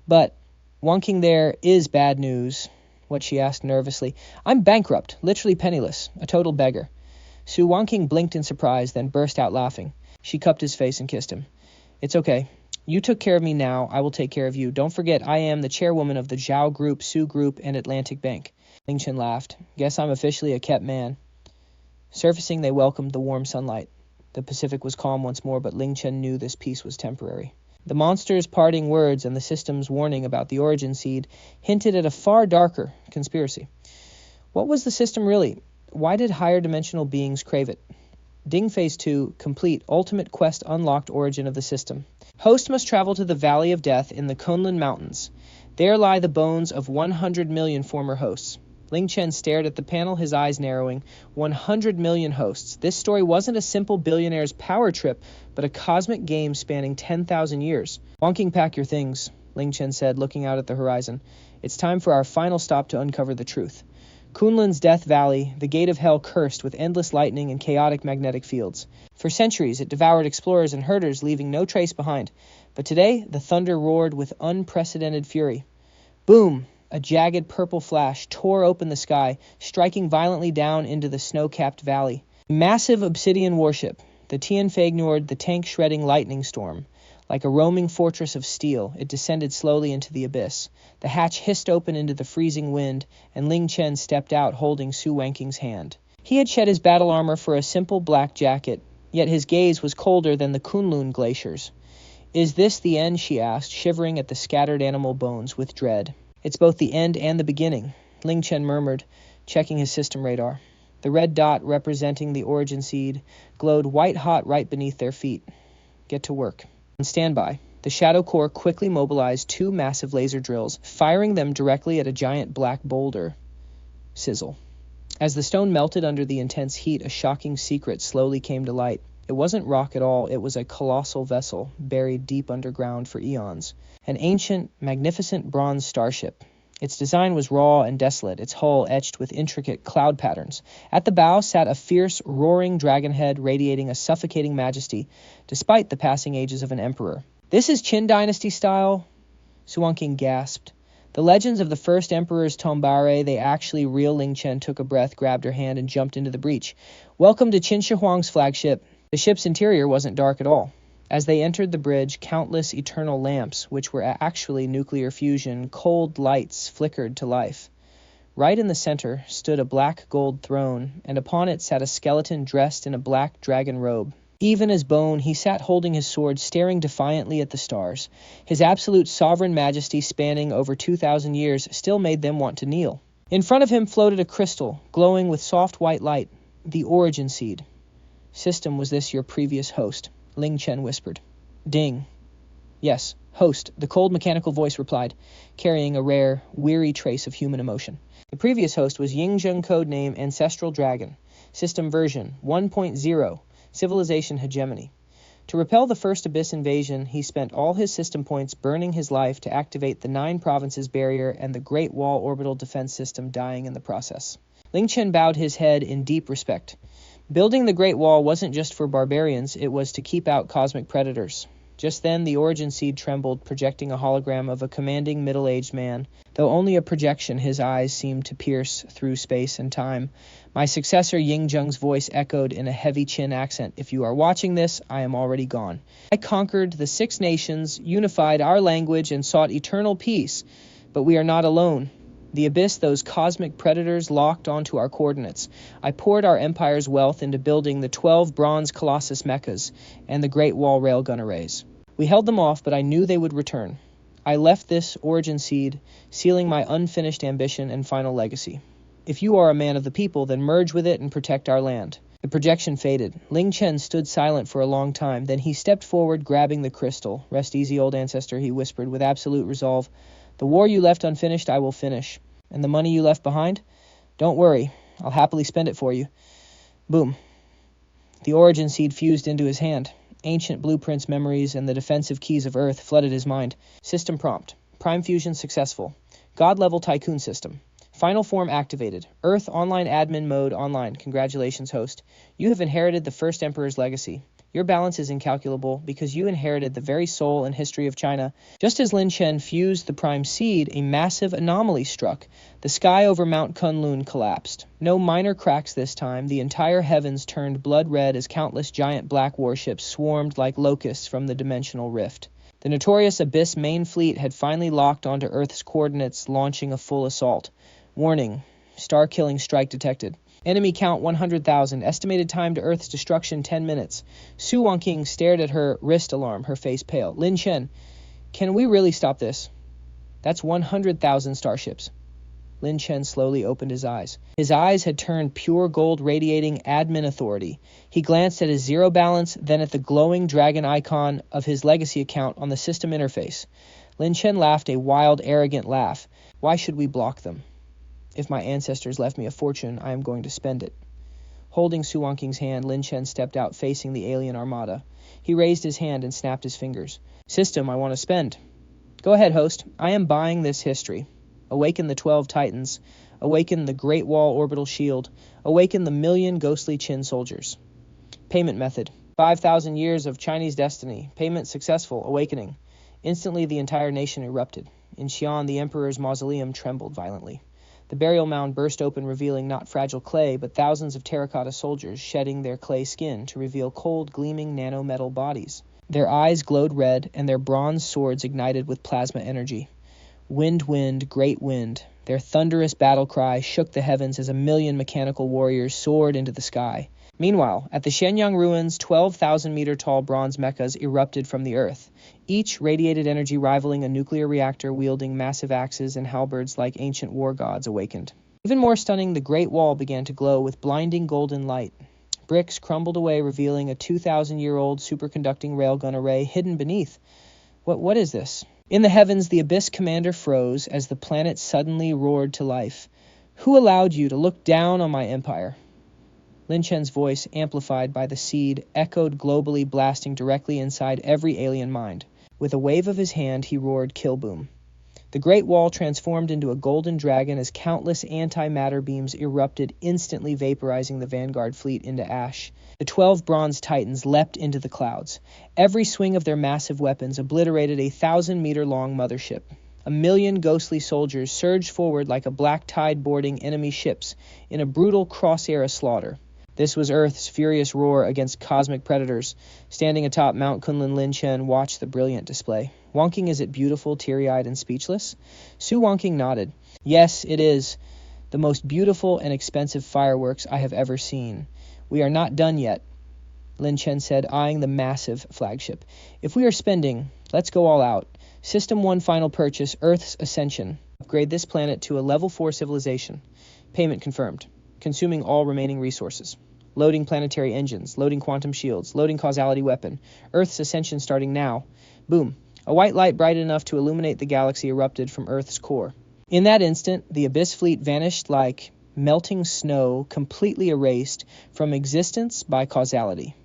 But Wangqing, there is bad news. What, she asked nervously. I'm bankrupt, literally penniless, a total beggar. Su Wangqing blinked in surprise, then burst out laughing. She cupped his face and kissed him. It's okay. You took care of me now. I will take care of you. Don't forget, I am the chairwoman of the Zhao Group, Sioux Group, and Atlantic Bank. Ling Chen laughed. Guess I'm officially a kept man. Surfacing, they welcomed the warm sunlight. The Pacific was calm once more, but Ling Chen knew this peace was temporary. The monster's parting words and the system's warning about the origin seed hinted at a far darker conspiracy. What was the system really? Why did higher dimensional beings crave it? Ding Phase 2, complete, ultimate quest unlocked origin of the system. Host must travel to the Valley of Death in the Kunlun Mountains. There lie the bones of 100 million former hosts. Ling Chen stared at the panel, his eyes narrowing. 100 million hosts. This story wasn't a simple billionaire's power trip, but a cosmic game spanning 10,000 years. Wonking, pack your things, Ling Chen said, looking out at the horizon. It's time for our final stop to uncover the truth. Kunlun's Death Valley, the gate of hell cursed with endless lightning and chaotic magnetic fields. For centuries, it devoured explorers and herders, leaving no trace behind. But today, the thunder roared with unprecedented fury. Boom! A jagged purple flash tore open the sky, striking violently down into the snow-capped valley. A massive obsidian warship, the Tianfei the tank-shredding lightning storm. Like a roaming fortress of steel, it descended slowly into the abyss. The hatch hissed open into the freezing wind, and Ling Chen stepped out holding Su Wanking's hand. He had shed his battle armor for a simple black jacket, yet his gaze was colder than the Kunlun glaciers. Is this the end, she asked, shivering at the scattered animal bones with dread. It's both the end and the beginning, Ling Chen murmured, checking his system radar. The red dot representing the origin seed glowed white-hot right beneath their feet. Get to work. On standby, the Shadow Corps quickly mobilized 2 massive laser drills, firing them directly at a giant black boulder. Sizzle. As the stone melted under the intense heat, a shocking secret slowly came to light. It wasn't rock at all, it was a colossal vessel, buried deep underground for eons. An ancient, magnificent bronze starship. Its design was raw and desolate, its hull etched with intricate cloud patterns. At the bow sat a fierce, roaring dragon head radiating a suffocating majesty, despite the passing ages of an emperor. This is Qin Dynasty style? Suanking gasped. The legends of the first emperor's tombare, they actually real. Ling Chen took a breath, grabbed her hand, and jumped into the breach. Welcome to Qin Shi Huang's flagship. The ship's interior wasn't dark at all. As they entered the bridge, countless eternal lamps, which were actually nuclear fusion, cold lights flickered to life. Right in the center stood a black gold throne, and upon it sat a skeleton dressed in a black dragon robe. Even as bone, he sat holding his sword, staring defiantly at the stars. His absolute sovereign majesty, spanning over 2,000 years, still made them want to kneel. In front of him floated a crystal, glowing with soft white light, the origin seed. System, was this your previous host? Ling Chen whispered. Ding. Yes, host, the cold mechanical voice replied, carrying a rare, weary trace of human emotion. The previous host was Yingzheng codename Ancestral Dragon. System version 1.0, Civilization Hegemony. To repel the first Abyss invasion, he spent all his system points burning his life to activate the 9 provinces barrier and the Great Wall orbital defense system, dying in the process. Ling Chen bowed his head in deep respect. Building the Great Wall wasn't just for barbarians, it was to keep out cosmic predators. Just then, the origin seed trembled, projecting a hologram of a commanding middle-aged man. Though only a projection, his eyes seemed to pierce through space and time. My successor Yingzheng's voice echoed in a heavy Qin accent. If you are watching this, I am already gone. I conquered the 6 nations, unified our language, and sought eternal peace. But we are not alone. The abyss, those cosmic predators, locked onto our coordinates. I poured our empire's wealth into building the 12 bronze Colossus mechas and the Great Wall railgun arrays. We held them off, but I knew they would return. I left this origin seed, sealing my unfinished ambition and final legacy. If you are a man of the people, then merge with it and protect our land. The projection faded. Ling Chen stood silent for a long time. Then he stepped forward, grabbing the crystal. Rest easy, old ancestor, he whispered with absolute resolve. The war you left unfinished, I will finish. And the money you left behind? Don't worry, I'll happily spend it for you. Boom. The origin seed fused into his hand. Ancient blueprints, memories, and the defensive keys of Earth flooded his mind. System prompt. Prime fusion successful. God-level tycoon system. Final form activated. Earth online admin mode online. Congratulations, host. You have inherited the first Emperor's legacy. Your balance is incalculable because you inherited the very soul and history of China. Just as Lin Chen fused the prime seed, a massive anomaly struck. The sky over Mount Kunlun collapsed. No minor cracks this time. The entire heavens turned blood red as countless giant black warships swarmed like locusts from the dimensional rift. The notorious Abyss main fleet had finally locked onto Earth's coordinates, launching a full assault. Warning, star-killing strike detected. Enemy count 100,000. Estimated time to Earth's destruction 10 minutes. Su Wangqing stared at her wrist alarm, her face pale. Lin Chen, can we really stop this? That's 100,000 starships. Lin Chen slowly opened his eyes. His eyes had turned pure gold, radiating admin authority. He glanced at his zero balance, then at the glowing dragon icon of his legacy account on the system interface. Lin Chen laughed a wild, arrogant laugh. Why should we block them? If my ancestors left me a fortune, I am going to spend it. Holding Su Wangqing's hand, Lin Chen stepped out facing the alien armada. He raised his hand and snapped his fingers. System, I want to spend. Go ahead, host. I am buying this history. Awaken the 12 titans. Awaken the Great Wall orbital shield. Awaken the million ghostly Qin soldiers. Payment method. 5,000 years of Chinese destiny. Payment successful. Awakening. Instantly, the entire nation erupted. In Xi'an, the emperor's mausoleum trembled violently. The burial mound burst open, revealing not fragile clay, but thousands of terracotta soldiers shedding their clay skin to reveal cold, gleaming nanometal bodies. Their eyes glowed red, and their bronze swords ignited with plasma energy. Wind, wind, great wind. Their thunderous battle cry shook the heavens as a million mechanical warriors soared into the sky. Meanwhile, at the Shenyang ruins, 12,000-meter-tall bronze mechas erupted from the earth. Each radiated energy rivaling a nuclear reactor, wielding massive axes and halberds like ancient war gods awakened. Even more stunning, the Great Wall began to glow with blinding golden light. Bricks crumbled away, revealing a 2,000-year-old superconducting railgun array hidden beneath. What is this? In the heavens, the Abyss commander froze as the planet suddenly roared to life. Who allowed you to look down on my empire? Lin Chen's voice, amplified by the seed, echoed globally, blasting directly inside every alien mind. With a wave of his hand, he roared, "Kill boom." The Great Wall transformed into a golden dragon as countless antimatter beams erupted, instantly vaporizing the Vanguard fleet into ash. The 12 bronze titans leapt into the clouds. Every swing of their massive weapons obliterated a 1,000-meter-long mothership. A million ghostly soldiers surged forward like a black tide boarding enemy ships in a brutal cross-era slaughter. This was Earth's furious roar against cosmic predators. Standing atop Mount Kunlun, Lin Chen watched the brilliant display. Wangqing, is it beautiful, teary-eyed, and speechless? Su Wangqing nodded. Yes, it is. The most beautiful and expensive fireworks I have ever seen. We are not done yet, Lin Chen said, eyeing the massive flagship. If we are spending, let's go all out. System 1 final purchase, Earth's Ascension. Upgrade this planet to a level 4 civilization. Payment confirmed. Consuming all remaining resources. Loading planetary engines, loading quantum shields, loading causality weapon. Earth's ascension starting now. Boom. A white light bright enough to illuminate the galaxy erupted from Earth's core. In that instant, the Abyss fleet vanished like melting snow, completely erased from existence by causality.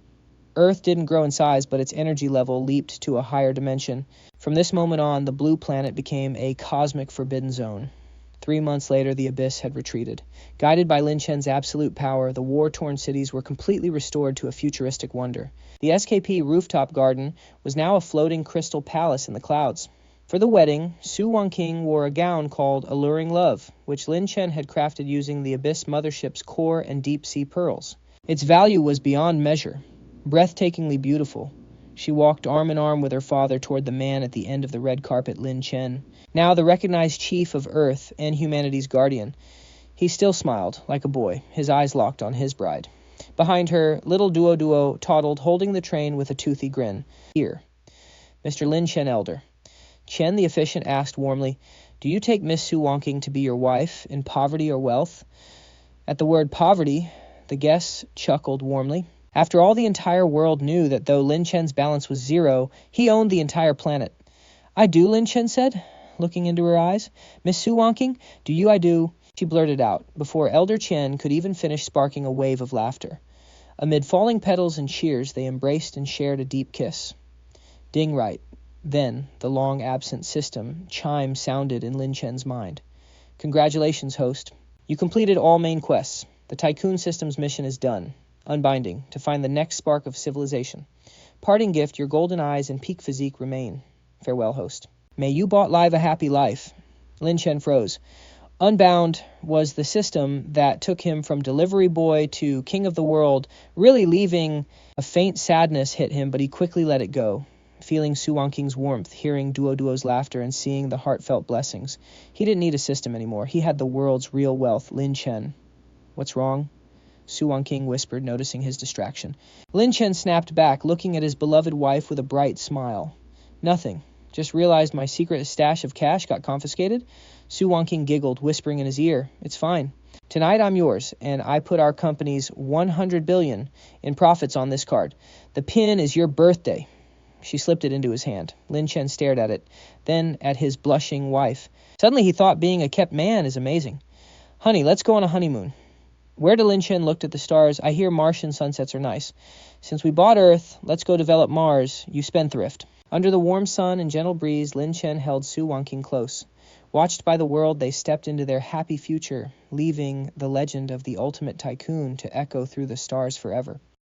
Earth didn't grow in size, but its energy level leaped to a higher dimension. From this moment on, the blue planet became a cosmic forbidden zone. 3 months later, the Abyss had retreated. Guided by Lin Chen's absolute power, the war-torn cities were completely restored to a futuristic wonder. The SKP rooftop garden was now a floating crystal palace in the clouds. For the wedding, Su Wangqing wore a gown called Alluring Love, which Lin Chen had crafted using the Abyss mothership's core and deep-sea pearls. Its value was beyond measure, breathtakingly beautiful. She walked arm in arm with her father toward the man at the end of the red carpet, Lin Chen, now the recognized chief of Earth and humanity's guardian. He still smiled, like a boy, his eyes locked on his bride. Behind her, little Duo toddled, holding the train with a toothy grin. Here, Mr. Lin Chen Elder. Chen the efficient asked warmly, "Do you take Miss Su Wangqing to be your wife, in poverty or wealth?" At the word poverty, the guest chuckled warmly. After all, the entire world knew that though Lin Chen's balance was 0, he owned the entire planet. "I do," Lin Chen said, looking into her eyes. "Miss Su Wangqing, do you?" "I do," she blurted out, before Elder Chen could even finish, sparking a wave of laughter. Amid falling petals and cheers, they embraced and shared a deep kiss. Ding right. Then, the long-absent system chime sounded in Lin Chen's mind. "Congratulations, host. You completed all main quests. The Tycoon system's mission is done. Unbinding, to find the next spark of civilization. Parting gift, your golden eyes and peak physique remain. Farewell, host. May you bought live a happy life. Lin Chen froze. Unbound was the system that took him from delivery boy to king of the world, really leaving a faint sadness hit him, but he quickly let it go. Feeling Su Wanking's warmth, hearing Duo's laughter, and seeing the heartfelt blessings. He didn't need a system anymore. He had the world's real wealth, Lin Chen. What's wrong? Su Wanking whispered, noticing his distraction. Lin Chen snapped back, looking at his beloved wife with a bright smile. Nothing. Just realized my secret stash of cash got confiscated? Su Wanking giggled, whispering in his ear, It's fine. Tonight I'm yours, and I put our company's 100 billion in profits on this card. The pin is your birthday. She slipped it into his hand. Lin Chen stared at it, then at his blushing wife. Suddenly he thought being a kept man is amazing. Honey, let's go on a honeymoon. Where to? Lin Chen looked at the stars. I hear Martian sunsets are nice. Since we bought Earth, let's go develop Mars, you spendthrift. Under the warm sun and gentle breeze, Lin Chen held Su Wanking close. Watched by the world, they stepped into their happy future, leaving the legend of the ultimate tycoon to echo through the stars forever.